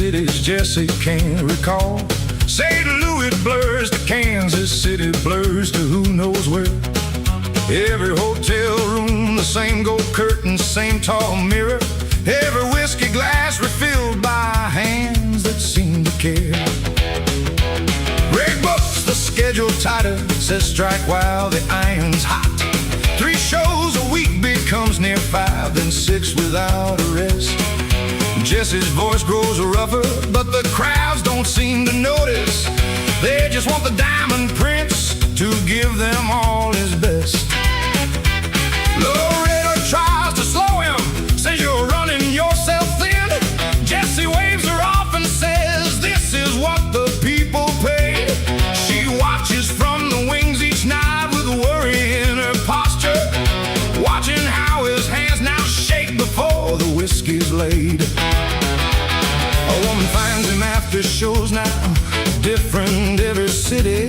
S1: cities Jesse can't recall. St. Louis blurs to Kansas City, blurs to who knows where. Every hotel room, the same gold curtains, same tall mirror. Every whiskey glass refilled by hands that seem to care. Ray books the schedule tighter, says strike while the iron's hot. 3 shows a week becomes near 5, then 6 without a rest. Jesse's voice grows rougher, but the crowds don't seem to notice. They just want the Diamond Prince to give them all his best. Loretta tries to slow him, says you're running yourself thin. Jesse waves her off and says this is what the people pay. She watches from the wings each night with worry in her posture, watching how his hands now shake before the whiskey's laid. A woman finds him after shows now, different every city.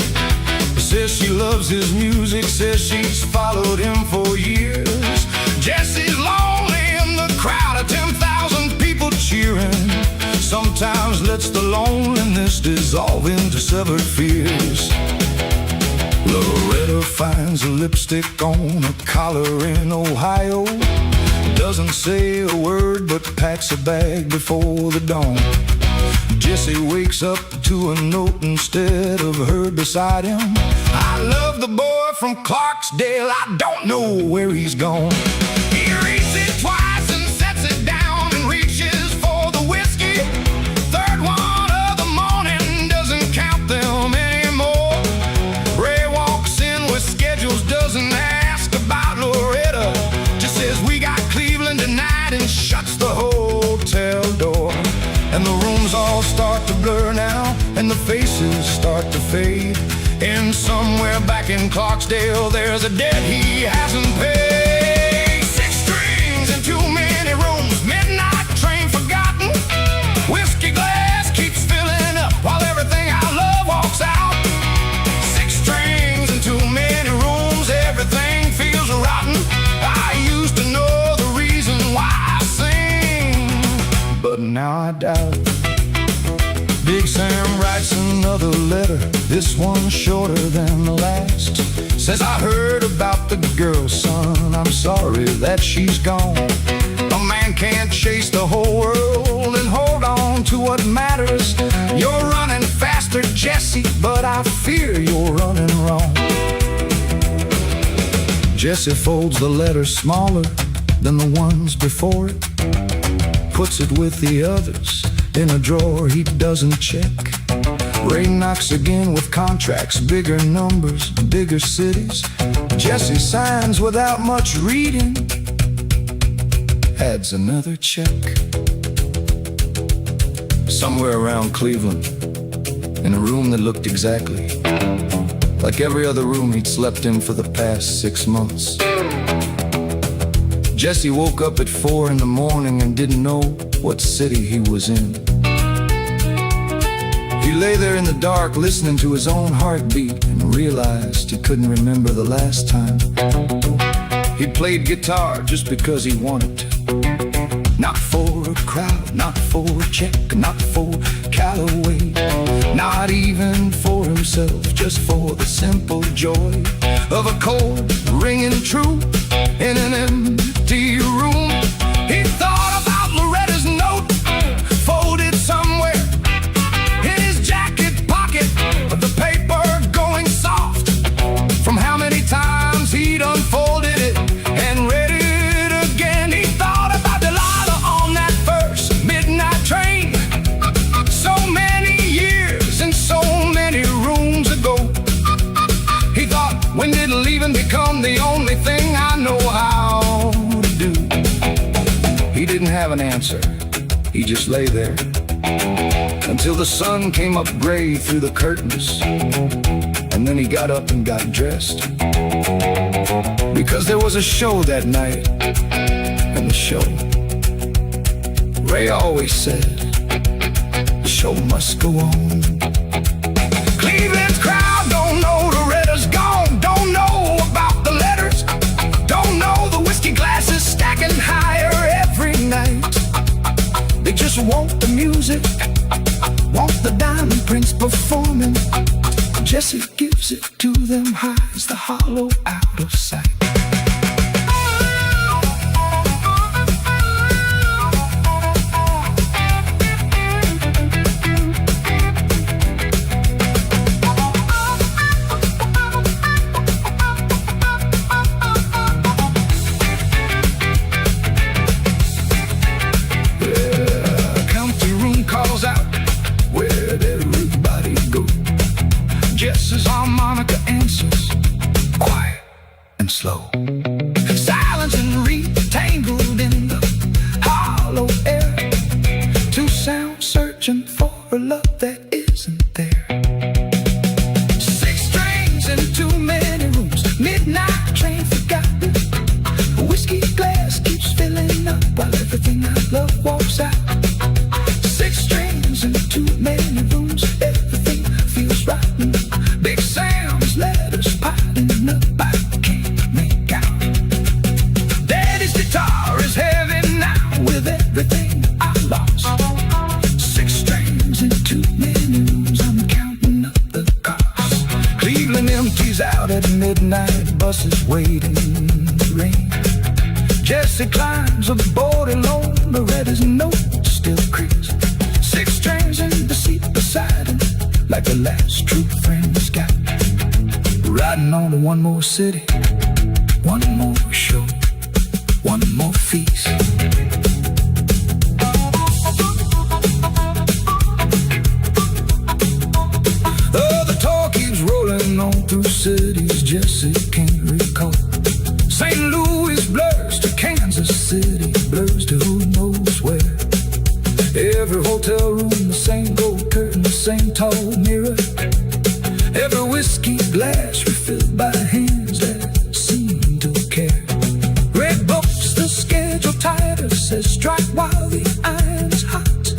S1: Says she loves his music, says she's followed him for years. Jesse's lonely in the crowd of 10,000 people cheering. Sometimes lets the loneliness dissolve into severed fears. Loretta finds a lipstick on a collar in Ohio. Doesn't say a word but packs a bag before the dawn. Jesse wakes up to a note instead of her beside him. I love the boy from Clarksdale, I don't know where he's gone. He reads it twice and sets it down and reaches for the whiskey. Third one of the morning doesn't count them anymore. Ray walks in with schedules, doesn't ask about Loretta, just says we got Cleveland tonight and shuts the hotel door. And the rooms all start to blur now, and the faces start to fade. And somewhere back in Clarksdale, there's a debt he hasn't paid. 6 strings and too many rooms, midnight train forgotten. Whiskey glass keeps filling up while everything I love walks out. 6 strings and too many rooms, everything feels rotten. I used to know the reason why I sing, but now I doubt. Big Sam writes another letter, this one shorter than the last. Says I heard about the girl, son, I'm sorry that she's gone. A man can't chase the whole world and hold on to what matters. You're running faster, Jesse, but I fear you're running wrong. Jesse folds the letter smaller than the ones before it, puts it with the others in a drawer he doesn't check. Ray knocks again with contracts, bigger numbers, bigger cities. Jesse signs without much reading, adds another check. Somewhere around Cleveland, in a room that looked exactly like every other room he'd slept in for the past 6 months. Jesse woke up at 4 in the morning and didn't know what city he was in. He lay there in the dark listening to his own heartbeat and realized he couldn't remember the last time he played guitar just because he wanted to. Not for a crowd, not for a check, not for Callaway, not even for himself, just for the simple joy of a chord ringing true in an empty room. He thought about Loretta's note, folded somewhere in his jacket pocket, the paper going soft from how many times he'd unfolded it and read it again. He thought about Delilah on that first midnight train, so many years and so many rooms ago. He thought, when did leaving become the only thing I know how to do? He didn't have an answer, he just lay there until the sun came up gray through the curtains. And then he got up and got dressed, because there was a show that night. And the show, Ray always said, the show must go on. Cleveland's crowd don't know Loretta's gone, don't know about the letters, don't know the whiskey glasses stacking higher every night. They just want the music
S3: Prince performing, Jesse gives it to them highs, the hollow out of sight. Jess's harmonica answers, quiet and slow. Silence and retangled in the hollow air. Two sounds searching for a love that isn't there. Six strings in too many rooms. Midnight train forgotten. A whiskey glass keeps filling up while everything I love walks out. Six strings in too many rooms. Everything feels rotten. Big Sam's letters piling up, I can't make out. Daddy's guitar is heavy now with everything I lost. Six strings in too many rooms, I'm counting up the cost. Cleveland empties out at midnight, buses waiting in the rain. Jesse climbs aboard alone, Loretta's note still creaks. Six strings in the seat beside him, like the last true friend he's got. Riding on to one more city, one more show, one more feast. Oh, the talk keeps rolling on through cities Jesse can't recall. St. Louis blurs to Kansas City, blurs to who knows where. Every hotel room, the same gold curtain, the same tall mirror. Every whiskey glass refilled by hands that seem to care. Red books, the schedule tighter, says strike while the iron's hot.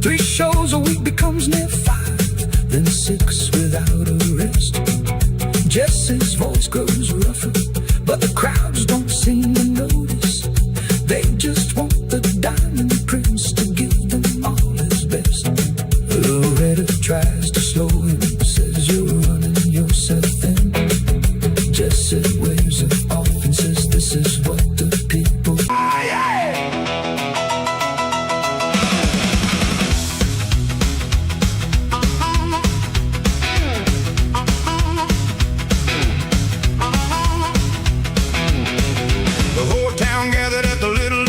S3: 3 shows a week becomes near 5, then 6 without a rest. Jesse's voice grows rougher, but the crowds don't seem to notice. They just want the diamond prince to give them all his best. Loretta tries to slow him, says you're running yourself thin. Jesse waves it off and says this is what the people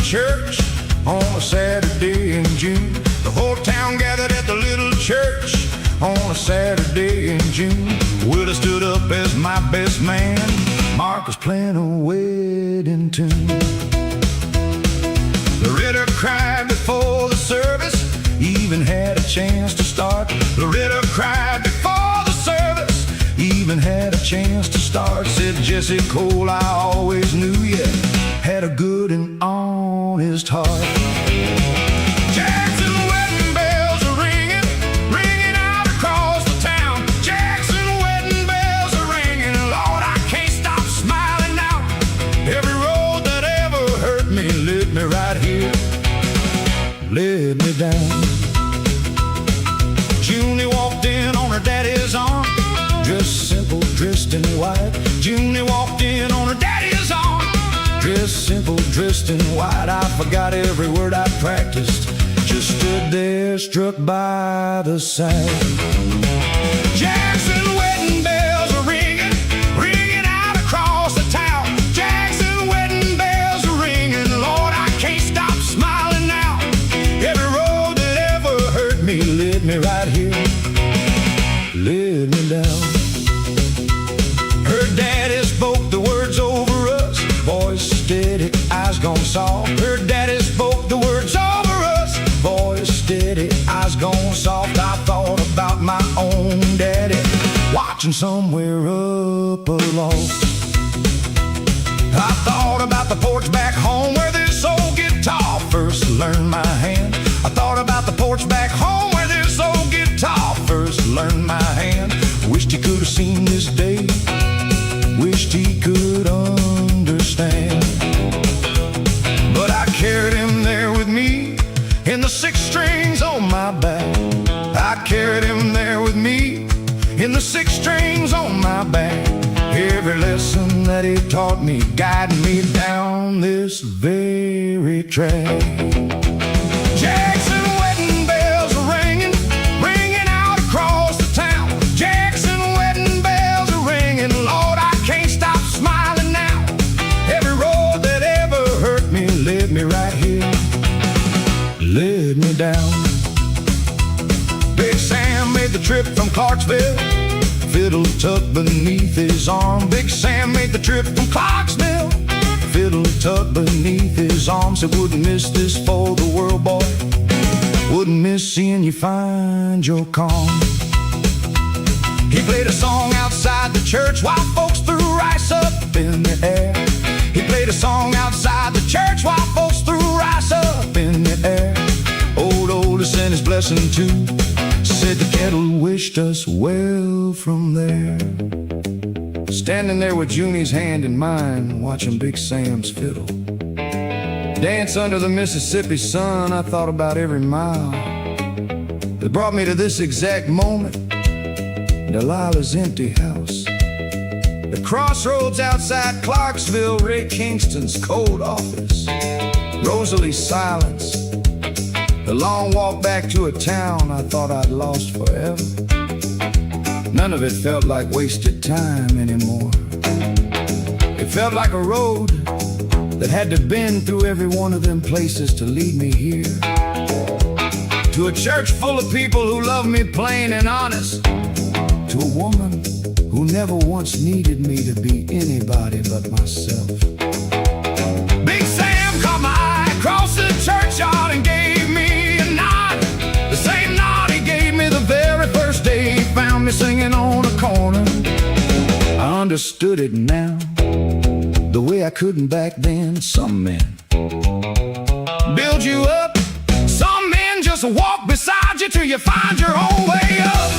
S1: church on a Saturday in June. The whole town gathered at the little church on a Saturday in June. Willie stood up as my best man. Mark was playing a wedding tune. Loretta cried before the service, even had a chance to start. Loretta cried before the service, even had a chance to start. Said Jesse Cole, I always knew you had a good and honest heart. Jackson wedding bells are ringing, ringing out across the town. Jackson wedding bells are ringing, Lord, I can't stop smiling now. Every road that ever hurt me led me right here, led me down. Junie walked in on her daddy's arm, dressed simple, dressed in white. Junie walked in on her daddy's arm, dressed simple, dressed in white. I forgot every word I practiced, just stood there struck by the sight. Jackson wedding bells are ringing, ringing out across the town. Jackson wedding bells are ringing, Lord, I can't stop smiling now. Every road that ever hurt me led me right here, led me down. Her daddy spoke the words over us, voice steady, eyes gone soft. Her daddy spoke the words over us, voice steady, eyes gone soft. I thought about my own daddy, watching somewhere up aloft. I thought about the porch back home where this old guitar first learned my hand. I thought about the porch back home where this old guitar first learned my hand. Wished he could have seen this day, wished he could understand. But I carried him there with me in the 6 strings on my back. I carried him there with
S3: in the 6 strings on my back. Every lesson that he taught me guided me down this very track. Jackson wedding bells are ringing, ringing out across the town. Jackson wedding bells are ringing, Lord, I can't stop smiling now. Every road that ever hurt me led me right here, led me down. Big Sam made the trip from Clarksville, fiddle tucked beneath his arm. Big Sam made the trip from Clarksville, fiddle tucked beneath his arm. Said wouldn't miss this for the world, boy, wouldn't miss seeing you find your calm. He played a song outside the church while folks threw rice up in the air. He played a song outside the church while folks threw rice up in the air. Old Otis sent his blessing too, said the kettle wished us well from there. Standing there with Junie's hand in mine, watching Big Sam's fiddle dance under the Mississippi sun, I thought about every mile that brought me to this exact moment, Delilah's empty house, the crossroads outside Clarksville, Ray Kingston's cold office, Rosalie's silence, the long walk back to a town I thought I'd lost forever. None of it felt like wasted time anymore. It felt like a road that had to bend through every one of them places to lead me here, to a church full of people who love me plain and honest, to a woman who never once needed me to be anybody but myself. Big Sam caught my eye across the churchyard and gave me a nod, the same nod he gave me the very first day he found me singing on a corner. I understood it now, the way I couldn't back then. Some men build you up, some men just walk beside you till you find your own way up.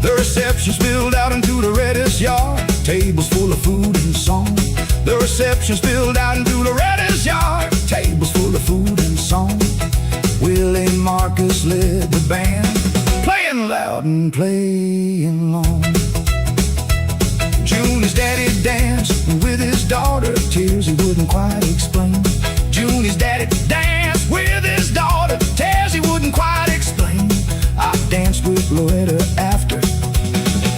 S3: The reception spilled out into the Reddish yard, tables full of food and song. The reception spilled out into the Reddish yard, tables full of food and song. Willie Marcus led the band, playing loud and playing long. Junie's daddy danced with his daughter, tears he wouldn't quite explain. Junie's daddy danced with his daughter, tears he wouldn't quite explain. I danced with Loretta after,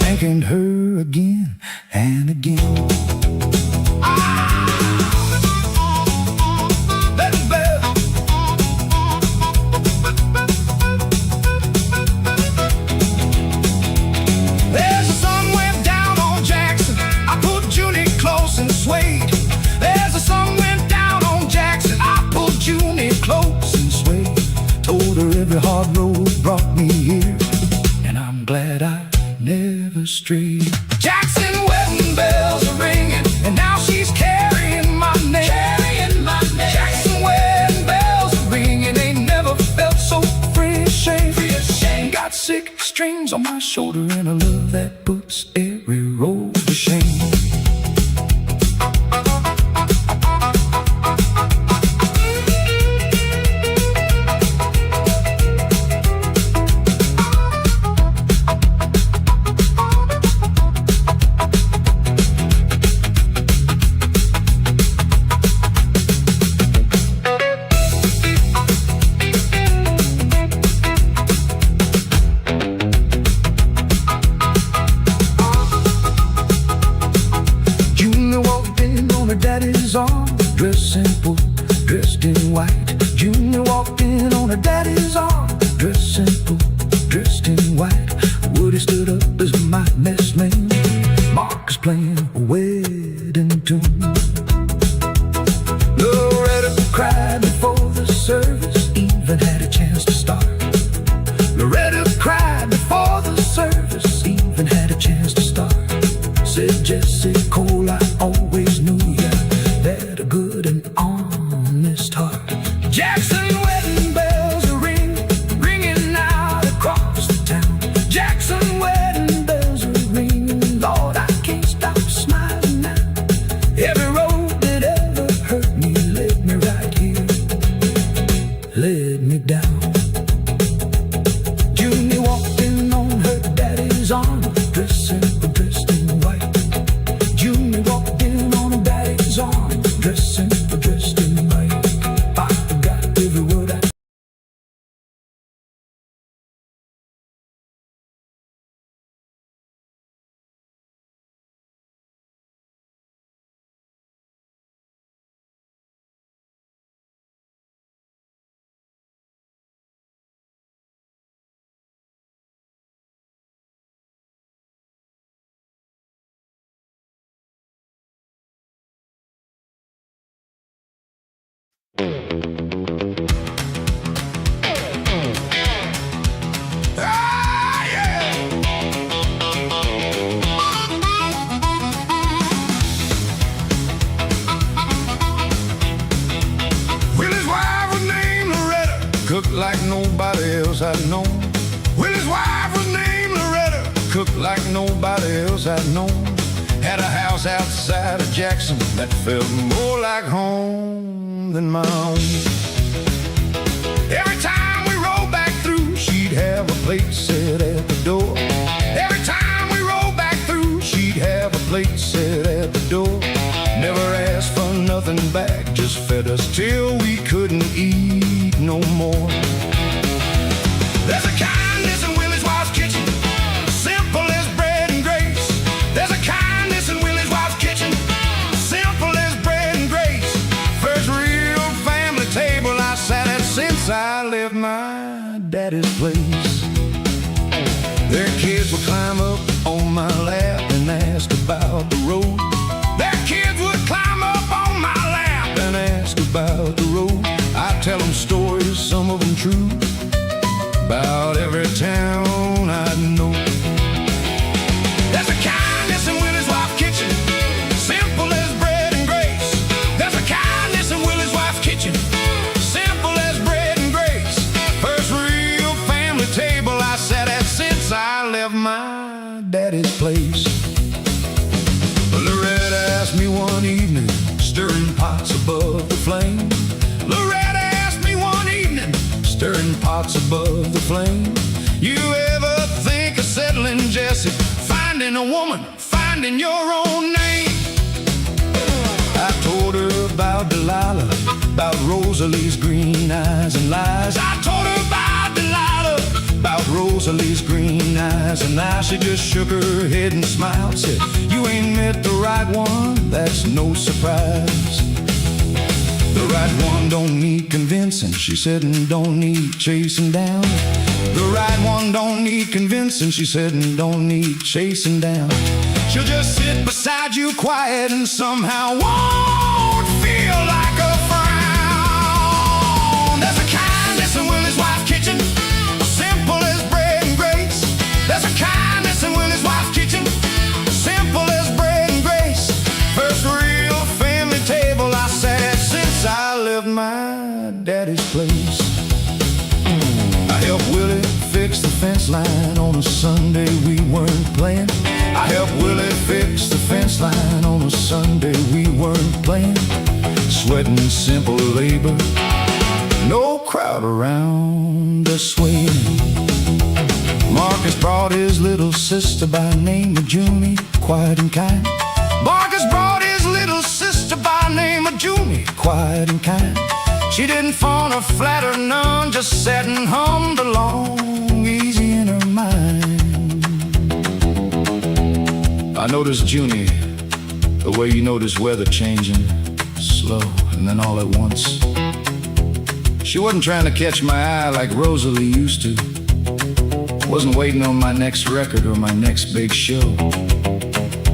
S3: thanking her again and again. There's the sun went down on Jackson, I pulled Junie close and swayed. There's the sun went down on Jackson, I pulled Junie close and swayed. Told her every hard road brought me here, and I'm glad I never strayed. Jackson wedding bells are ringing, and now she's carrying my name. Jackson wedding bells are ringing, ain't never felt so free ashamed. Got 6 strings on my shoulder and a love that puts every road to shame. Daddy's arm, dressed simple, dressed in white. Junior walked in on her daddy's arm, dressed simple, dressed in white. Woody stood up as my best man, Marcus playing a wedding tune. Loretta cried before the service even had a chance to start. Loretta cried before the service even had a chance to start. Said Jesse Cole, I always knew ya had a good and honest heart. Jackson wedding
S1: put me right here, let me down. Juni walked in on her daddy's arm, dressed in white. Juni walked in on her daddy's arm, dressed in white. I forgot every word I
S3: Ah, yeah. Willie's wife was named Loretta, cooked like nobody else I'd known. Willie's wife was named Loretta, cooked like nobody else I'd known. Had a house outside of Jackson that felt more like home than my own. Every time we rolled back through, she'd have a plate set at the door. Every time we rolled back through, she'd have a plate set at the door. Never asked for nothing back, just fed us till we couldn't eat no more. There's a kindness in Willie's wife's kitchen, simple as bread and grace. There's a kindness in Willie's wife's kitchen, simple as bread and grace. First real family table I sat at since I left my daddy's place. Their kids would climb up on my lap and ask about the road. Their kids would climb up on my lap and ask about the road. I'd tell them stories, some of them true, about every town I know. There's a kindness in Willie's wife's kitchen, simple as bread and grace. There's a kindness in Willie's wife's kitchen, simple as bread and grace. First real family table I sat at since I left my daddy's place. Loretta asked me one evening, stirring pots above the flame. Loretta asked me one evening, stirring pots above the flame. You ever think of settling, Jesse? Finding a woman, finding your own name. I told her about Delilah, about Rosalie's green eyes and lies. I told her about Delilah, about Rosalie's green eyes and lies. She just shook her head and smiled, said, you ain't met the right one, that's no surprise. The right one don't need convincing, she said, and don't need chasing down. The right one don't need convincing, she said, and don't need chasing down. She'll just sit beside you quiet and somehow won't feel like a frown. There's a kindness in Willie's wife's kitchen, simple as bread and grace. There's a kindness in Willie's wife's kitchen, simple as bread and grace. First real family table I sat at since I left my daddy's place. I helped Willie fix the fence line on a Sunday we weren't playing. I helped Willie fix the fence line on a Sunday we weren't playing. Sweating simple labor, no crowd around us swaying. Marcus brought his little sister by name of Juni, quiet and kind. Marcus brought his little sister by name of Juni, quiet and kind. She didn't fawn or flatter none, just sat and hummed along, easy in her mind. I noticed Juni, the way you notice weather changing, slow, and then all at once. She wasn't trying to catch my eye like Rosalie used to. Wasn't waiting on my next record or my next big show.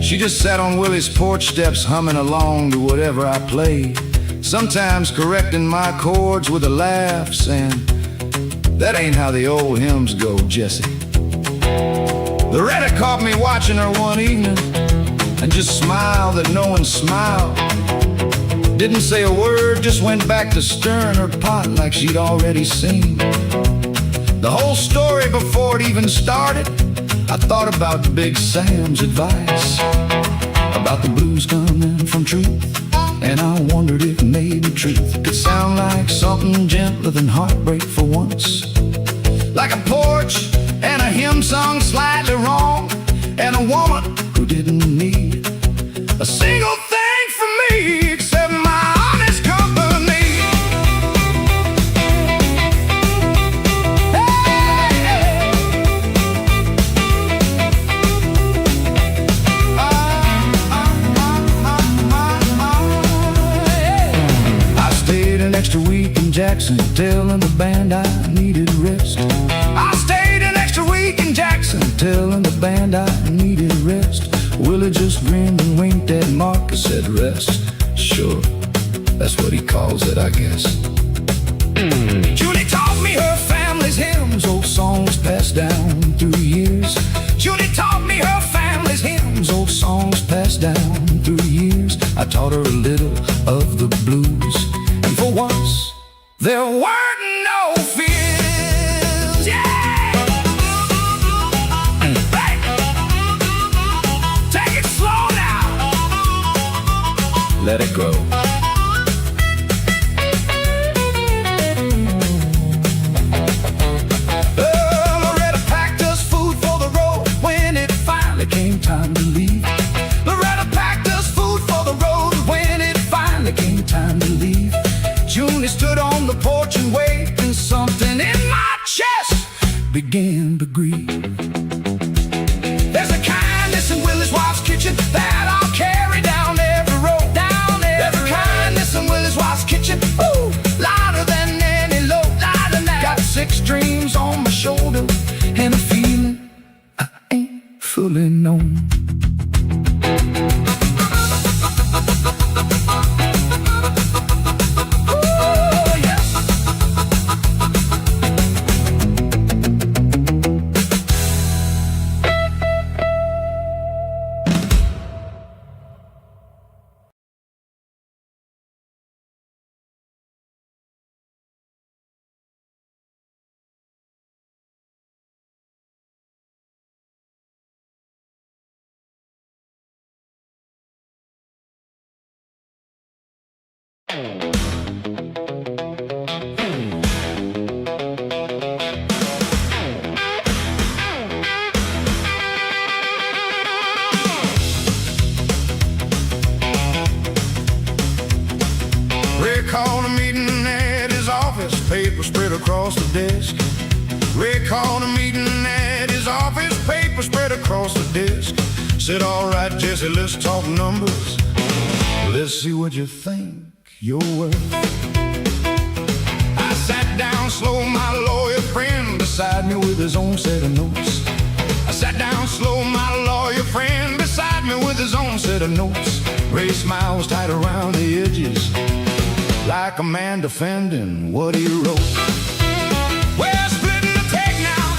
S3: She just sat on Willie's porch steps humming along to whatever I played, sometimes correcting my chords with a laugh, saying, that ain't how the old hymns go, Jesse. Loretta caught me watching her one evening and just smiled that no one smiled. Didn't say a word, just went back to stirring her pot like she'd already seen. The whole story before it even started, I thought about Big Sam's advice about the blues coming from truth
S1: And I wondered if maybe truth could sound like something gentler than heartbreak for once. Like a porch and a hymn sung slightly wrong, and a woman who didn't need a single thing from me except my honest company. Hey! I stayed an extra week in Jackson, telling the band I needed rest. I stayed an extra week in Jackson, telling the band I needed rest. Willie just grinned and winked at Mark and said rest. Sure, that's what he calls it, I guess. Julie taught me her family's hymns, old songs passed down through years. Julie taught me her family's hymns, old songs passed down through years. I taught her a little of the blues, and for once there weren't no fears. Yeah! Hey! Take it slow now. Let it go. Loretta packed us food for the road when it finally came time to leave. Loretta packed us food for the road when it finally came time to leave. Julie stood on the porch and waited, and something in my chest began to grieve. There's a kindness in Willie's wife's kitchen that I'll carry down every road. There's a kindness in Willie's wife's kitchen, ooh, louder than any load, louder than that. Got 6 dreams on my shoulder and a feeling I ain't fully known. Ray called a meeting at his office, paper spread across the desk. Ray called a meeting at his office, paper spread across the desk. Said, all right, Jesse, let's talk numbers. Let's see what you think you're worth. I sat down slow, my lawyer friend beside me with his own set of notes. I sat down slow, my lawyer friend beside me with his own set of notes. Ray's smile was tight around the edges, like a man defending what he wrote. We're splitting the take now,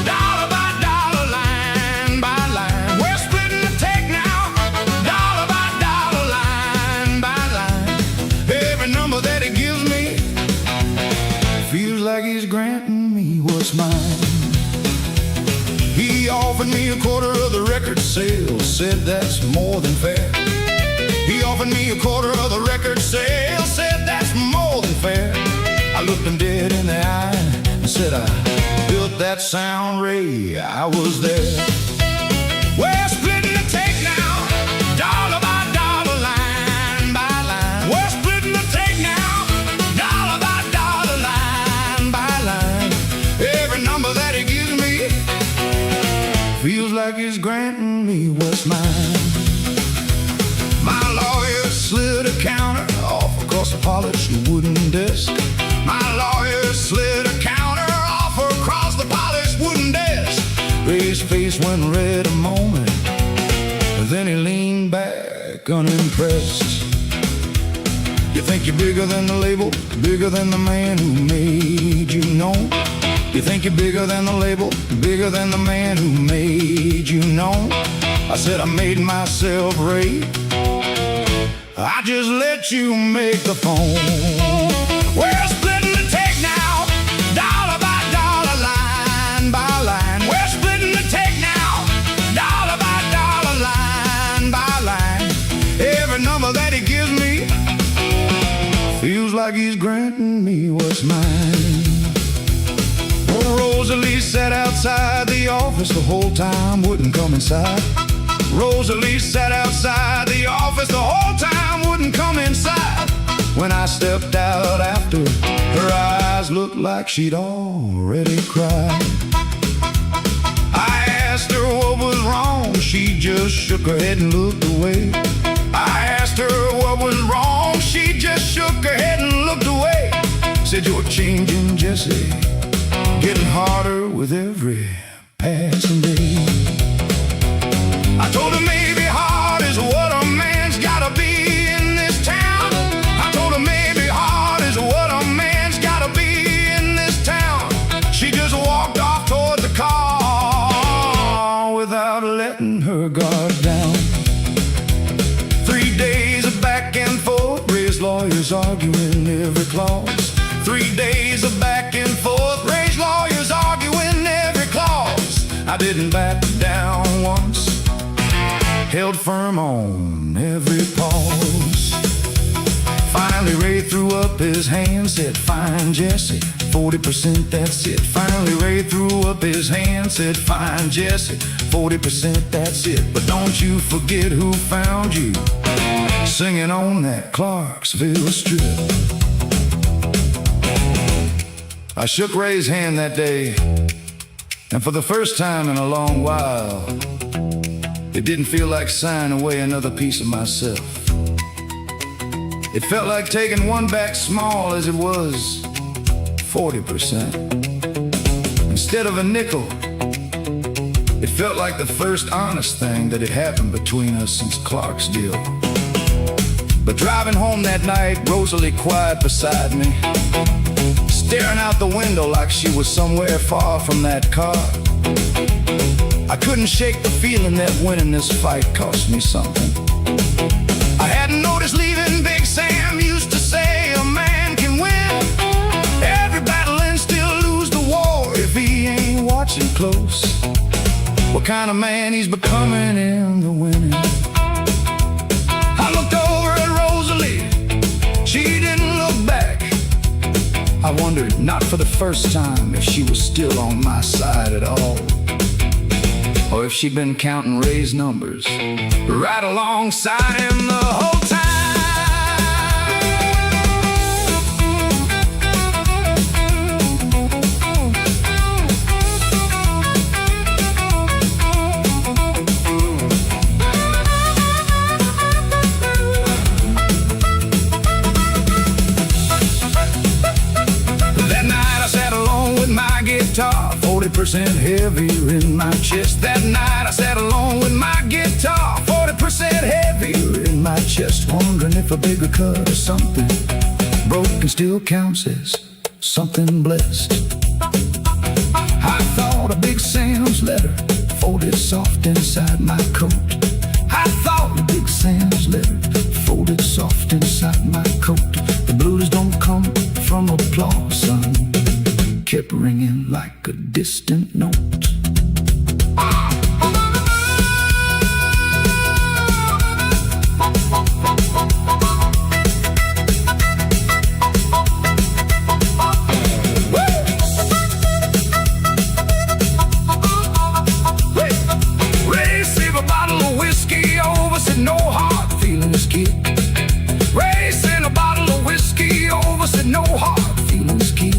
S1: dollar by dollar, line by line. We're splitting the take now, dollar by dollar, line by line. Every number that he gives me feels like he's granting me what's mine. He offered me a quarter of the record sales, said that's more than fair. He offered me a quarter of the record sales, said that's more than fair. I looked him dead in the eye and said, I built that sound, Ray, I was there. We're splitting the take now, dollar by dollar, line by line. We're splitting the take now, dollar by dollar, line by line. Every number that he gives me feels like he's granting me what's mine. My lawyer slid a counter off across the polished wooden desk. My lawyer slid a counter off across the polished wooden desk. Ray's face went red a moment, then he leaned back unimpressed. You think you're bigger than the label, bigger than the man who made you known? You think you're bigger than the label, bigger than the man who made you known? I said I made myself Ray, I just let you make the phone. We're splitting the take now, dollar by dollar, line by line. We're splitting the take now, dollar by dollar, line by line. Every number that he gives me he's granting me what's mine. Oh, Rosalie sat outside the office the whole time, wouldn't come inside. Rosalie sat outside the office the whole time, wouldn't come inside. When I stepped out after, her eyes looked like she'd already cried. I asked her what was wrong, she just shook her head and looked away. I asked her what was wrong, she just shook her head and looked away. Said, you're changing, Jesse, getting harder with every passing day. I told her maybe hard is what a man's gotta be in this town. I told her maybe hard is what a man's gotta be in this town. She just walked off toward the car without letting her guard down. 3 days of back and forth, raised lawyers arguing every clause. 3 days of back and forth, raised lawyers arguing every clause. I didn't back down once, held firm on every pause. Finally Ray threw up his hand, said, fine, Jesse, 40%, that's it. Finally Ray threw up his hand, said, fine, Jesse, 40%, that's it. But don't you forget who found you singing on that Clarksville strip. I shook Ray's hand that day, and for the first time in a long while, it didn't feel like signing away another piece of myself. It felt like taking one back small as it was 40%. Instead of a nickel, it felt like the first honest thing that had happened between us since Clark's deal. But driving home that night, Rosalie quiet beside me, staring out the window like she was somewhere far from that car. I couldn't shake the feeling that winning this fight cost me something. I hadn't noticed leaving Big Sam used to say a man can win every battle and still lose the war if he ain't watching close. What kind of man he's becoming in the winning. I looked over at Rosalie, she didn't look back. I wondered, not for the first time, if she was still on my side at all, or if she'd been counting Ray's numbers right alongside him the whole time. That night I sat alone with my guitar, 40% heavier in my chest. That night I sat alone with my guitar, 40% heavier in my chest, wondering if a bigger cut or something broken still counts as something blessed. I thought of Big Sam's letter folded soft inside my coat. I thought of Big Sam's letter folded soft inside my coat. The blues don't come from applause, son, kept ringing like a distant note. Ray save a bottle of whiskey over, said no hard feelings, kid. Ray sent a bottle of whiskey over, said no hard feelings, kid.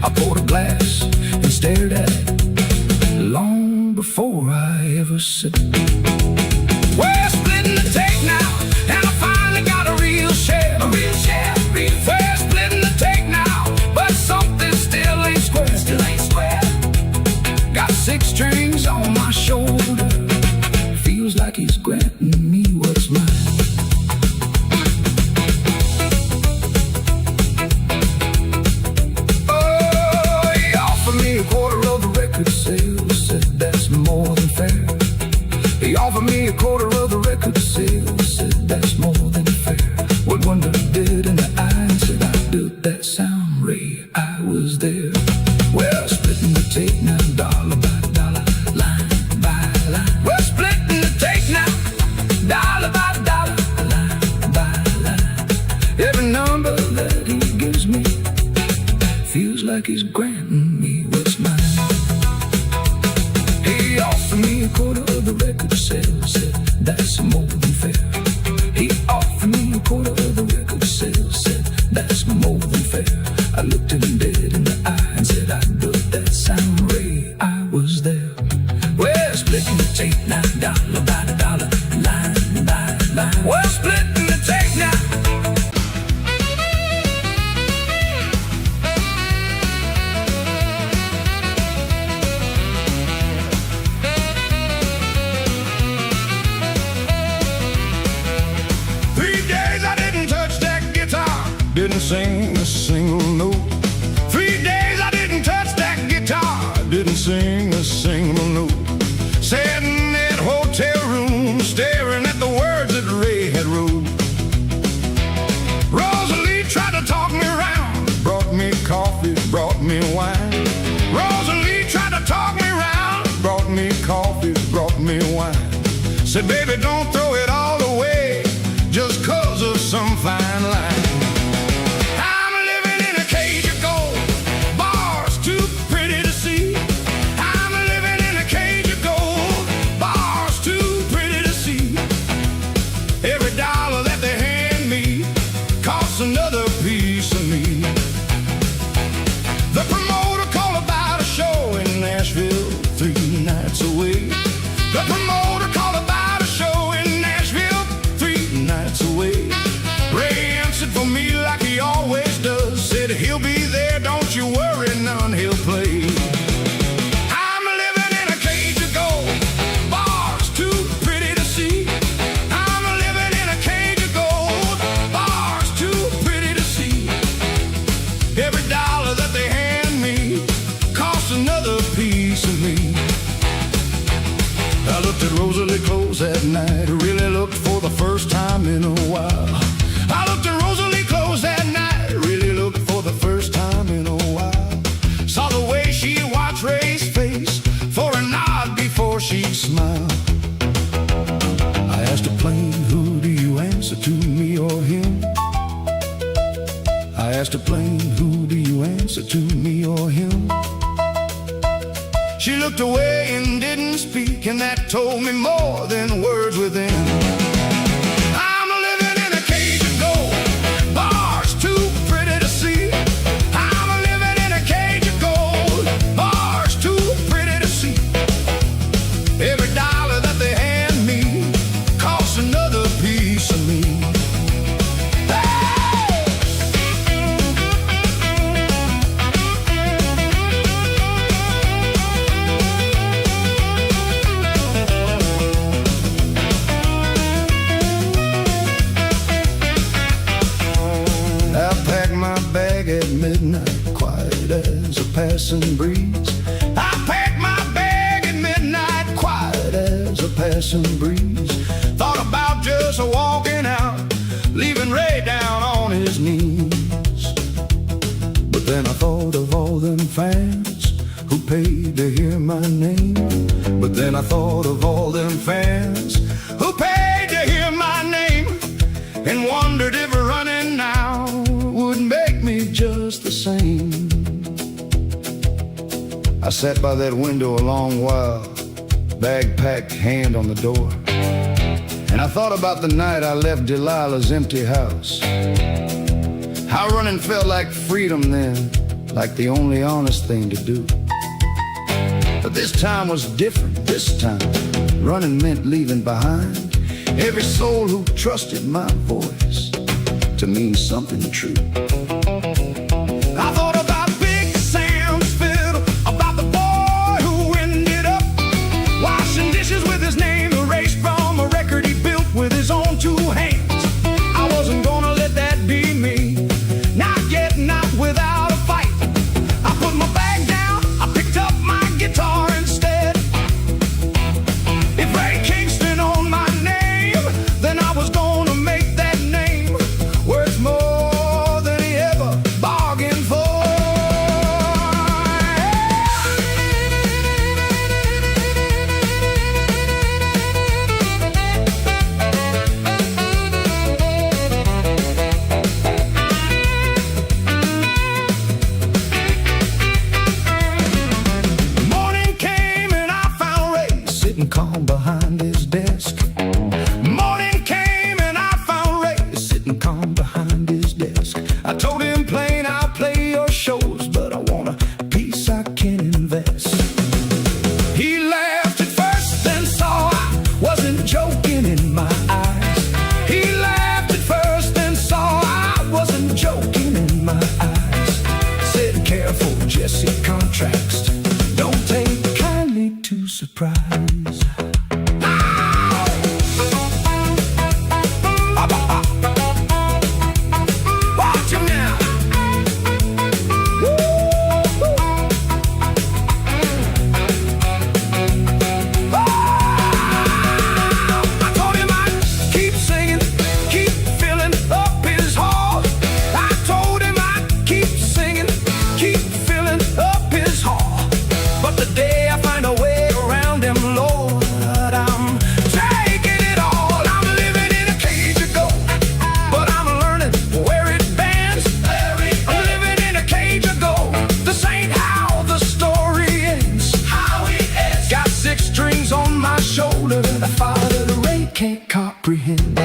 S1: I poured a glass and stared at it long before I ever said it. We're splitting the take now, and I finally got a real share. A real share, real. We're splitting the take now, but something still ain't square. Still ain't square. Got 6 strings on my shoulder, feels like he's granting me what's mine.
S3: touches me, feels like he's granting me what's mine. He offered me a quarter of the record sales, said that's more than fair. He offered me a quarter of the record sales, said that's more than fair. I looked him dead in the eye and said, I built that sound, Ray, I was there. We're splitting the tape now, dollar by dollar, line by line. We're splitting the tape now.
S1: 3 days I didn't touch that guitar, didn't sing a single note. 3 days I didn't touch that guitar, didn't sing a single note. Sat in that hotel room, staring at the words that Ray had wrote. Rosalie tried to talk me around, brought me coffee, brought me wine. Rosalie tried to talk me around, brought me coffee, brought me wine. Said, baby, don't throw it all away just 'cause of some fine line. I'm living in a cage of gold, bars too pretty to see. I'm living in a cage of gold, bars too pretty to see. Every dollar that they hand me costs another piece of me. The promoter called about a show in Nashville 3 nights away. The promoter called about a show in Nashville 3 nights away. Ray answered for me like he always does, said he'll be there, don't you worry none, he'll play. I'm living in a cage of gold, bars too pretty to see. I'm living in a cage of gold, bars too pretty to see. Every dollar that they hand me costs another piece of me. I looked at Rosalie close that night, really looked for the first time in a while. I looked at Rosalie close that night, really looked for the first time in a while. Saw the way she watched Ray's face for a nod before she'd smile. I asked her plain, who do you answer to, me or him? I asked her plain, who do you answer to, me or him? She looked away and didn't speak, and that told me more than words within. I'm living in a cage of gold, bars too pretty to see. I'm living in a cage of gold, bars too pretty to see. Every dollar that they hand me costs another piece of me. At midnight, quiet as a passing breeze. I packed my bag at midnight, quiet as a passing breeze. Thought about just walking out, leaving Ray down on his knees. But then I thought of all them fans who paid to hear my name. But then I thought of all them fans who paid to hear my name, and wondered if running now would make me just the same. I sat by that window a long while, bag packed, hand on the door. And I thought about the night I left Delilah's empty house. How running felt like freedom then, like the only honest thing to do. But this time was different, this time running meant leaving behind every soul who trusted my voice to mean something true. I thought about Big Sam's fiddle, about the boy who ended up washing dishes with his name erased from a record he built with his own 2 hands. I wasn't gonna let that be me, not yet, not without a fight. I put my bag down, I picked up my guitar instead. If Ray Kingston owned my name, then I was gonna make that name worth more than he Jesse contracts. Don't take kindly to surprise. Watch him now. I told him I'd keep singing, keep filling up his hall. I told him I'd keep singing, keep filling up his hall. But the day I find a way around him, Lord, I'm taking it all. I'm living in a cage of gold, but I'm learning where it bends. I'm living in a cage of gold. This ain't how the story ends. Got 6 strings on my shoulder that Father the Ray can't comprehend.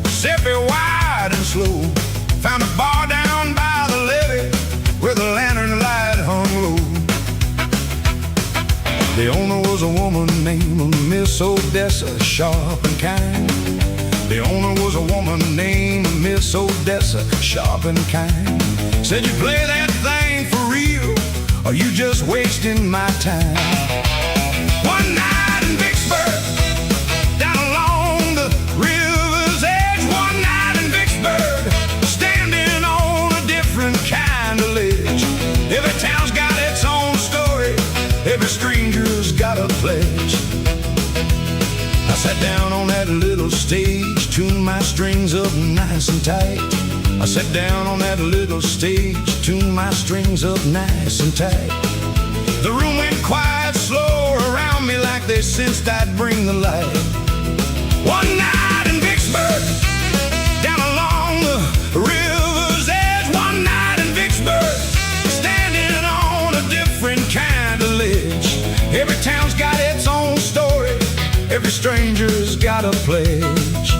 S1: Zippy wide and slow, found a bar down by the levee where the lantern light hung low. The owner was a woman named Miss Odessa, sharp and kind. The owner was a woman named Miss Odessa, sharp and kind. Said, you play that thing for real, or you just wasting my time. One night in Vicksburg, down along the river's edge. One night in Vicksburg, standing on a different kind of ledge. Every town's got its own story, every stranger's got a pledge. I sat down on that little stage, tuned my strings up nice and tight. I sat down on that little stage, tuned my strings up nice and tight. The room went quiet, slow around me, like they sensed I'd bring the light. One night in Vicksburg, down along the river's edge. One night in Vicksburg, standing on a different kind of ledge. Every town's got its own story, every stranger's got a pledge.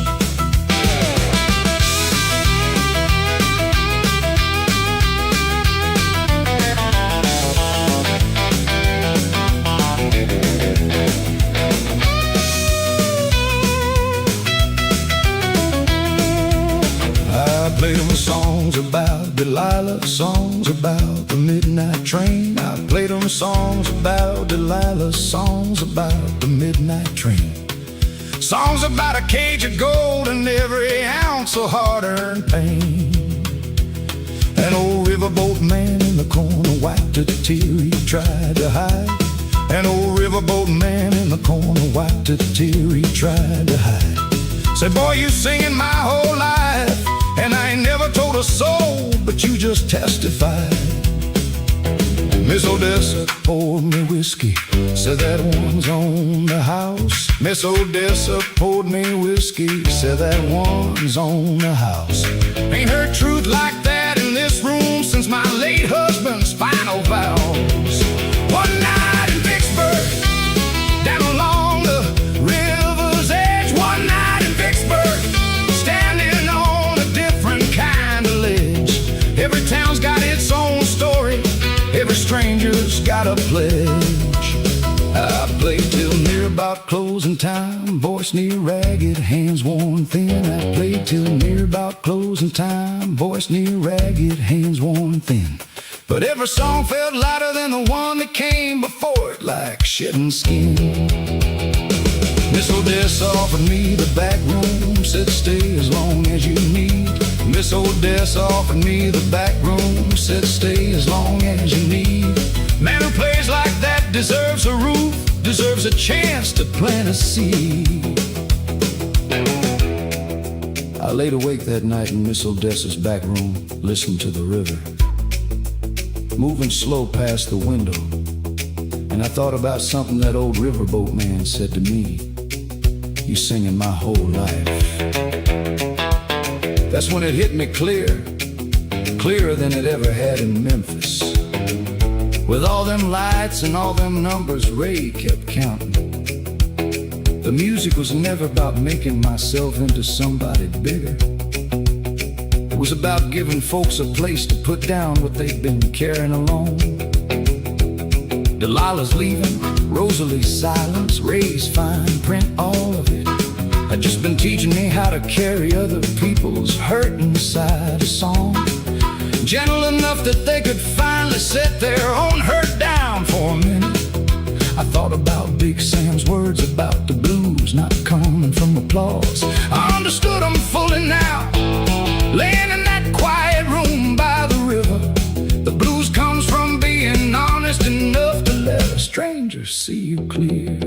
S1: I played them songs about Delilah, songs about the midnight train. I played them songs about Delilah, songs about the midnight train. Songs about a cage of gold and every ounce of hard-earned pain. An old riverboat man in the corner wiped a tear he tried to hide. An old riverboat man in the corner wiped a tear he tried to hide. Said, boy, you singing my whole life, and I ain't never told a soul, but you just testified. Miss Odessa poured me whiskey, said that one's on the house. Miss Odessa poured me whiskey, said that one's on the house. Ain't heard truth like that in this room since my late husband's final vows. One night in Vicksburg, down along the river's edge. One night in Vicksburg, standing on a different kind of ledge. Every town's got its own story, every stranger's got a pledge. I played till near about closing time, voice near ragged, hands worn thin. I played till near about closing time, voice near ragged, hands worn thin. But every song felt lighter than the one that came before it, like shedding skin. Miss Odessa offered me the back room, said stay as long as you need. Miss Odessa offered me the back room, said stay as long as you need. Man who plays like that deserves a roof, deserves a chance to plant a seed. I laid awake that night in Miss Odessa's back room, listening to the river, moving slow past the window. And I thought about something that old riverboat man said to me. You singing my whole life. That's when it hit me clear, clearer than it ever had in Memphis. With all them lights and all them numbers Ray kept counting. The music was never about making myself into somebody bigger. It was about giving folks a place to put down what they've been carrying along. Delilah's leaving, Rosalie's silence, Ray's fine print, all of it had just been teaching me how to carry other people's hurt inside a song. Gentle enough that they could finally set their own hurt down for a minute. I thought about Big Sam's words about the blues not coming from applause. I understood them fully now, laying in that quiet room by the river. The blues comes from being honest enough to let a stranger see you clear.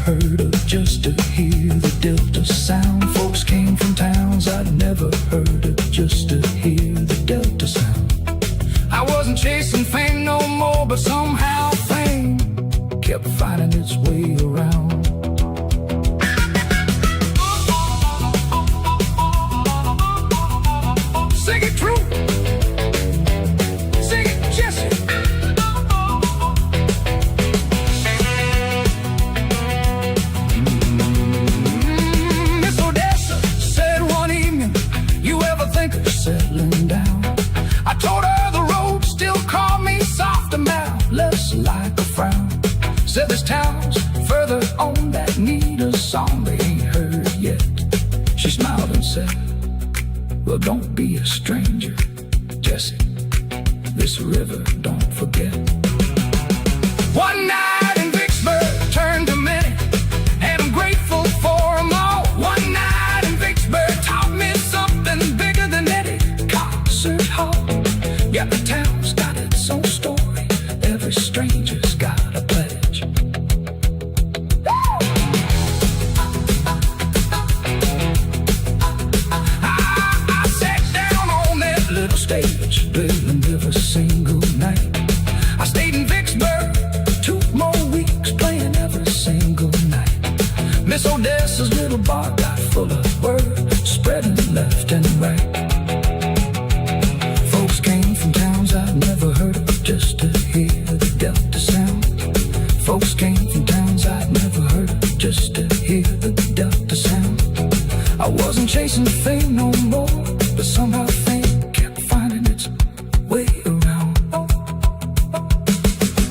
S1: Heard of just to hear the Delta sound. Folks came from towns I'd never heard of just to hear the Delta sound. I wasn't chasing fame no more, but somehow fame kept finding its way around. Sing it true, sing it Jesse. Settling down, I told her the road still called me soft and mild, less like a frown. Said there's towns further on that need a song they ain't heard yet. She smiled and said, well, don't be a stranger, Jesse, this river don't forget. One night in Vicksburg turned to many, and I'm grateful for them all. One night in Vicksburg taught me something bigger than Eddie Concert Hall. Yeah, the town's got its own story, every stranger's got a pledge. I sat down on that little stage, playing every single night. I stayed in Vicksburg 2 more weeks, playing every single night. Miss Odessa's little bar got full of words, spreading left and right. Folks came from towns I'd never heard of just to hear the Delta sound. Folks came from towns I'd never heard of just to hear the Delta sound. I wasn't chasing fame no more, but somehow fame kept finding its way around.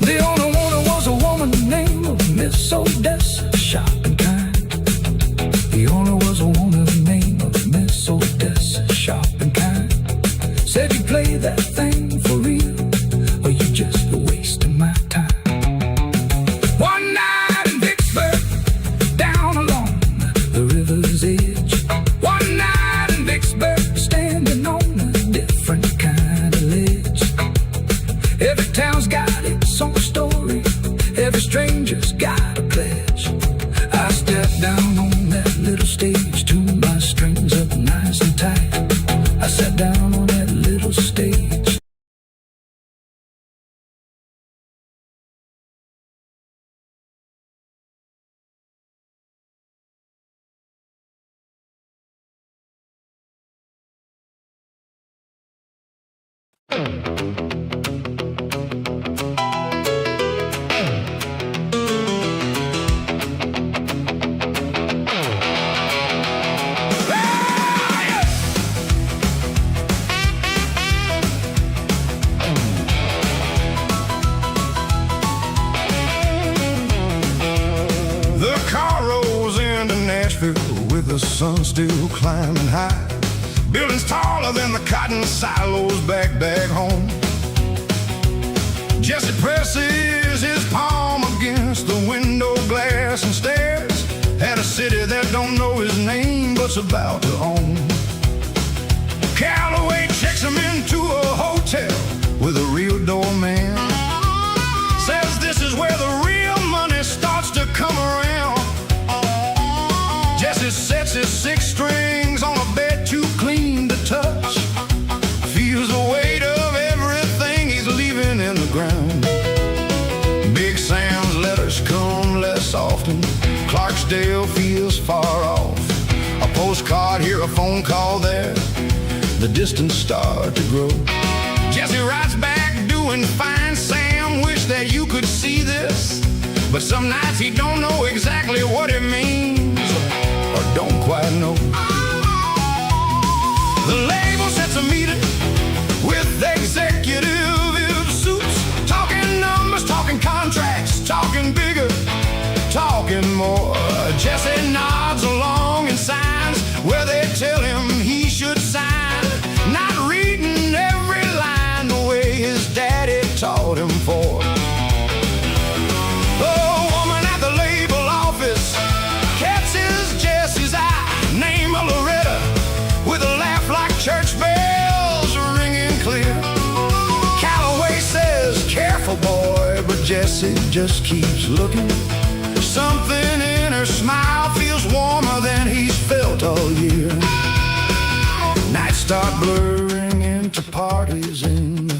S1: The only one was a woman named Miss Odessa, sharp and kind. The owner was a woman named Miss Odessa, sharp and kind. Said you play that thing for real, or you just wasting my time. One night in Vicksburg, down along the river's edge. One night in Vicksburg, standing on a different kind of ledge. Every town's got its own story, every stranger's got a pledge. I stepped down on that little stage, tuned my strings up nice and tight. I sat down on that little stage. With the sun still climbing high, buildings taller than the cotton silos back home. Jesse presses his palm against the window glass and stares at a city that don't know his name but's about to own. Calloway checks him into a hotel with a real doorman. Says this is where the real money starts to come around.
S3: sets his six strings on a bed too clean to touch. Feels the weight of everything he's leaving in the ground. Big Sam's letters come less often. Clarksdale feels far off. A postcard here, a phone call there. The distance start to grow. Jesse writes back doing fine. Sam, wish that you could see this, but some nights he don't know exactly what it means, or don't quite know. The label sets a meeting with executive suits, talking numbers, talking contracts, talking bigger, talking more. Jesse nods along and signs where they tell him he should sign, not reading every line the way his daddy taught him for. The woman at the label office catches Jesse's eye. Name of Loretta, with a laugh like church bells ringing clear. Calloway says, careful boy, but Jesse just keeps looking. Something in her smile feels warmer than he's felt all year. Nights start blurring into parties in the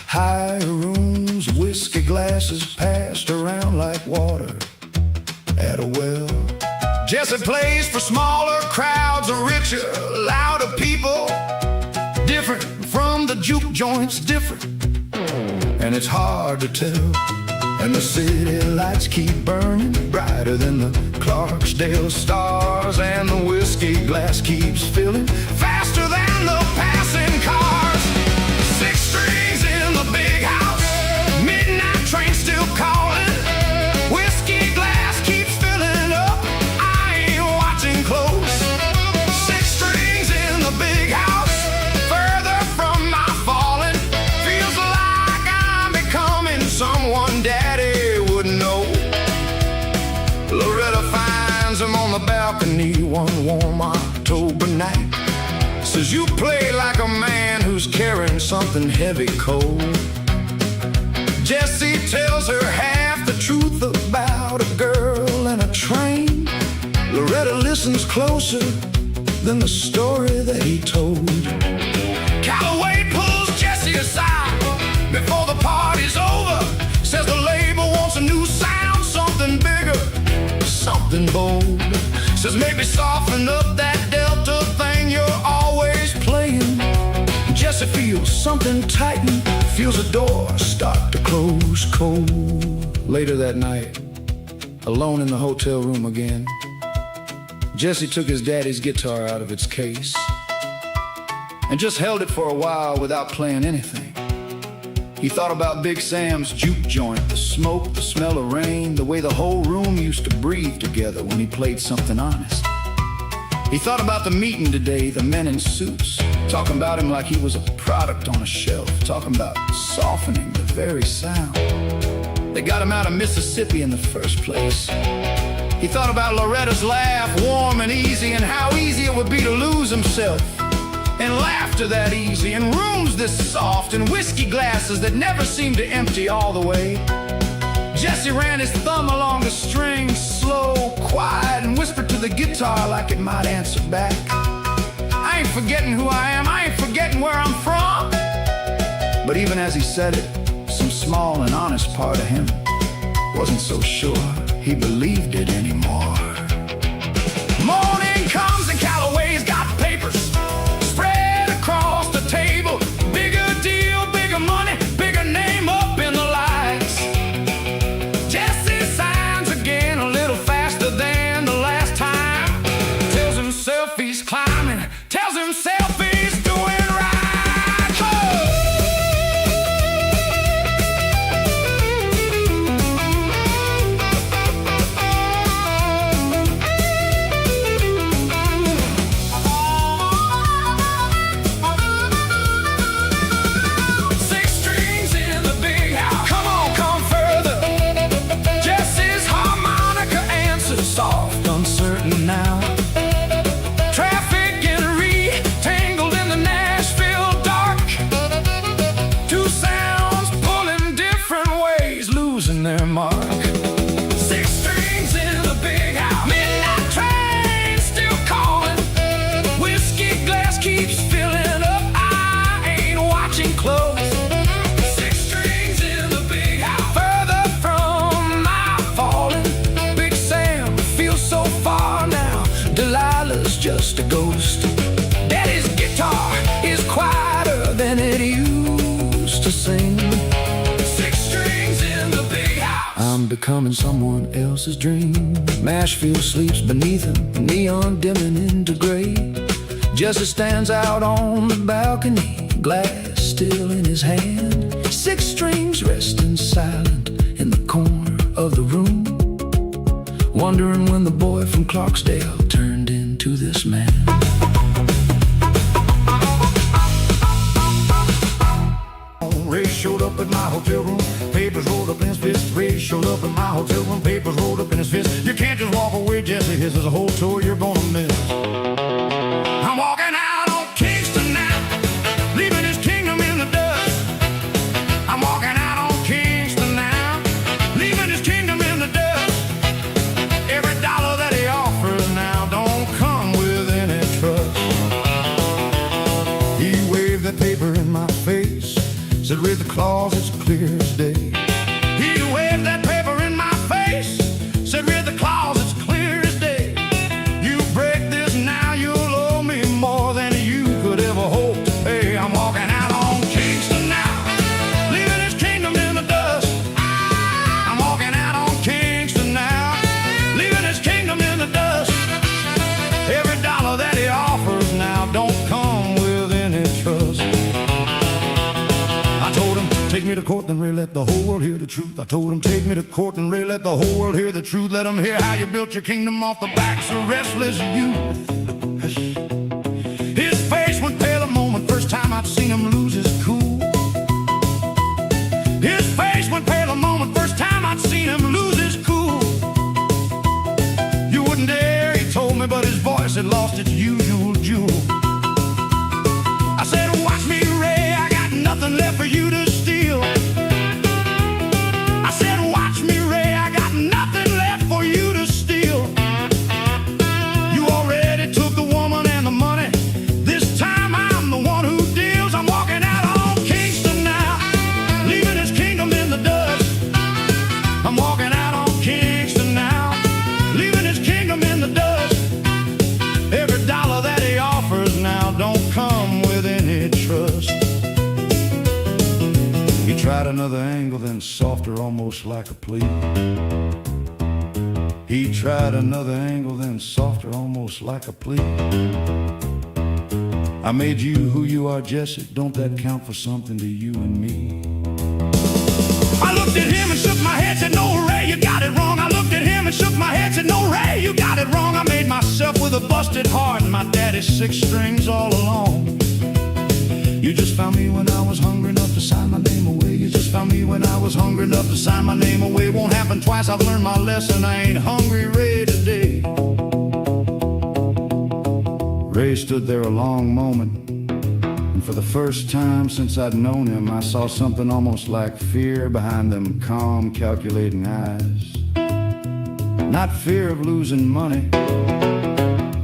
S3: higher rooms. Whiskey glasses passed around like water at a well. Jesse plays for smaller crowds, richer, louder people. Different from the juke joints, different, and it's hard to tell. And the city lights keep burning brighter than the Clarksdale stars, and the whiskey glass keeps filling faster than the passing cars. Six strings in the big house, midnight train still calling. Whiskey glass keeps filling up, I ain't watching close. Six strings in the big house, further from my falling. Feels like I'm becoming someone daddy would know. Loretta finds him on the balcony one warm October night. Says, you play like a man who's carrying something heavy cold. Jesse tells her half the truth about a girl and a train. Loretta listens closer than the story that he told. Calloway pulls Jesse aside before the party's over. Says the label wants a new sound, something bigger, something bold. Says maybe soften up that Delta thing you're always playing. Jesse feels something tighten, feels a door start to close cold. Later that night, alone in the hotel room again, Jesse took his daddy's guitar out of its case and just held it for a while without playing anything. He thought about Big Sam's juke joint, the smoke, the smell of rain, the way the whole room used to breathe together when he played something honest. He thought about the meeting today, the men in suits, talking about him like he was a product on a shelf, talking about softening the very sound. They got him out of Mississippi in the first place. He thought about Loretta's laugh, warm and easy, and how easy it would be to lose himself. And laughter that easy, and rooms this soft, and whiskey glasses that never seem to empty all the way. Jesse ran his thumb along the strings, slow, quiet, and whispered to the guitar like it might answer back. I ain't forgetting who I am, I ain't forgetting where I'm from. But even as he said it, some small and honest part of him wasn't so sure he believed it anymore. Morning comes and Calloway's got papers spread across the table. Bigger deal, bigger money, bigger name up in the lights. Jesse signs again a little faster than the last time. Tells himself he's climbing, tells himself he's doing right. Soft, uncertain now. Traffic was just a ghost. Daddy's guitar is quieter than it used to sing. 6 strings in the big house. I'm becoming someone else's dream. Nashville sleeps beneath him, neon dimming into gray. Jesse stands out on the balcony, glass still in his hand. 6 strings resting silent in the corner of the room, wondering when the boy from Clarksdale turned into this man. Ray showed up at my hotel room, papers rolled up in his fist. Ray showed up at my hotel room, papers rolled up in his fist. You can't just walk away, Jesse, this is a whole tour you're gonna miss. I'm walking out on Kingston now, leaving his kingdom in the dust. I'm walking out on Kingston now, leaving his kingdom in the dust. Every dollar that he offers now don't come with any trust. He waved that paper in my face, said with the claws it's clear as day. He waved that paper in my face, said with the claws it's clear as day. You break this now, you'll owe me more than you could ever hope to pay. I'm walking out on Kingston now, leaving his kingdom in the dust. I'm walking out on Kingston now, leaving his kingdom in the dust. Every dollar that he offers now don't come with any trust. I told him, take me to court and Ray, let the whole world hear the truth. I told him, take me to court and Ray, let the whole world hear the truth. Let them hear how you built your kingdom off the backs of restless youth. His face went pale a moment, first time I'd seen him lose his cool. His face went pale a moment, first time I'd seen him lose his cool. You wouldn't dare, he told me, but his voice had lost its usual jewel. I said, watch me, Ray, I got nothing left for you to steal. I said, watch me, Ray, I got nothing left for you to steal. You already took the woman and the money, this time I'm the one who deals. I'm walking out on Kingston now, leaving his kingdom in the dust. I'm walking out on Kingston now, leaving his kingdom in the dust. Every dollar that he offers now don't come with any trust. He tried another angle, then softer, almost like a plea. He tried another angle, then softer, almost like a plea. I made you who you are, Jesse, don't that count for something to you and me? I looked at him and shook my head, said, no, Ray, you got it wrong. I looked at him and shook my head, said, no, Ray, you got it wrong. I made myself with a busted heart and my daddy's 6 strings all along. You just found me when I was hungry enough to sign my name away. You just found me when I was hungry enough to sign my name away. Won't happen twice, I've learned my lesson. I ain't hungry Ray today. Ray stood there a long moment, and for the first time since I'd known him, I saw something almost like fear behind them calm, calculating eyes. Not fear of losing money.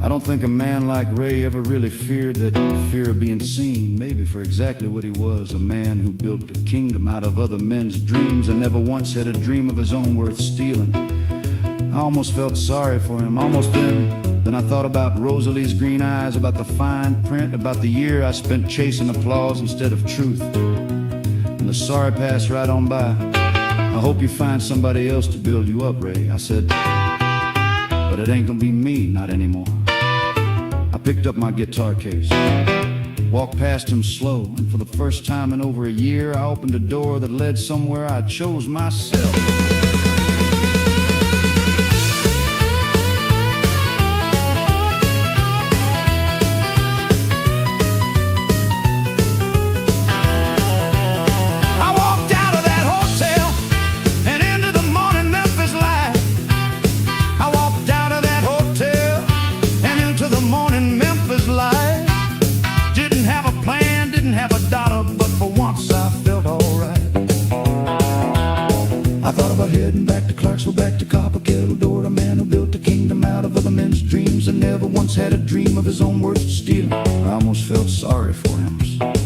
S3: I don't think a man like Ray ever really feared that fear of being seen, maybe for exactly what he was, a man who built a kingdom out of other men's dreams and never once had a dream of his own worth stealing. I almost felt sorry for him, almost then I thought about Rosalie's green eyes, about the fine print, about the year I spent chasing applause instead of truth. And the sorry passed right on by. I hope you find somebody else to build you up, Ray. I said, but it ain't gonna be me, not anymore. I picked up my guitar case, walked past him slow, and for the first time in over a year, I opened a door that led somewhere I chose myself. Heading back to Clarksville, back to Copper Kettle Door, a man who built a kingdom out of other men's dreams and never once had a dream of his own worth stealing. I almost felt sorry for him.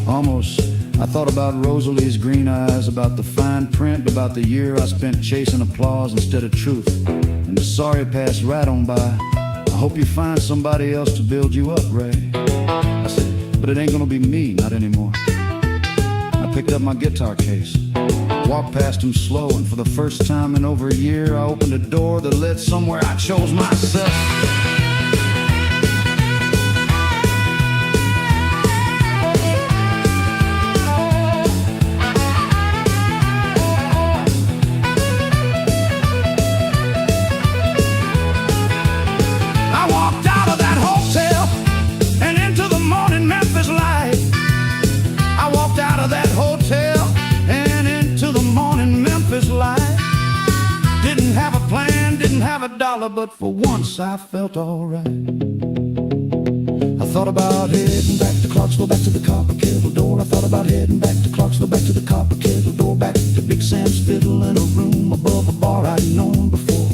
S3: Almost. I thought about Rosalie's green eyes, about the fine print, about the year I spent chasing applause instead of truth. And the sorry passed right on by. I
S1: hope you find somebody else to build you up, Ray. I said, but it ain't gonna be me, not anymore. I picked up my guitar case, walked past him slow, and for the first time in over a year, I opened a door that led somewhere I chose myself. $1, but for once I felt alright. I thought about heading back to Clarksville, back to the copper kettle door. I thought about heading back to Clarksville, back to the copper kettle door, back to Big Sam's fiddle in a room above a bar I'd known before.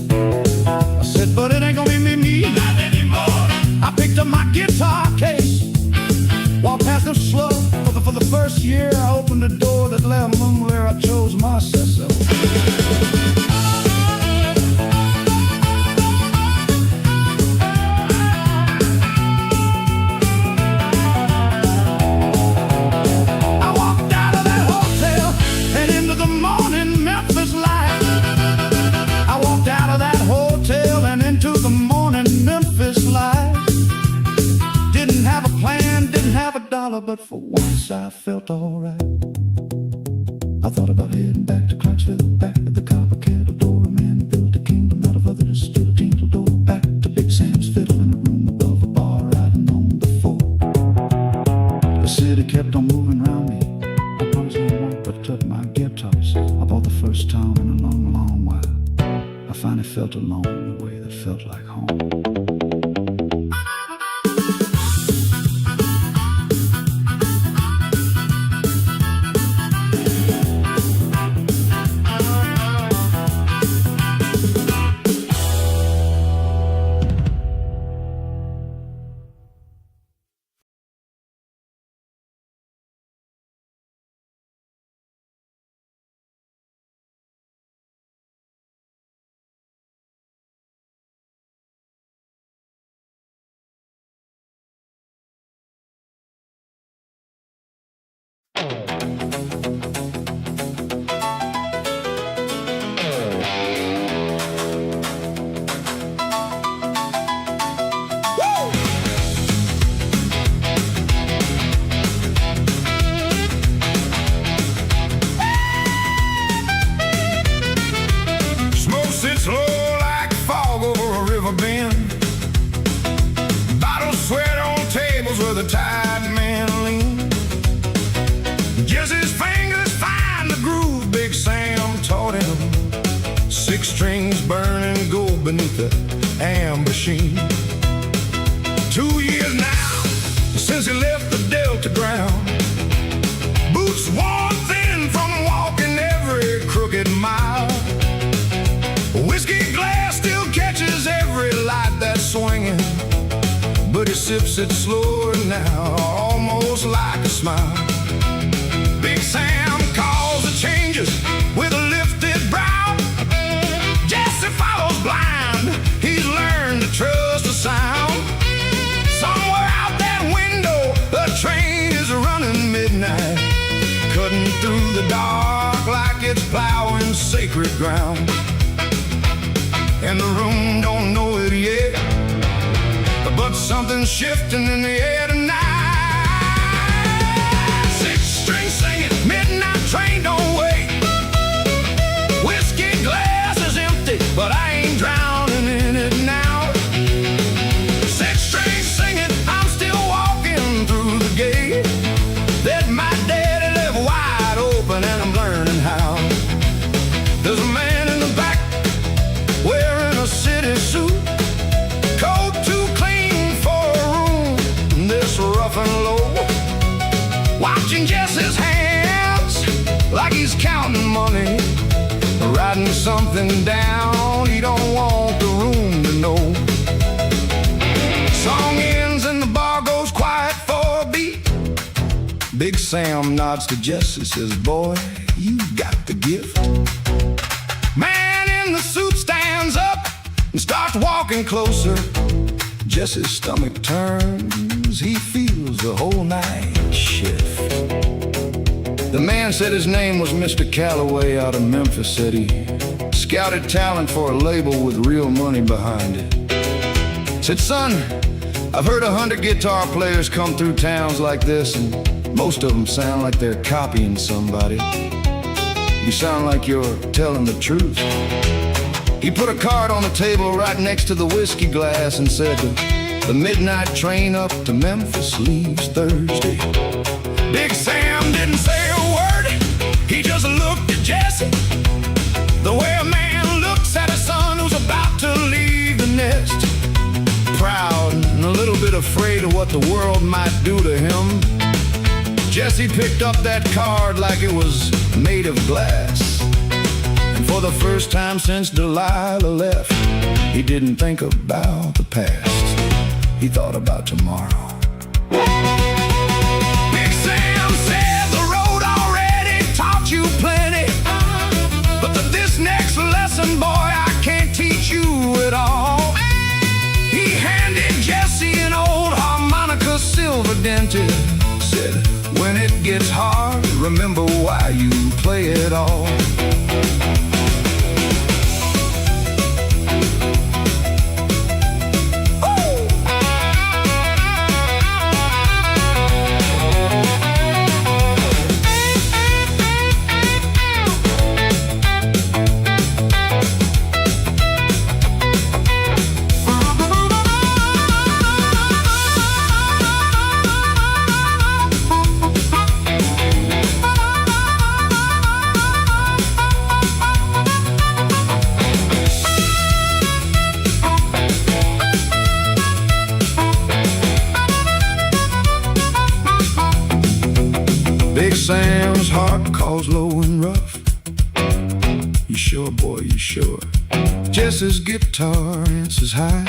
S1: I said, but it ain't gonna be me, not anymore. I picked up my guitar case, walked past them slow. For the first year, I opened the door that led them where I chose myself. But for once I felt alright. I thought about heading back to Clarksville, back to the copper kettle door. A man built a kingdom out of others, stood a tinkle door. Back to Big Sam's fiddle in a room above a bar I'd known before. The city kept on moving around me. I promised I won't, but took my guitars. I bought the first time in a long, long while. I finally felt alone in a way that felt like home.
S3: Sits low like fog over a river bend. Bottles sweat on tables where the tired men lean. Just his fingers find the groove Big Sam taught him. 6 strings burning gold beneath the amber sheen. 2 years now since he left the Delta ground. Boots worn thin from walking every crooked mile. Whiskey glass still catches every light that's swinging, but he sips it slower now, almost like a smile. Big Sam calls the changes with a lifted brow. Jesse follows blind, he's learned to trust the sound. Somewhere out that window, a train is running midnight, cutting through the dark like it's plowing sacred ground. And the room don't know it yet, but something's shifting in the air tonight. 6 strings singing, midnight train don't wait. Whiskey glass is empty, but I ain't drowning in it now. 6 strings singing, I'm still walking through the gate that my daddy left wide open, and I'm learning how. There's a man in the back wearing a city suit, coat too clean for a room this rough and low. Watching Jesse's hands like he's counting money, writing something down he don't want the room to know. Song ends and the bar goes quiet for a beat. Big Sam nods to Jesse, says, boy, you got the gift. Man in the suit stands up and starts walking closer.
S1: Jesse's stomach turns, he feels the whole night shift. The man said his name was Mr. Calloway out of Memphis. Said he scouted talent for a label with real money behind it. Said, son, I've heard 100 guitar players come through towns like this, and most of them sound like they're copying somebody. You sound like you're telling the truth. He put a card on the table right next to the whiskey glass and said, the midnight train up to Memphis leaves Thursday.
S3: Big Sam didn't say a word, he just looked at Jesse the way a man looks at a son who's about to leave the nest.
S1: Proud and a little bit afraid of what the world might do to him, Jesse picked up that card like it was made of glass. And for the first time since Delilah left, he didn't think about the past, he thought about tomorrow.
S3: Big Sam said the road already taught you plenty, but this next lesson, boy, I can't teach you at all. He handed Jesse an old harmonica, silver dented.
S1: Said, when it gets hard, remember why you play it all. Big Sam's heart calls low and rough. You sure, boy, you sure? Jesse's guitar answers high.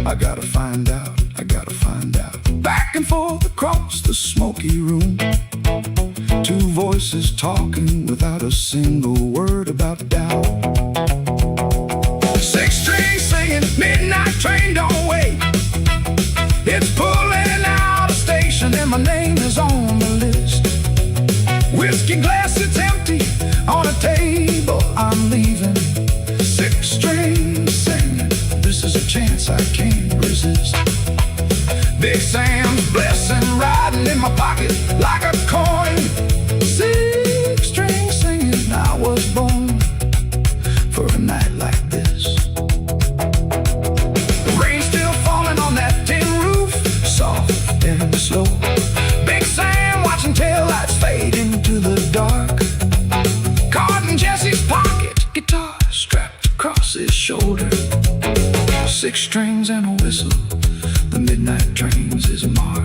S1: I gotta find out, I gotta find out. Back and forth across the smoky room, two voices talking without a single word about doubt.
S3: Six strings singing, midnight train don't wait. It's pulling out a station and my name is on the list. Whiskey glass, it's empty on a table, I'm leaving.
S1: Six strings singing, this is a chance I can't resist.
S3: Big Sam's blessing riding in my pocket like a coin.
S1: Six strings singing, I was born for a night like this.
S3: The rain's still falling on that tin roof,
S1: Soft and slow,
S3: Big Sam watching taillights fade
S1: into the dark.
S3: card in Jesse's pocket.
S1: Guitar strapped across his shoulder. Six strings and a whistle, the midnight train's his mark.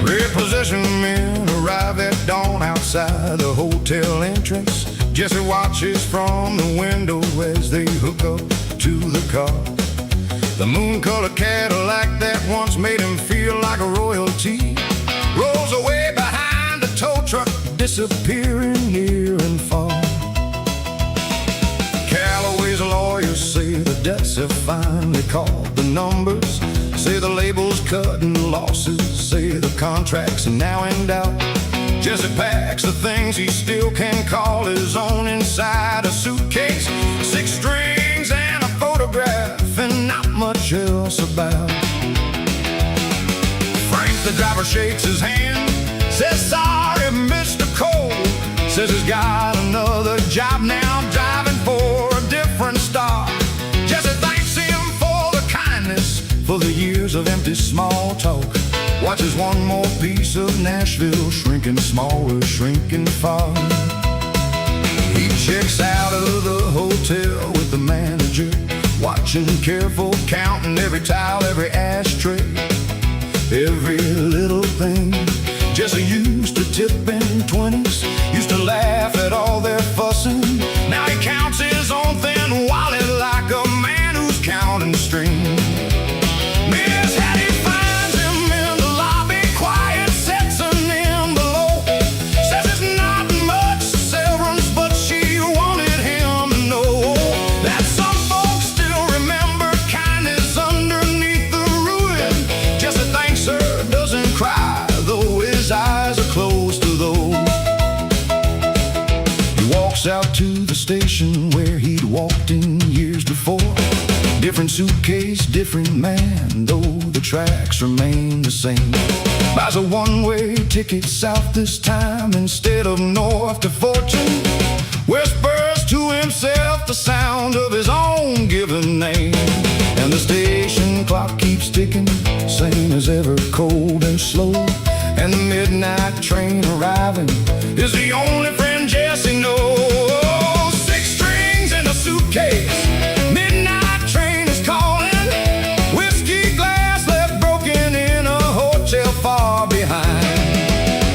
S3: Repossession men arrive at dawn outside the hotel entrance. Jesse watches from the window as they hook up to the car. The moon-colored Cadillac that once made him feel like a royalty rolls away behind the tow truck, disappearing near and far. Calloway's lawyers say the debts have finally called the numbers, say the label's cutting losses, say the contract's now in doubt. Jesse packs the things he still can call his own inside a suitcase. Six strings and a photograph and not much else about. Frank, the driver, shakes his hand, says, "Sorry, Mr. Cole." Says he's got another job now, driving for
S1: for the years of empty small talk. Watches one more piece of Nashville shrinking smaller, shrinking far. He checks out of the hotel with the manager, watching careful, counting every towel, every ashtray, every little thing. Jesse used to tip in 20s, used to laugh at all their fussing. Now he counts his own thin wallet like a man who's counting strings. Miss Hattie finds him in the lobby, quiet, sets an in below. Says it's not much severance, but she wanted him to know that some folks still remember kindness underneath the ruin. Jesse thanks her, doesn't cry, though his eyes are close to those. He walks out to the station where he'd walked in years before. Different suitcase, different man, though the tracks remain the same. Buys a one-way ticket south this time instead of north to Fortune. Whispers to himself the sound of his own given name. And the station clock keeps ticking, same as ever, cold and slow. And the midnight train arriving is the only friend Jesse knows. 6 strings and a suitcase, midnight train is calling. Whiskey glass left broken in a hotel far behind.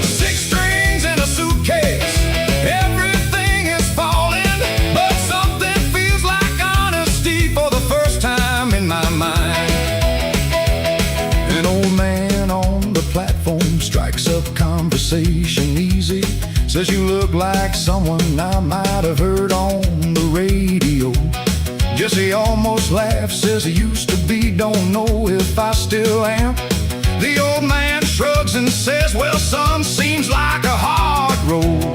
S1: 6 strings and a suitcase, everything is falling, but something feels like honesty for the first time in my mind. An old man on the platform strikes up conversation easy. Says you look like someone I might have heard on the radio. Jesse almost laughs, says he used to be, don't know if I still am. The old man shrugs and says, well, son, seems like a hard road.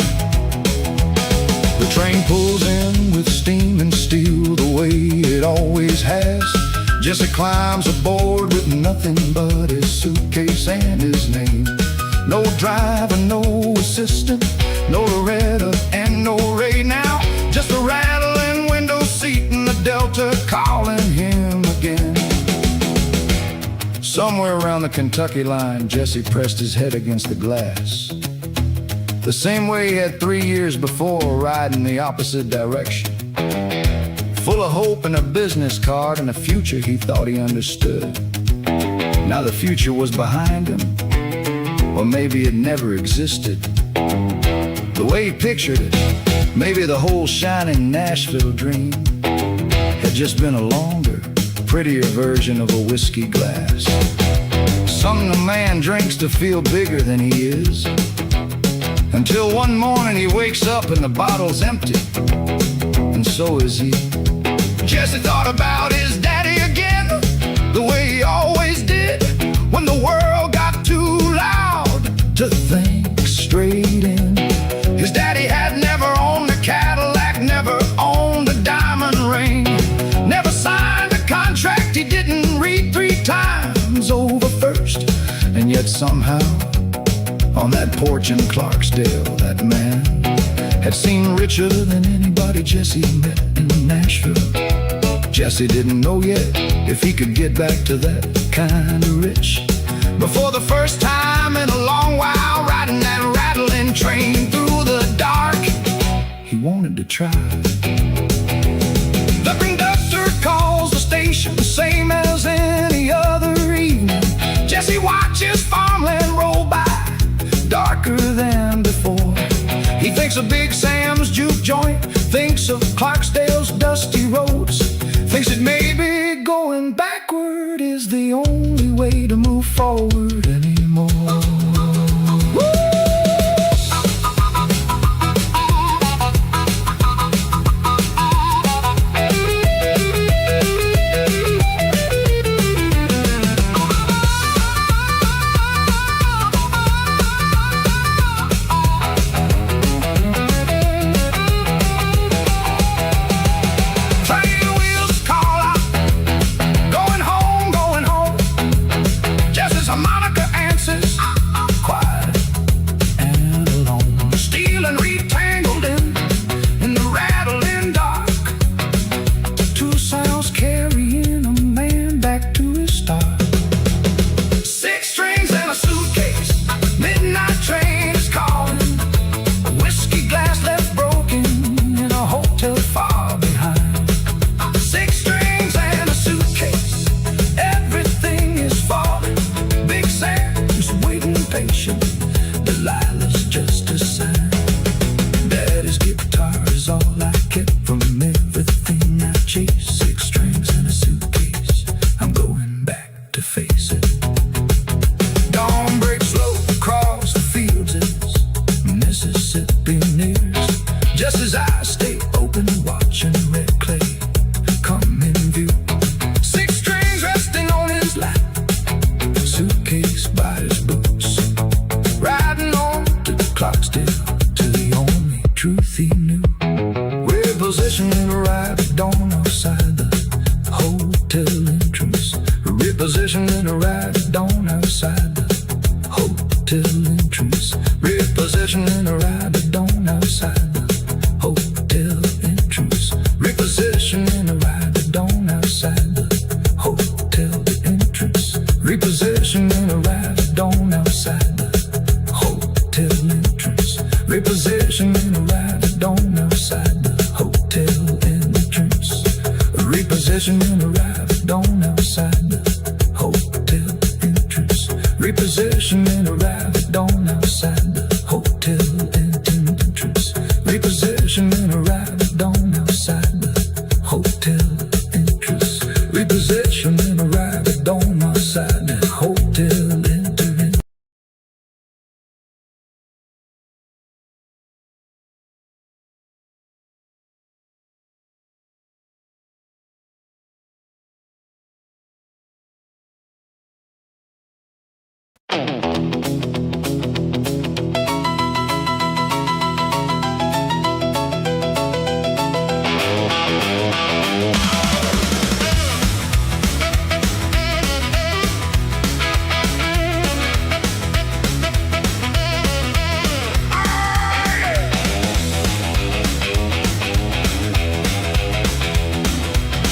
S1: The train pulls in with steam and steel the way it always has. Jesse climbs aboard with nothing but his suitcase and his name. No driver, no assistant, no Loretta and no Ray now. Just a rattling window seat in the Delta calling him again. Somewhere around the Kentucky line, Jesse pressed his head against the glass, the same way he had 3 years before, riding the opposite direction. Full of hope and a business card and a future he thought he understood. Now the future was behind him, or maybe it never existed. The way he pictured it, maybe the whole shining Nashville dream had just been a longer, prettier version of a whiskey glass. Something a man drinks to feel bigger than he is, until one morning he wakes up and the bottle's empty, and so is he. Jesse thought about his daddy again, the way he always did when the world got too loud to think straight in. His daddy had never owned a Cadillac, never owned a diamond ring, never signed a contract he didn't read 3 times over first. And yet somehow, on that porch in Clarksdale, that man had seemed richer than anybody Jesse met in Nashville. Jesse didn't know yet if he could get back to that kind of rich. Before the first time in a long while, riding that rattling train through the dark, he wanted to try. The conductor calls the station, same as any other evening. Jesse watches farmland roll by, darker than before. He thinks of Big Sam's juke joint, thinks of Clarksdale's dusty roads, thinks that maybe going backward is the only way to move forward anymore. Jesse's harmonica hotel entrance. Repositioning a ride dawn outside the hotel entrance. Repositioning a ride dawn outside the hotel entrance. Repositioning a ride dawn outside the hotel entrance. Repositioning a ride dawn outside the hotel entrance. Repositioning a ride dawn outside the hotel entrance. Repositioning a ride dawn outside the hotel entrance. Repositioning a ride dawn outside the hotel entrance. Repositioning a ride dawn outside the hotel entrance. Repositioning a ride dawn outside the hotel entrance.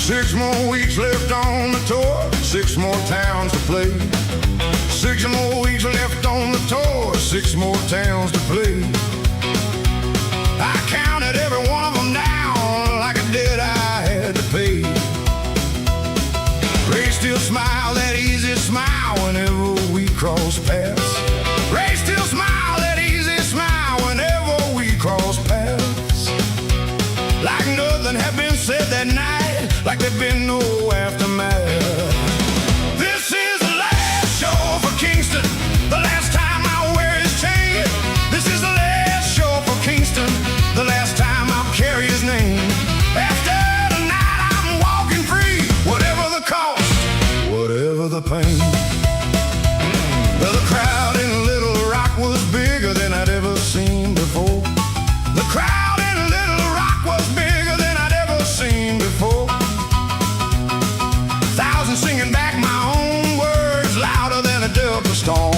S3: 6 more weeks left on the tour, 6 more towns to play. 6 more weeks left on the tour, 6 more towns to play. I counted every one of them down like a debt I had to pay. Ray still smiled that easy smile whenever we cross paths. Ray still smiled that easy smile whenever we cross paths. Like nothing had been said that night, like there'd been no aftermath. This is the last show for Kingston, the last time I'll wear his chain. This is the last show for Kingston, the last time I'll carry his name. After tonight I'm walking free, whatever the cost, whatever the pain. Well, the crowd in Little Rock was bigger than I'd ever seen before. The crowd in Little Rock was bigger than I'd ever seen before. Thousands singing back my own words louder than a Delta storm.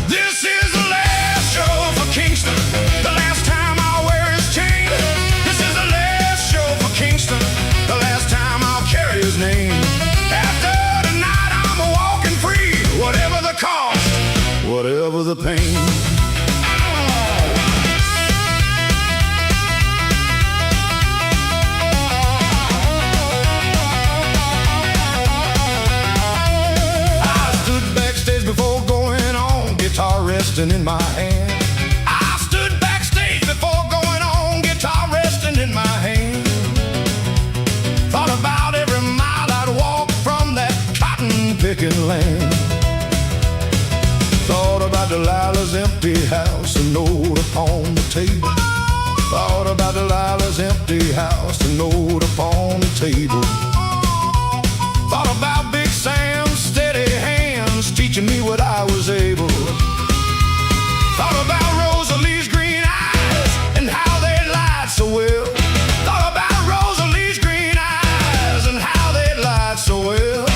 S3: This is the last show for Kingston, the last time I'll wear his chain. This is the last show for Kingston, the last time I'll carry his name. After tonight I'm walking free, whatever the cost, whatever the pain. Before going on, guitar resting in my hand. I stood backstage before going on, guitar resting in my hand. Thought about every mile I'd walk from that cotton picking land. Thought about Delilah's empty house, a note upon the table. Thought about Delilah's empty house, a note upon the table. Thought about Big Sam's steady hands teaching me what I was able. Thought about Rosalie's green eyes and how they lied so well. Thought about Rosalie's green eyes and how they lied so well.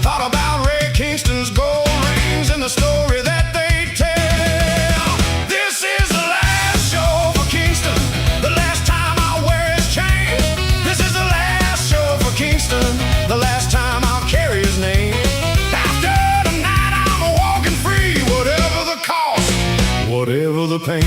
S3: Thought about Ray Kingston's gold rings and the story that they tell. This is the last show for Kingston, the last time I'll wear his chain. This is the last show for Kingston, the last time I'll carry his name. After tonight I'm walking free, whatever the cost, whatever the pain.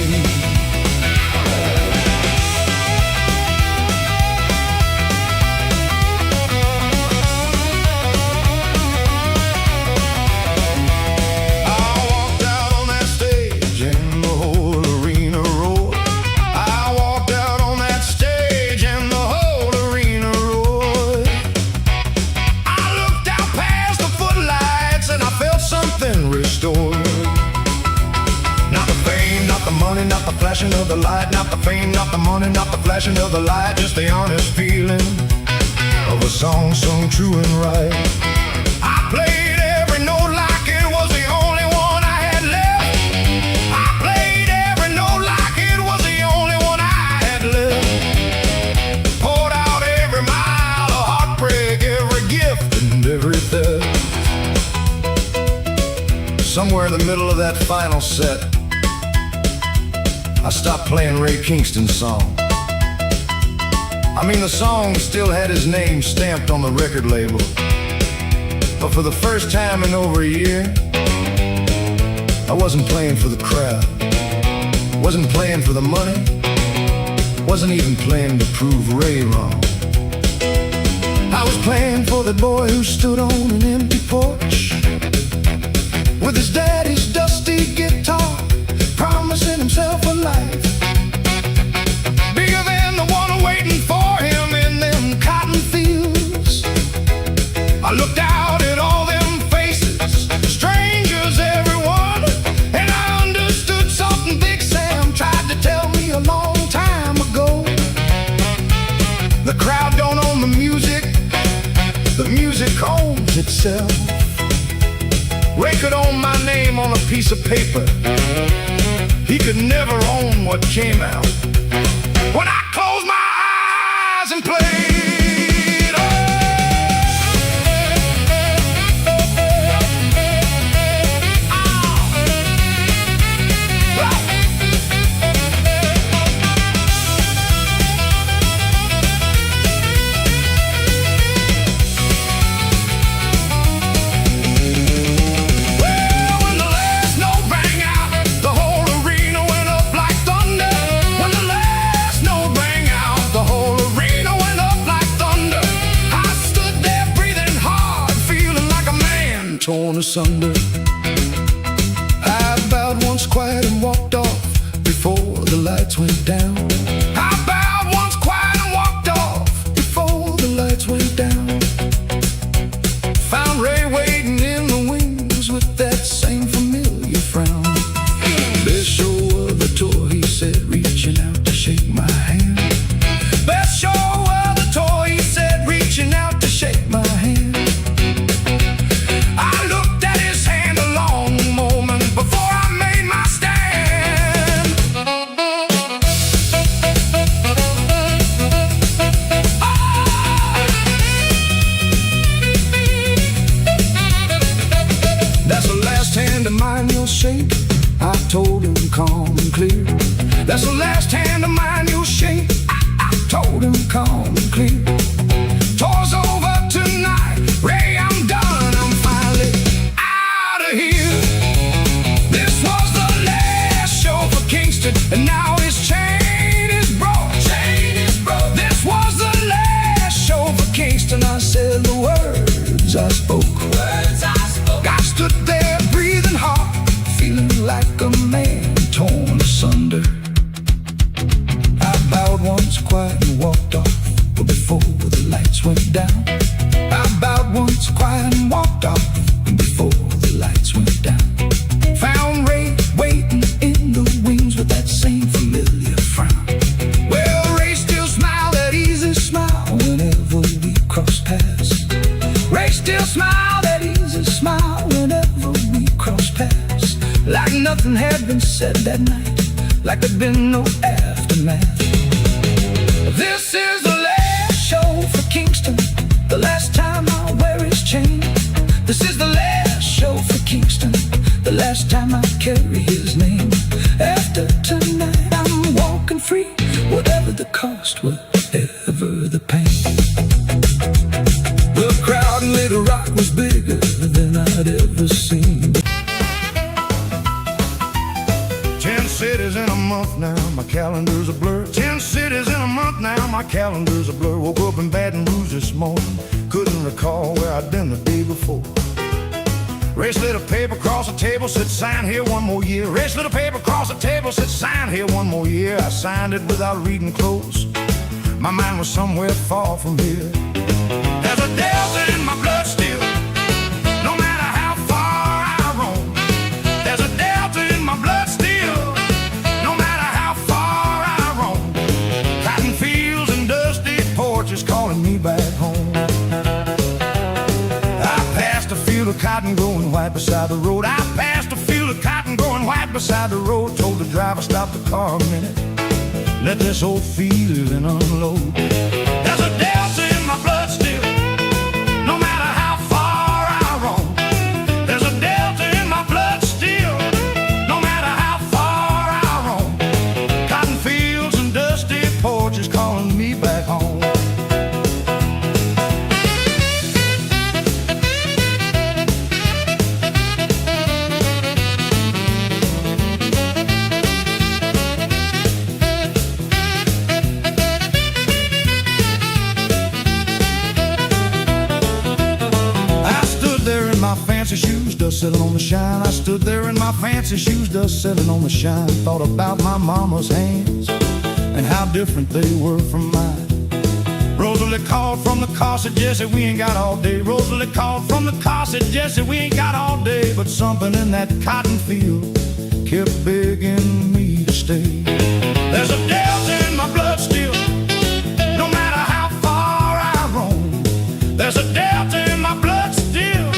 S3: I walked out on that stage and the whole arena roared. I walked out on that stage and the whole arena roared. I looked out past the footlights and I felt something restored. Not the fame, not the money, not the flashing of the light. Not the fame, not the money, not the flashing of the light. Just the honest feeling of a song sung true and right. I played every note like it was the only one I had left. I played every note like it was the only one I had left. Poured out every mile of heartbreak, every gift
S1: Somewhere in the middle of that final set, I stopped playing Ray Kingston's song. I mean, the song still had his name stamped on the record label, but for the first time in over a year, I wasn't playing for the crowd, wasn't playing for the money, wasn't even playing to prove Ray wrong. I was playing for the boy who stood on an empty porch with his daddy's dusty guitar, promising himself a life bigger than the one waiting for him in them cotton fields. I looked out at all them faces, strangers everyone, and I understood something Big Sam tried to tell me a long time ago. The crowd don't own the music owns itself. Ray could own my name on a piece of paper, he could never own what came out when I closed my eyes and played. Torn asunder, I bowed once quiet and walked off before the lights went down. I bowed once quiet and walked off before the lights went down. Found Ray waiting in the wings with that same familiar frown. Best show of the tour, he said, reaching out to shake my hand. Best show of the tour, he said, reaching out to shake my hand. Mine you'll shake, I told him calm and clear. That's the last hand of mine you'll shake, I told him calm and clear. Tour's over tonight, Ray, I'm done, I'm finally out of here. This was the last show for Kingston, and now his chain is broke. This was the last show for Kingston. I said the words I spoke. I stood there breathing hard, feeling like a man torn asunder. I bowed once quiet and walked off before the lights went down. I bowed once quiet and walked off before the lights went down. Found Ray waiting in the wings with that same familiar frown. Well, Ray still smiled that easy smile whenever we crossed paths. Ray still smiled that easy smile whenever we crossed paths. Like nothing had been said that night, like there'd been no aftermath. This is the last show for Kingston, the last time I wear his chain. This is the last show for Kingston, the last time I carry his name. After tonight I'm walking free, whatever the cost, whatever the pain. The crowd in Little Rock was bigger than I'd ever seen. 10 cities in a month now, my calendar's a blur. 10 cities in a month now, my calendar's a blur. Woke up in Baton Rouge this morning, couldn't recall where I'd been the day before. Ray slid a paper across the table, said sign here one more year. Ray slid a paper across the table, said sign here one more year. I signed it without reading close, my mind was somewhere far from here. There's a delta in my blood still, no matter how far I roam. There's a delta in my blood still, no matter how far I roam. Cotton fields and dusty porches calling me back home. I passed a field of cotton growing white beside the road. I passed a field of cotton growing white beside the road. Told the driver stop the car a minute, let this old feeling unload. There's a delta in my blood still, no matter how far I roam. There's a delta in my blood my fancy shoes, dust settling on the shine. I stood there in my fancy shoes, dust settling on the shine. Thought about my mama's hands and how different they were from mine. Rosalie called from the car, said, Jesse, we ain't got all day. Rosalie called from the car, said, Jesse, we ain't got all day. But something in that cotton field kept begging me to stay. There's a delta in my blood still, no matter how far I roam. There's a delta in my blood still,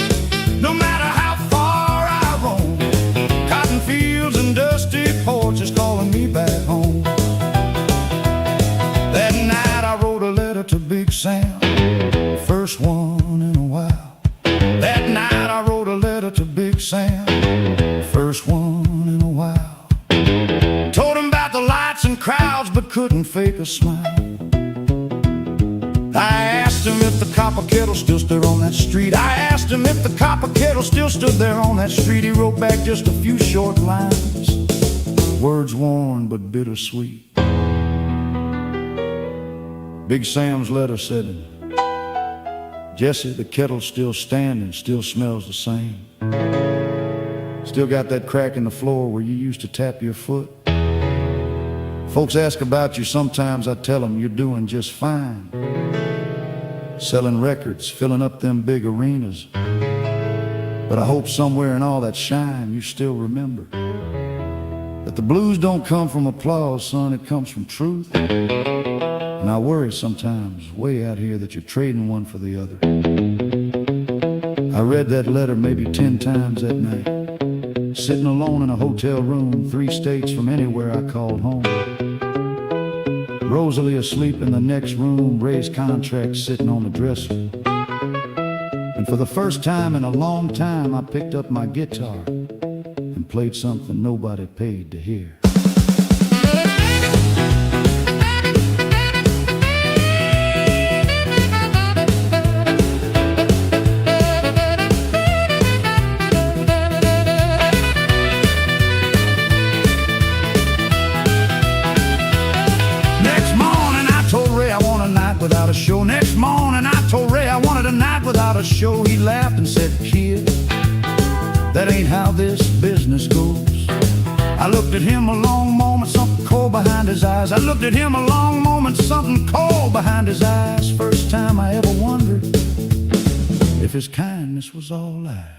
S1: no matter how far I roam. Cotton fields and dusty porches calling me back home. That night I wrote a letter to Big Sam, first one in a while. That night I wrote a letter to Big Sam, first one in a while. Told him about the lights and crowds, but couldn't fake a smile. I asked him if the copper kettle still stood on that street. I asked him if the copper kettle still stood there on that street. He wrote back just a few short lines, words worn but bittersweet. Big Sam's letter said, Jesse, the kettle's still standing, still smells the same. Still got that crack in the floor where you used to tap your foot. Folks ask about you sometimes, I tell them you're doing just fine. Selling records, filling up them big arenas. But I hope somewhere in all that shine you still remember that the blues don't come from applause, son, it comes from truth. And I worry sometimes, way out here, that you're trading one for the other. I read that letter maybe 10 times that night, sitting alone in a hotel room 3 states from anywhere I called home. Rosalie asleep in the next room, Ray's contract sitting on the dresser. And for the first time in a long time, I picked up my guitar and played something nobody paid to hear. Without a show. Next morning I told Ray I wanted a night without a show. He laughed and said, kid, that ain't how this business goes. I looked at him a long moment, something cold behind his eyes. I looked at him a long moment, something cold behind his eyes. First time I ever wondered if his kindness was all lies.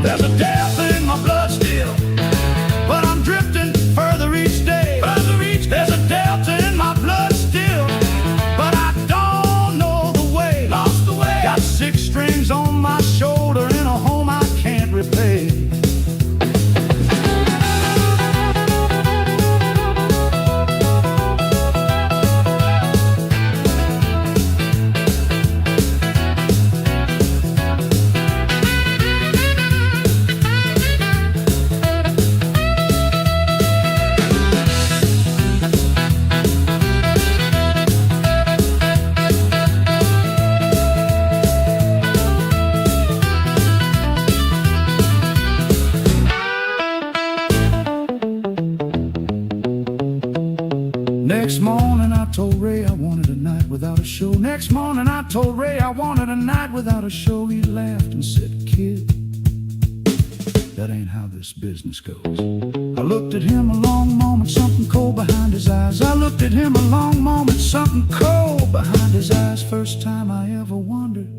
S1: There's a death in my blood still, but I'm drifting further each day. There's a delta in my blood still, but I don't know the way. Lost the way. Got 6 strings on my shoulder in a home I can't repay. Next morning I told Ray I wanted a night without a show. Next morning I told Ray I wanted a night without a show. He laughed and said, kid, that ain't how this business goes. I looked at him a long moment, something cold behind his eyes. I looked at him a long moment, something cold behind his eyes. First time I ever wondered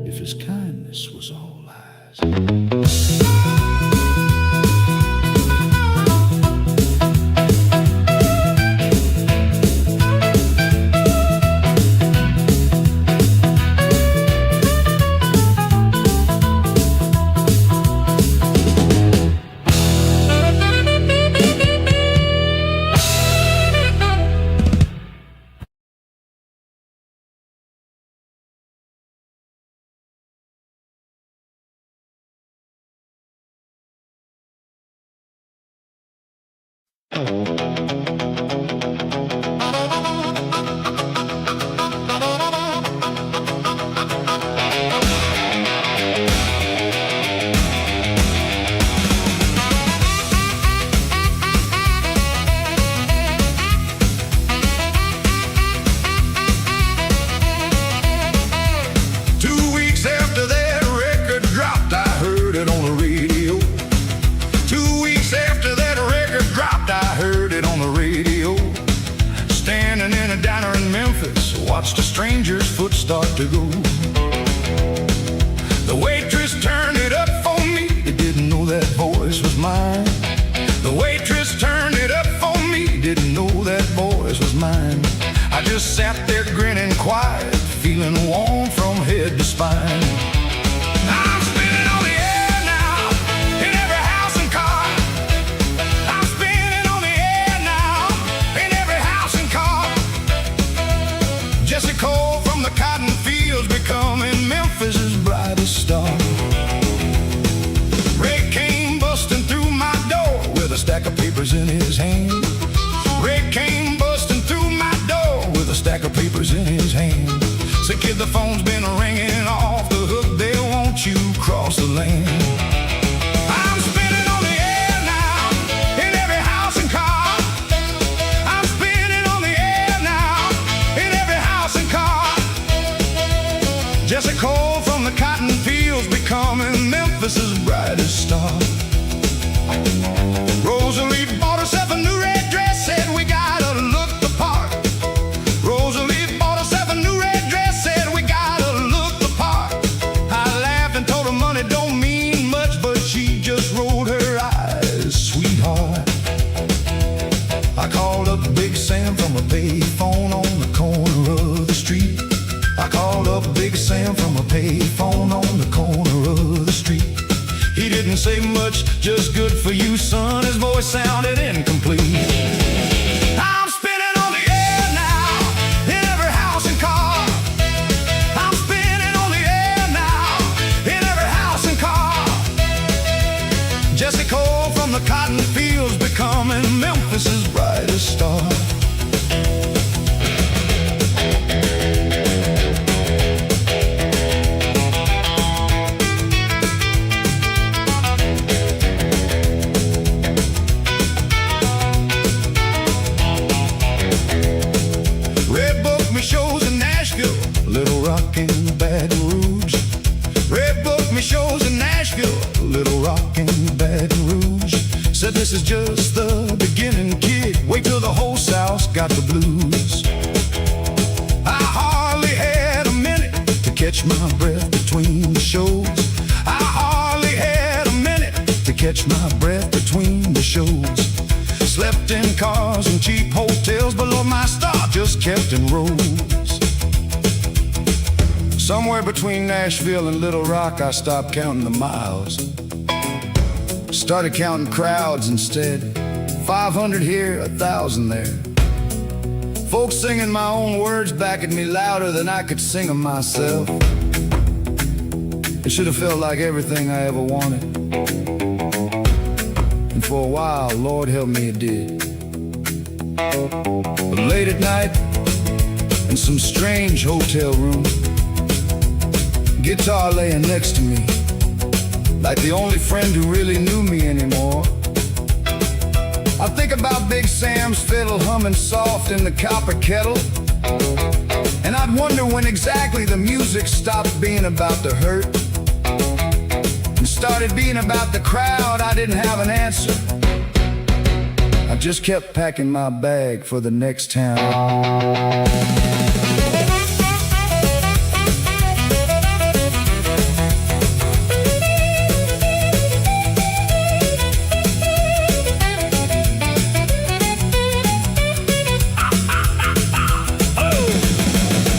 S1: if his kindness was all lies.
S3: 2 weeks after that record dropped, I heard it on the radio. 2 weeks after that record dropped, I heard it on the radio. Standing in a diner in Memphis, watched a stranger's foot start to go. The waitress turned it up for me, didn't know that voice was mine. The waitress turned it up for me, didn't know that voice was mine. I just sat there grinning quiet, feeling warm from head to spine. I'm spinning on the air now, in every house and car. I'm spinning on the air now, in every house and car. Jesse Cole from the cotton fields, becoming Memphis's brightest star. Ray came busting through my door with a stack of papers in his hand. Ray came busting through my door with a stack of papers in his hand. Say, kid, the phone's been ringing off the hook. They want you cross the land. I'm spinning on the air now, in every house and car. I'm spinning on the air now, in every house and car. Jesse Cole from the cotton fields, becoming Memphis's brightest star. Rosalie bought herself a new red dress, said we gotta look the part. Rosalie bought herself a new red dress, said we gotta look the part. I laughed and told her money don't mean much, but she just rolled her eyes, sweetheart. I called up Big Sam from a payphone on the corner of the street. I called up Big Sam from a payphone on the corner of the street. He didn't say much, just good for you, son. His voice sounded incomplete. I'm spinning on the air now, in every house and car. I'm spinning on the air now, in every house and car. Jesse Cole from the cotton fields, becoming Memphis's brightest star. Shows in Nashville, Little Rock and Baton Rouge. Red booked me shows in Nashville, Little Rock and Baton Rouge. Said this is just the beginning, kid. Wait till the whole South's got the blues. I hardly had a minute to catch my breath between the shows. I hardly had a minute to catch my breath between the shows. Slept in cars and cheap hotels, but Lord, my star just kept in rows. Somewhere between Nashville and Little Rock, I stopped counting the miles. Started counting crowds instead. 500 here, 1,000 there. Folks singing my own words back at me louder than I could sing them myself. It should have felt like everything I ever wanted. And for a while, Lord help me, it did. But late at night, in some strange hotel room, guitar laying next to me, like the only friend who really knew me anymore. I think about Big Sam's fiddle humming soft in the copper kettle, and I'd wonder when exactly the music stopped being about the hurt and started being about the crowd. I didn't have an answer. I just kept packing my bag for the next town.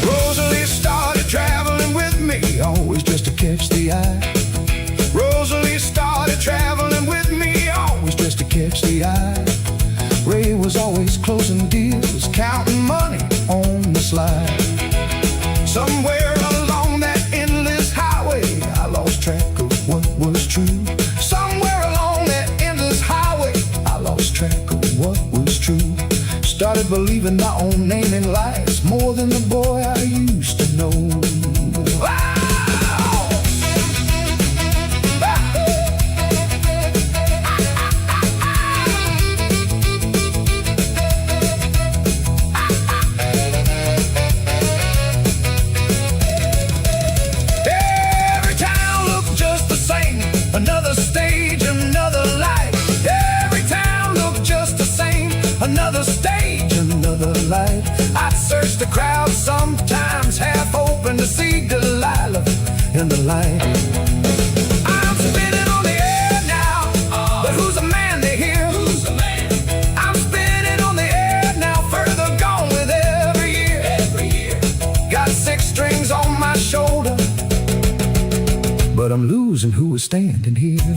S3: Rosalie started traveling with me, always just to catch the eye. Rosalie started traveling with me, always just to catch the eye. Ray was always closing deals, counting money on the slide. Somewhere along that endless highway, I lost track of what was true. Somewhere along that endless highway, I lost track of what believing my own name in lights more than the boy I used to know. Wow! Every town looked just the same. Another stage, another life. Every town looked just the same. Another stage, another life. I'd search the crowd, sometimes half open to see Delilah in the light. I'm spinning on the air now, but who's the man they hear? Who's the man? I'm spinning on the air now, further gone with every year. Every year. Got 6 strings on my shoulder, but I'm losing who is standing here.